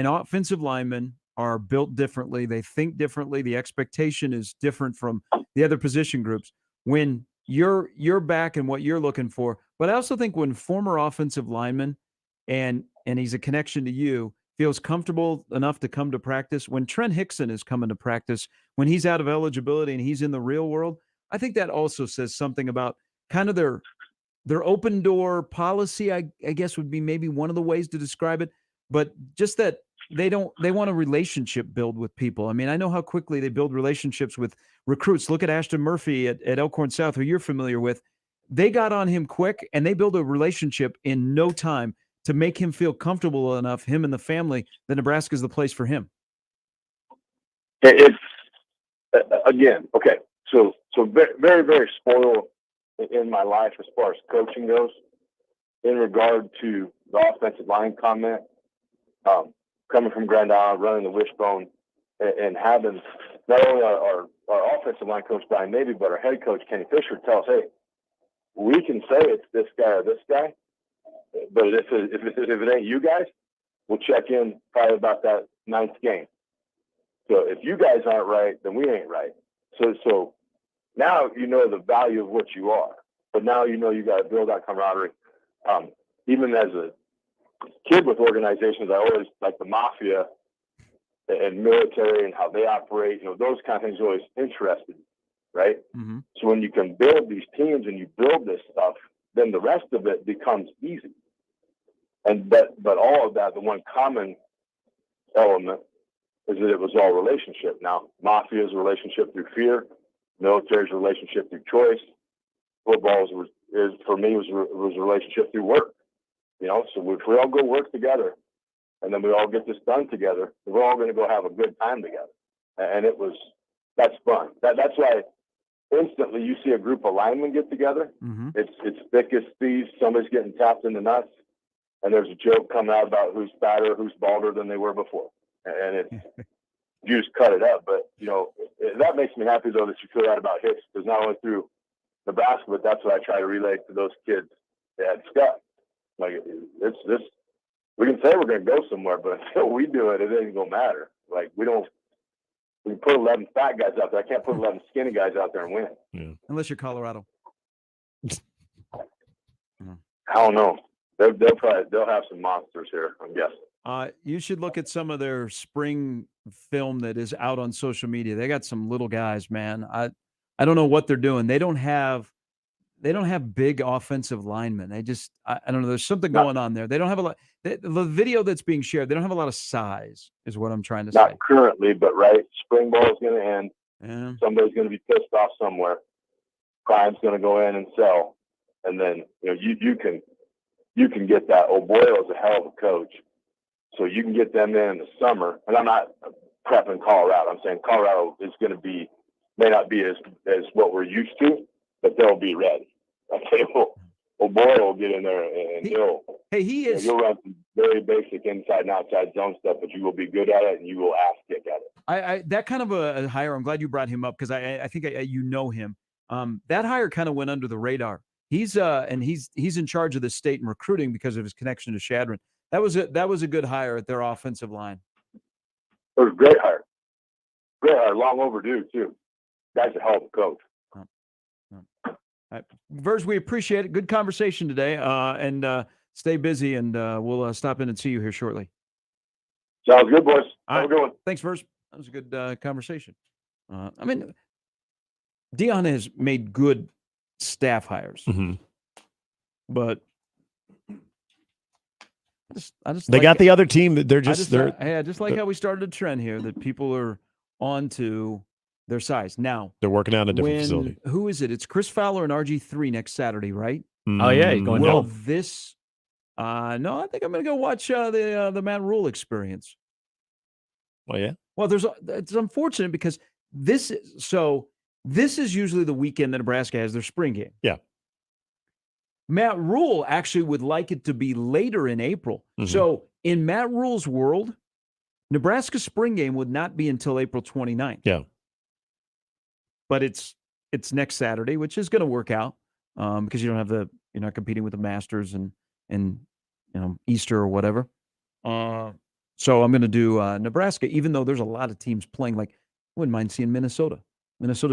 offensive linemen are built differently. They think differently. The expectation is different from the other position groups when you're back and what you're looking for. But I also think when former offensive lineman and he's a connection to you, feels comfortable enough to come to practice. When Trent Hickson is coming to practice, when he's out of eligibility and he's in the real world, I think that also says something about kind of their open door policy, I guess would be maybe one of the ways to describe it. But just that they want a relationship build with people. I mean, I know how quickly they build relationships with recruits. Look at Ashton Murphy at Elkhorn South, who you're familiar with. They got on him quick and they built a relationship in no time to make him feel comfortable enough, him and the family, that Nebraska is the place for him. It's again, okay. So very, very, very spoiled in my life as far as coaching goes in regard to the offensive line comment, coming from Grand Island, running the wishbone, and having not only our offensive line coach Brian Navy, but our head coach Kenny Fisher tell us, hey, we can say it's this guy or this guy, but if it ain't you guys, we'll check in probably about that 9th game. So if you guys aren't right, then we ain't right. So now you know the value of what you are, but now you know you got to build that camaraderie. Even as a kid with organizations, I always like the mafia and military and how they operate. Those kind of things always interested me, right? Mm-hmm. So when you can build these teams and you build this stuff, then the rest of it becomes easy. But all of that, the one common element is that it was all relationship. Now, mafia is a relationship through fear. Military's a relationship through choice. Football for me was a relationship through work. So if we all go work together, and then we all get this done together, we're all going to go have a good time together. And that's fun. That's why instantly you see a group of linemen get together. Mm-hmm. It's thick as thieves. Somebody's getting tapped in the nuts, and there's a joke coming out about who's fatter, who's balder than they were before, and it's. You just cut it up, but that makes me happy though that you feel that about Hicks, because not only through Nebraska, but that's what I try to relay to those kids at Scott. Like it's this, we can say we're going to go somewhere, but until we do it, it ain't going to matter. Like we can put 11 fat guys out there. I can't put 11 skinny guys out there and win. Yeah. Unless you're Colorado. I don't know. They'll have some monsters here, I'm guessing. You should look at some of their spring film that is out on social media. They got some little guys, man. I don't know what they're doing. They don't have they don't have big offensive linemen. They just I don't know. There's something going on there. They don't have a lot. The video that's being shared, they don't have a lot of size, is what I'm trying to say. Not currently, but right, spring ball is going to end. Yeah. Somebody's going to be pissed off somewhere. Prime's going to go in and sell, and then you can get that. O'Boyle is a hell of a coach, so you can get them in the summer. And I'm not prepping Colorado. I'm saying Colorado is going to may not be as what we're used to, but they'll be ready. Okay, O'Boyle will get in there and you'll run some very basic inside and outside zone stuff, but you will be good at it and you will ass kick at it. That kind of a hire, I'm glad you brought him up because I think you know him. That hire kind of went under the radar. He's in charge of the state and recruiting because of his connection to Shadron. That was a good hire at their offensive line. It was a great hire. Great hire, long overdue too. Guy's a hell of a coach. Verge, we appreciate it. Good conversation today, and stay busy, and we'll stop in and see you here shortly. Sounds good, boys. Have a good one. Thanks, Verge. That was a good conversation. I mean, Dion has made good staff hires, but I just they got the other team that they're just I just like how we started a trend here that people are on to their size. Now they're working out in a different facility. Who is it? It's Chris Fowler and RG3 next Saturday, right? Oh yeah, he's going home. This no, I think I'm going to go watch the Matt Rule experience. Oh yeah. Well, it's unfortunate because this is usually the weekend that Nebraska has their spring game. Yeah. Matt Rule actually would like it to be later in April. So in Matt Rule's world, Nebraska's spring game would not be until April 29th. Yeah. But it's next Saturday, which is going to work out because you're not competing with the Masters and Easter or whatever. So I'm going to do Nebraska, even though there's a lot of teams playing. Like, I wouldn't mind seeing Minnesota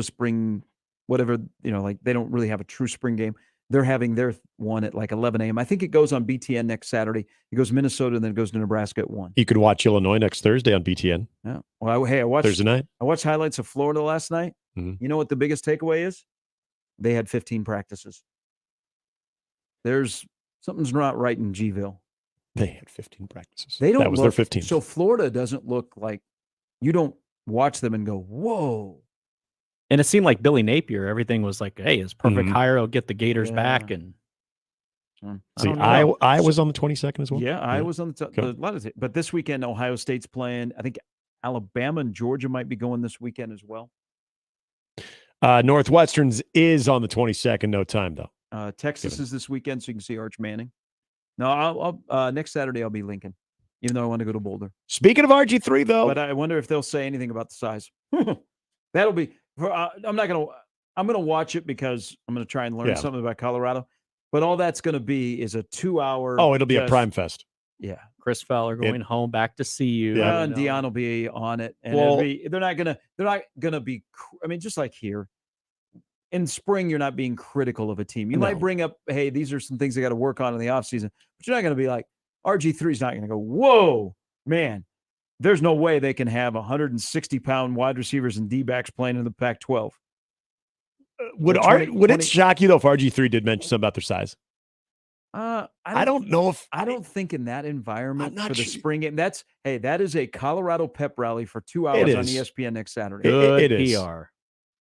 spring, whatever, like they don't really have a true spring game. They're having their one at like 11 a.m. I think it goes on BTN next Saturday. It goes Minnesota and then it goes to Nebraska at 1. You could watch Illinois next Thursday on BTN. Yeah. Well, I watched Thursday night. I watched highlights of Florida last night. You know what the biggest takeaway is? They had 15 practices. Something's not right in Gville. They had 15 practices. That was their 15th. So Florida doesn't look like, you don't watch them and go, whoa. And it seemed like Billy Napier, everything was like, hey, it's perfect hire. He'll get the Gators back. And see, I was on the 22nd as well. Yeah, I was on a lot of it. But this weekend, Ohio State's playing. I think Alabama and Georgia might be going this weekend as well. Northwestern's is on the 22nd. No time though. Texas is this weekend, so you can see Arch Manning. No, I'll next Saturday I'll be Lincoln, even though I want to go to Boulder. Speaking of RG3 though, but I wonder if they'll say anything about the size. That'll be. I'm gonna watch it because I'm gonna try and learn something about Colorado. But all that's gonna be is a 2-hour. Oh, it'll be a Prime Fest. Yeah, Chris Fowler going home back to see you. Yeah, and Dion will be on it, and they're not gonna be. I mean, just like here in spring, you're not being critical of a team. You might bring up, hey, these are some things they got to work on in the offseason, but you're not going to be like RG3 is not going to go, whoa, man. There's no way they can have 160-pound wide receivers and D-backs playing in the Pac-12. Would it shock you though if RG3 did mention something about their size? I don't know if I don't think in that environment for the spring game. That is a Colorado pep rally for 2 hours on ESPN next Saturday. It is. PR.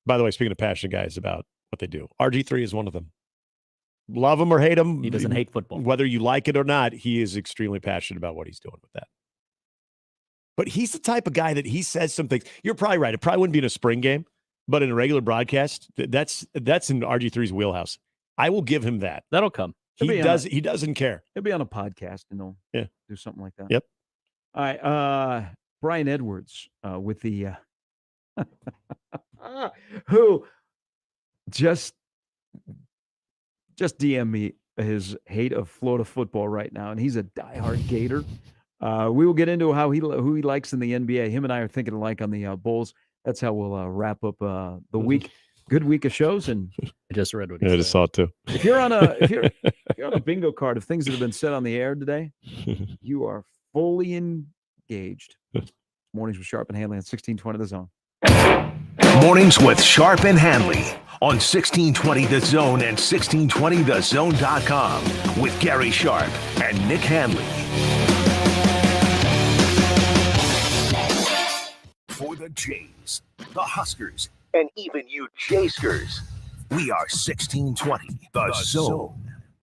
By the way, speaking of passionate guys about what they do, RG3 is one of them. Love him or hate him, he doesn't hate football. Whether you like it or not, he is extremely passionate about what he's doing with that. But he's the type of guy that he says some things. You're probably right. It probably wouldn't be in a spring game, but in a regular broadcast, that's in RG3's wheelhouse. I will give him that. That'll come. He doesn't care. He'll be on a podcast and they'll do something like that. Yep. All right. Brian Edwards with the who just DM me his hate of Florida football right now, and he's a diehard Gator. We will get into who he likes in the NBA. Him and I are thinking alike on the Bulls. That's how we'll wrap up the week. Good week of shows, and I just read what he said. I just saw it too. If you're on a bingo card of things that have been said on the air today, you are fully engaged. Mornings with Sharp and Handley on 1620 The Zone. Mornings with Sharp and Handley on 1620 The Zone and 1620thezone.com with Gary Sharp and Nick Handley. For the Jays, the Huskers, and even you Jayskers, we are 1620 The Zone.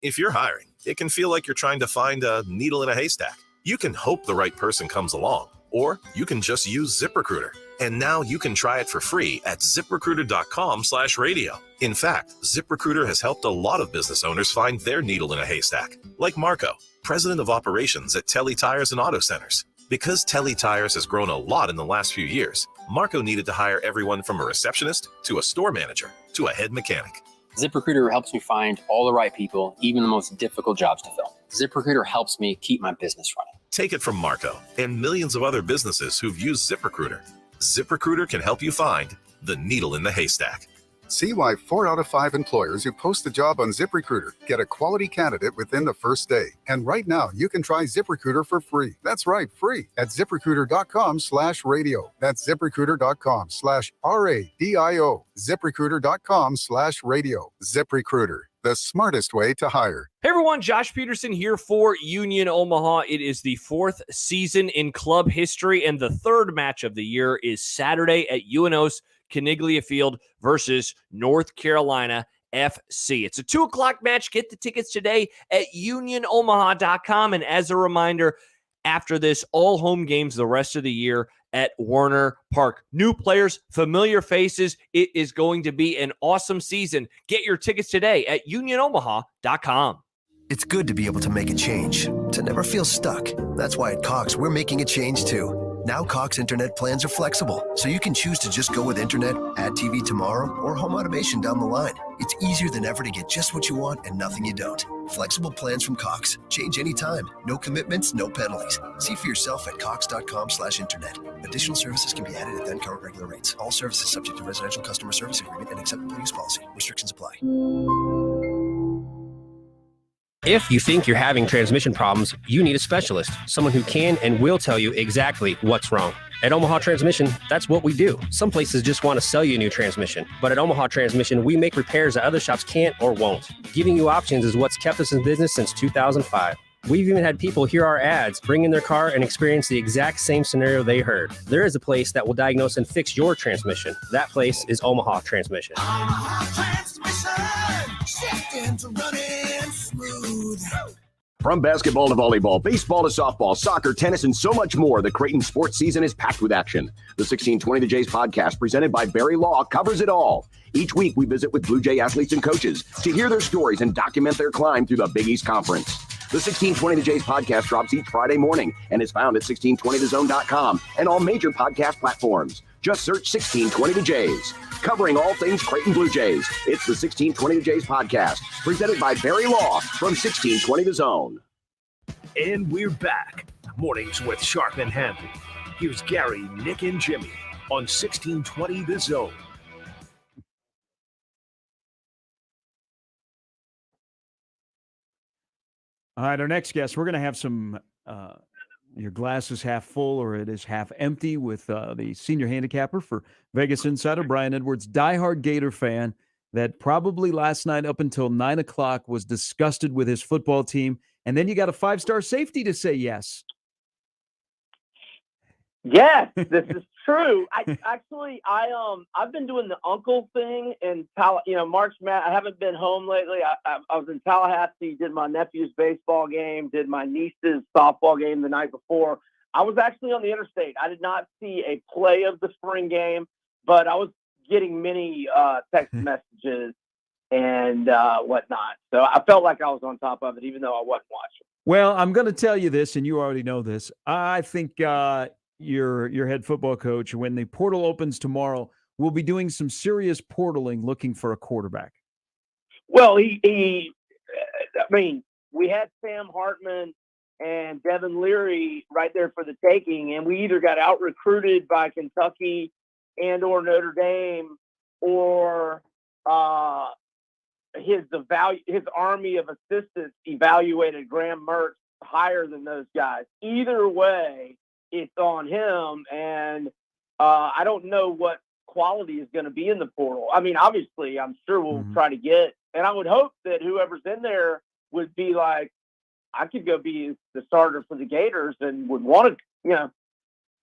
If you're hiring, it can feel like you're trying to find a needle in a haystack. You can hope the right person comes along, or you can just use ZipRecruiter. And now you can try it for free at ZipRecruiter.com/radio. In fact, ZipRecruiter has helped a lot of business owners find their needle in a haystack, like Marco, president of operations at Telly Tires and Auto Centers. Because Telly Tires has grown a lot in the last few years, Marco needed to hire everyone from a receptionist to a store manager to a head mechanic. ZipRecruiter helps me find all the right people, even the most difficult jobs to fill. ZipRecruiter helps me keep my business running. Take it from Marco and millions of other businesses who've used ZipRecruiter. ZipRecruiter can help you find the needle in the haystack. See why 4 out of 5 employers who post a job on ZipRecruiter get a quality candidate within the first day. And right now, you can try ZipRecruiter for free. That's right, free at ZipRecruiter.com/radio. That's ZipRecruiter.com/RADIO. ZipRecruiter.com/radio. ZipRecruiter, the smartest way to hire. Hey everyone, Josh Peterson here for Union Omaha. It is the 4th season in club history, and the 3rd match of the year is Saturday at UNO's Caniglia Field versus North Carolina FC. It's a 2 o'clock match. Get the tickets today at unionomaha.com. And as a reminder, after this, all home games the rest of the year at Werner Park. New players, familiar faces. It is going to be an awesome season. Get your tickets today at unionomaha.com. It's good to be able to make a change, to never feel stuck. That's why at Cox, we're making a change too. Now Cox Internet plans are flexible, so you can choose to just go with Internet, add TV tomorrow, or home automation down the line. It's easier than ever to get just what you want and nothing you don't. Flexible plans from Cox. Change anytime. No commitments, no penalties. See for yourself at cox.com/internet. Additional services can be added at then current regular rates. All services subject to residential customer service agreement and acceptable use policy. Restrictions apply. If you think you're having transmission problems, you need a specialist, someone who can and will tell you exactly what's wrong. At Omaha Transmission, that's what we do. Some places just want to sell you a new transmission, but at Omaha Transmission, we make repairs that other shops can't or won't. Giving you options is what's kept us in business since 2005. We've even had people hear our ads, bring in their car, and experience the exact same scenario they heard. There is a place that will diagnose and fix your transmission. That place is Omaha Transmission. Omaha Transmission, shifting to running smooth. From basketball to volleyball, baseball to softball, soccer, tennis, and so much more, the Creighton sports season is packed with action. The 1620 The Jays podcast, presented by Barry Law, covers it all. Each week, we visit with Blue Jay athletes and coaches to hear their stories and document their climb through the Big East Conference. The 1620 The Jays podcast drops each Friday morning and is found at 1620thezone.com and all major podcast platforms. Just search 1620 The Jays. Covering all things Creighton Blue Jays, it's the 1620 The Jays podcast, presented by Barry Law from 1620 The Zone. And we're back. Mornings with Sharp and Handley. Here's Gary, Nick, and Jimmy on 1620 The Zone. All right, our next guest, we're going to have some, your glass is half full or it is half empty with the senior handicapper for Vegas Insider, Brian Edwards, diehard Gator fan that probably last night up until 9 o'clock was disgusted with his football team. And then you got a 5-star safety to say yes. Yes, this is true. I've been doing the uncle thing in March Madness. I haven't been home lately. I was in Tallahassee, did my nephew's baseball game, did my niece's softball game the night before. I was actually on the interstate. I did not see a play of the spring game, but I was getting many text messages and whatnot. So I felt like I was on top of it, even though I wasn't watching. Well, I'm going to tell you this, and you already know this. I think your head football coach, when the portal opens tomorrow, will be doing some serious portaling looking for a quarterback. Well, we had Sam Hartman and Devin Leary right there for the taking, and we either got out-recruited by Kentucky and or Notre Dame, or his army of assistants evaluated Graham Mertz higher than those guys. Either way, it's on him, and I don't know what quality is going to be in the portal. I mean, obviously, I'm sure we'll Mm-hmm. try to get, and I would hope that whoever's in there would be like, I could go be the starter for the Gators and would want to,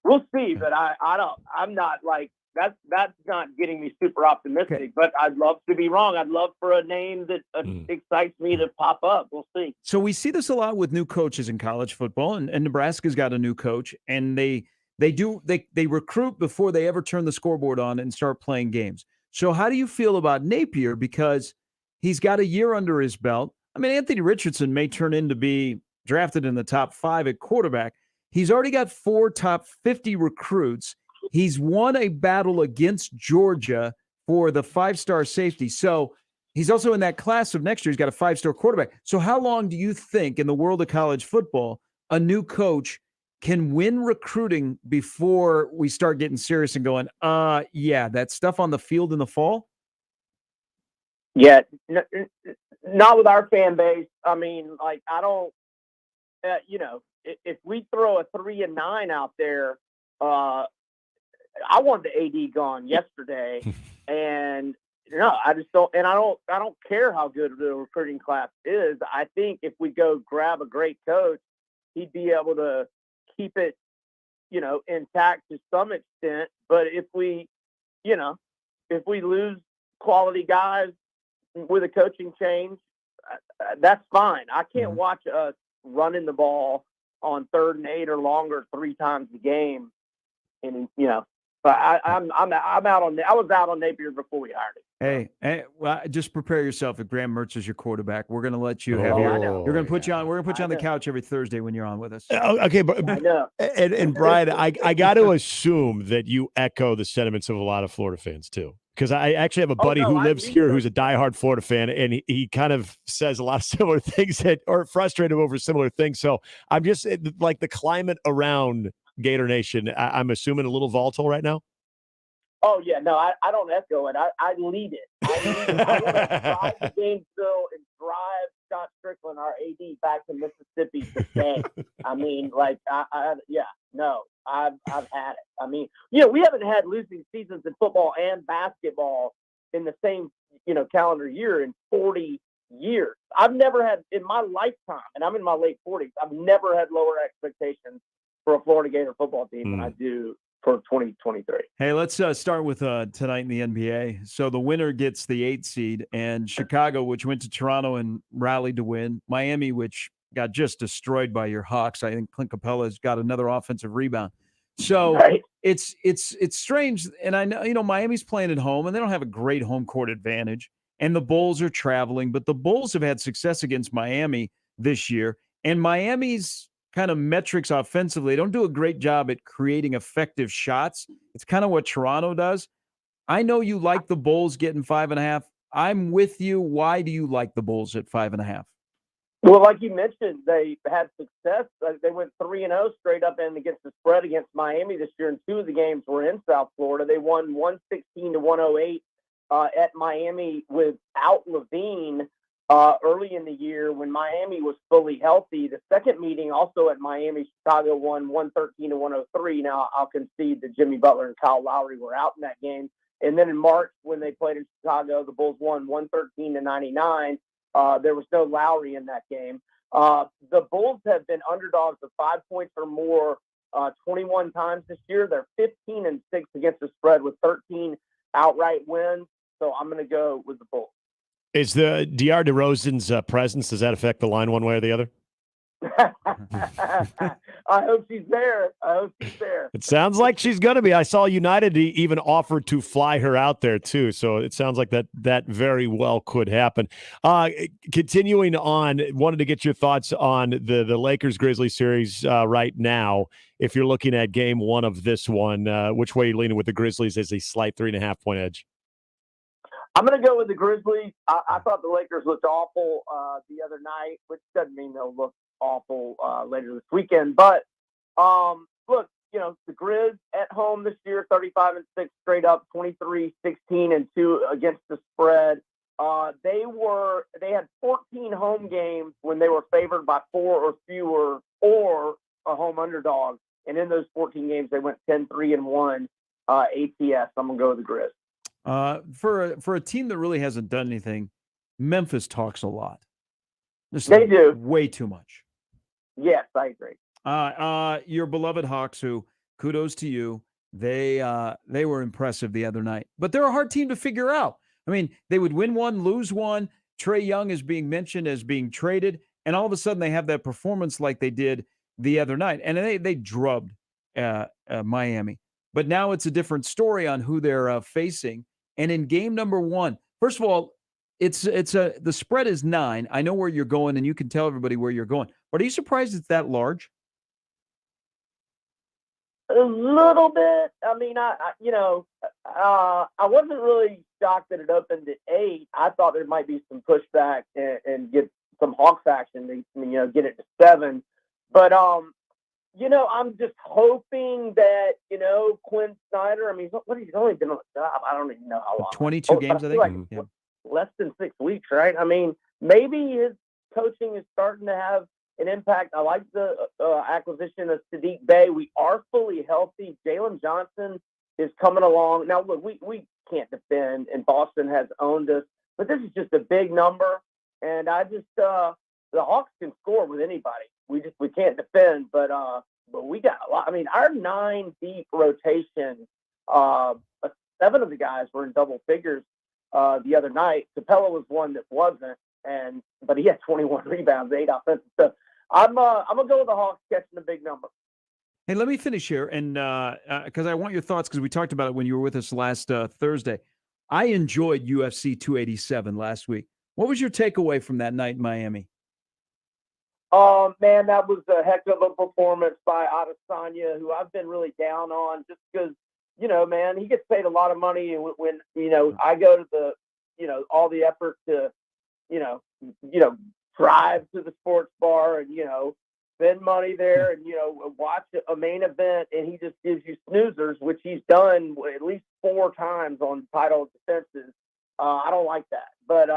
we'll see. But I'm not like, that's not getting me super optimistic, Okay. but I'd love to be wrong. I'd love for a name that excites me to pop up. We'll see. So we see this a lot with new coaches in college football, and Nebraska's got a new coach, and they recruit before they ever turn the scoreboard on and start playing games. So how do you feel about Napier? Because he's got a year under his belt. I mean, Anthony Richardson may turn in to be drafted in the top 5 at quarterback. He's already got 4 top 50 recruits. He's won a battle against Georgia for the 5-star safety. So he's also in that class of next year. He's got a 5-star quarterback. So how long do you think in the world of college football a new coach can win recruiting before we start getting serious and going, yeah, that stuff on the field in the fall? Yeah, not with our fan base. I mean, like, I don't, if we throw a 3-9 out there, I want the AD gone yesterday, and I just don't, and I don't care how good the recruiting class is. I think if we go grab a great coach, he'd be able to keep it, intact to some extent. But if we lose quality guys with a coaching change, that's fine. I can't watch us running the ball on 3rd and 8 or longer 3 times a game, and but I'm out on. I was out on Napier before we hired him. Hey, well, just prepare yourself. If Graham Mertz is your quarterback, we're going to let you have I know. You're going to put you on. We're going to put you on the couch every Thursday when you're on with us. Okay, but I know. And Brian, I got to assume that you echo the sentiments of a lot of Florida fans too, because I actually have a buddy who lives here who's a diehard Florida fan, and he kind of says a lot of similar things that are frustrated over similar things. So I'm just like the climate around Gator Nation. I'm assuming a little volatile right now. Oh yeah, no, I don't echo it. I lead it. I want to drive to Gainesville and drive Scott Strickland, our AD, back to Mississippi to stay. I mean, like, I've had it. I mean, we haven't had losing seasons in football and basketball in the same, calendar year in 40 years. I've never had in my lifetime, and I'm in my late 40s. I've never had lower expectations for a Florida Gator football team than I do for 2023. Hey, let's start with tonight in the NBA. So the winner gets the 8th seed, and Chicago, which went to Toronto and rallied to win. Miami, which got just destroyed by your Hawks. I think Clint Capella's got another offensive rebound. So it's strange, and I know Miami's playing at home, and they don't have a great home court advantage. And the Bulls are traveling, but the Bulls have had success against Miami this year, and Miami's kind of metrics offensively, they don't do a great job at creating effective shots. It's kind of what Toronto does. I know you like the Bulls getting 5.5. I'm with you. Why do you like the Bulls at 5.5? Well, like you mentioned, they had success. They went 3-0 straight up and against the spread against Miami this year, and 2 of the games were in South Florida. They won 116-108 at Miami without Levine. Early in the year when Miami was fully healthy. The second meeting also at Miami, Chicago won 113-103. Now I'll concede that Jimmy Butler and Kyle Lowry were out in that game. And then in March when they played in Chicago, the Bulls won 113-99. There was no Lowry in that game. The Bulls have been underdogs of 5 points or more 21 times this year. They're 15-6 against the spread with 13 outright wins. So I'm going to go with the Bulls. Is the DeAndre DeRozan's presence, does that affect the line one way or the other? I hope she's there. It sounds like she's going to be. I saw United even offered to fly her out there too. So it sounds like that very well could happen. Continuing on, wanted to get your thoughts on the Lakers-Grizzlies series right now. If you're looking at game 1 of this one, which way are you leaning with the Grizzlies as a slight 3.5-point edge? I'm going to go with the Grizzlies. I thought the Lakers looked awful the other night, which doesn't mean they'll look awful later this weekend. But look, the Grizz at home this year, 35-6 straight up, 23-16-2 against the spread. They had 14 home games when they were favored by 4 or fewer or a home underdog. And in those 14 games, they went 10-3-1. ATS. I'm gonna go with the Grizz. For a team that really hasn't done anything, Memphis talks a lot. They do way too much. Yes, I agree. Your beloved Hawks, who kudos to you, they were impressive the other night, but they're a hard team to figure out. I mean, they would win one, lose one. Trae Young is being mentioned as being traded, and all of a sudden they have that performance like they did the other night, and they drubbed Miami. But now it's a different story on who they're facing. And in game number one, first of all, the spread is 9. I know where you're going, and you can tell everybody where you're going. But are you surprised it's that large? A little bit. I mean, I wasn't really shocked that it opened at 8. I thought there might be some pushback and get some Hawks action to, get it to 7. But, I'm just hoping that, Quinn Snyder, I mean, he's only been on the job. I don't even know how long. 22 games, I think. Like less than 6 weeks, right? I mean, maybe his coaching is starting to have an impact. I like the acquisition of Sadiq Bey. We are fully healthy. Jalen Johnson is coming along. Now, look, we can't defend, and Boston has owned us, but this is just a big number. And I just the Hawks can score with anybody. We can't defend, but we got a lot. I mean, our 9 deep rotation, 7 of the guys were in double figures the other night. Capella was one that wasn't, but he had 21 rebounds, 8 offensive. So I'm gonna go with the Hawks catching a big number. Hey, let me finish here, and because I want your thoughts, because we talked about it when you were with us last Thursday. I enjoyed UFC 287 last week. What was your takeaway from that night in Miami? Man, that was a heck of a performance by Adesanya, who I've been really down on just because, man, he gets paid a lot of money. And when I go to the, all the effort to, drive to the sports bar and, spend money there and, watch a main event, and he just gives you snoozers, which he's done at least 4 times on title defenses. I don't like that. But,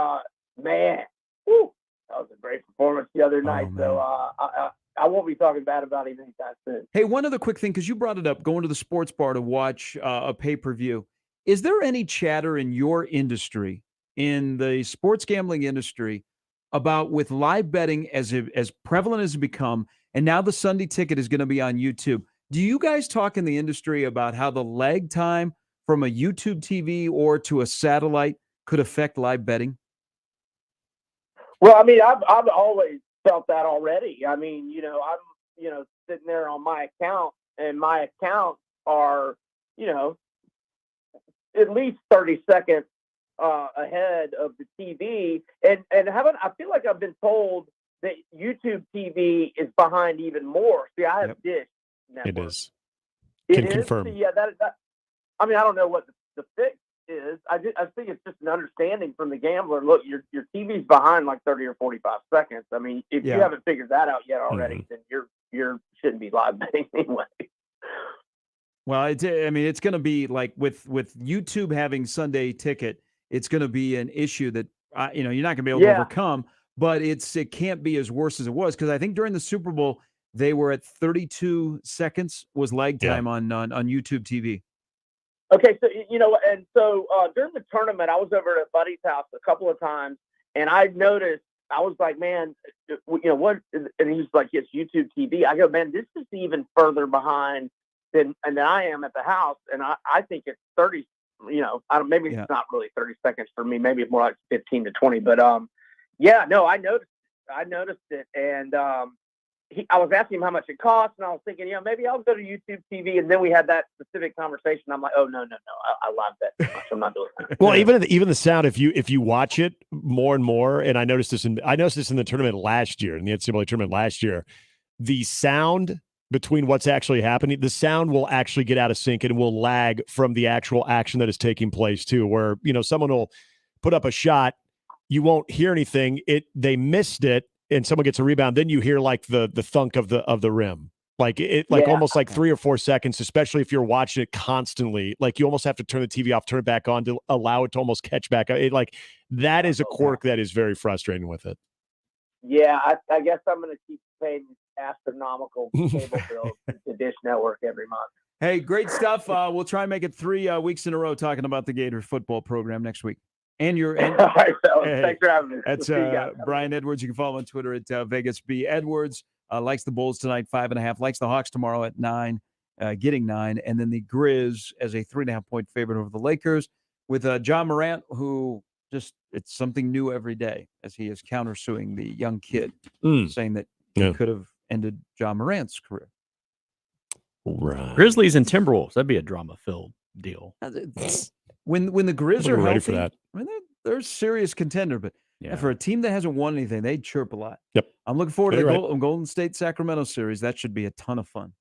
man, whew, that was a great performance the other night. So I won't be talking bad about him anytime soon. Hey, one other quick thing, because you brought it up, going to the sports bar to watch a pay-per-view. Is there any chatter in your industry, in the sports gambling industry, about with live betting as prevalent as it's become, and now the Sunday Ticket is going to be on YouTube? Do you guys talk in the industry about how the lag time from a YouTube TV or to a satellite could affect live betting? Well, I mean, I've always felt that already. I mean, I'm, sitting there on my account, and my accounts are, at least 30 seconds ahead of the TV. And I feel like I've been told that YouTube TV is behind even more. See, I have Dish Network. It is. Can confirm. Yeah, that. I mean, I don't know what the fix is. I think it's just an understanding from the gambler. Look, your TV's behind like 30 or 45 seconds. I mean, if you haven't figured that out yet already, then you shouldn't be live betting anyway. Well, it's going to be like with YouTube having Sunday Ticket, it's going to be an issue that you're not going to be able to overcome. But it can't be as worse as it was, because I think during the Super Bowl they were at 32 seconds was lag time on YouTube TV. Okay, so during the tournament, I was over at Buddy's house a couple of times, and I noticed, I was like, man, what? And he was like, it's YouTube TV. I go, man, this is even further behind than I am at the house, and I think it's 30. Maybe it's not really 30 seconds for me. Maybe it's more like 15 to 20. But I noticed it, and I was asking him how much it cost, and I was thinking, maybe I'll go to YouTube TV. And then we had that specific conversation. I'm like, oh no, I love that too much. I'm not doing that. Well, even the sound, if you watch it more and more, and I noticed this in the tournament last year, in the NCAA tournament last year, the sound between what's actually happening, the sound will actually get out of sync and will lag from the actual action that is taking place too. Where someone will put up a shot, you won't hear anything. They missed it, and someone gets a rebound. Then you hear like the thunk of the rim, almost like 3 or 4 seconds. Especially if you're watching it constantly, like you almost have to turn the TV off, turn it back on to allow it to almost catch back up. That is a quirk that is very frustrating with it. Yeah, I guess I'm going to keep paying astronomical cable bills to Dish Network every month. Hey, great stuff. We'll try and make it 3 weeks in a row talking about the Gator football program next week. And All right, fellas. Thanks for having me. That's We'll see you guys. Brian Edwards. You can follow him on Twitter at Vegas B. Edwards. Likes the Bulls tonight, 5.5. Likes the Hawks tomorrow at 9, getting 9. And then the Grizz as a 3.5-point favorite over the Lakers with John Morant, who it's something new every day as he is countersuing the young kid, saying that he could have ended John Morant's career. Right. Grizzlies and Timberwolves. That'd be a drama-filled deal. When the Grizz are ready healthy, for that. I mean, they're a serious contender, but for a team that hasn't won anything, they chirp a lot. Yep. I'm looking forward to the Right. Golden State Sacramento series. That should be a ton of fun.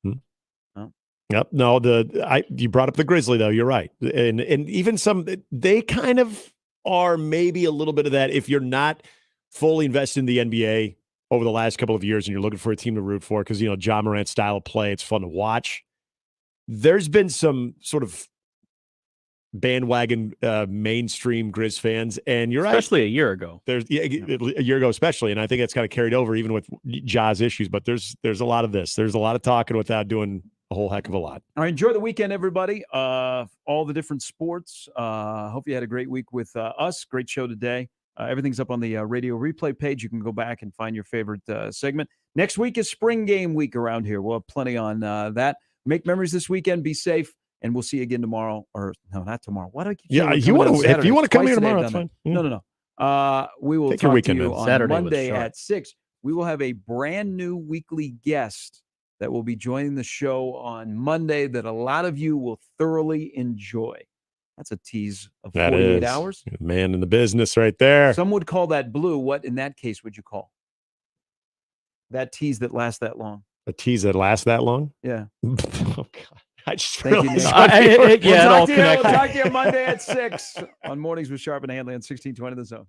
Yep. No, you brought up the Grizzly though. You're right, and even they kind of are maybe a little bit of that. If you're not fully invested in the NBA over the last couple of years, and you're looking for a team to root for, because John Morant's style of play, it's fun to watch. There's been some sort of bandwagon mainstream Grizz fans, and you're right, especially a year ago. A year ago, especially, and I think that's kind of carried over even with Ja's issues. But there's a lot of this. There's a lot of talking without doing a whole heck of a lot. All right, enjoy the weekend, everybody. All the different sports. Hope you had a great week with us. Great show today. Everything's up on the radio replay page. You can go back and find your favorite segment. Next week is spring game week around here. We'll have plenty on that. Make memories this weekend. Be safe. And we'll see you again tomorrow. Or no, not tomorrow. Why do I keep saying if you want to come here tomorrow, that's fine. No. We will Take talk your weekend, to you man. on Saturday Monday with Sharp. at 6. We will have a brand new weekly guest that will be joining the show on Monday that a lot of you will thoroughly enjoy. That's a tease of 48 hours. Man in the business right there. Some would call that blue. What in that case would you call that tease that lasts that long? A tease that lasts that long? Yeah. Oh, God. I just Thank you, realized Nick. it all We'll talk connected. to you Monday at 6 on Mornings with Sharp and Handley on 1620 The Zone.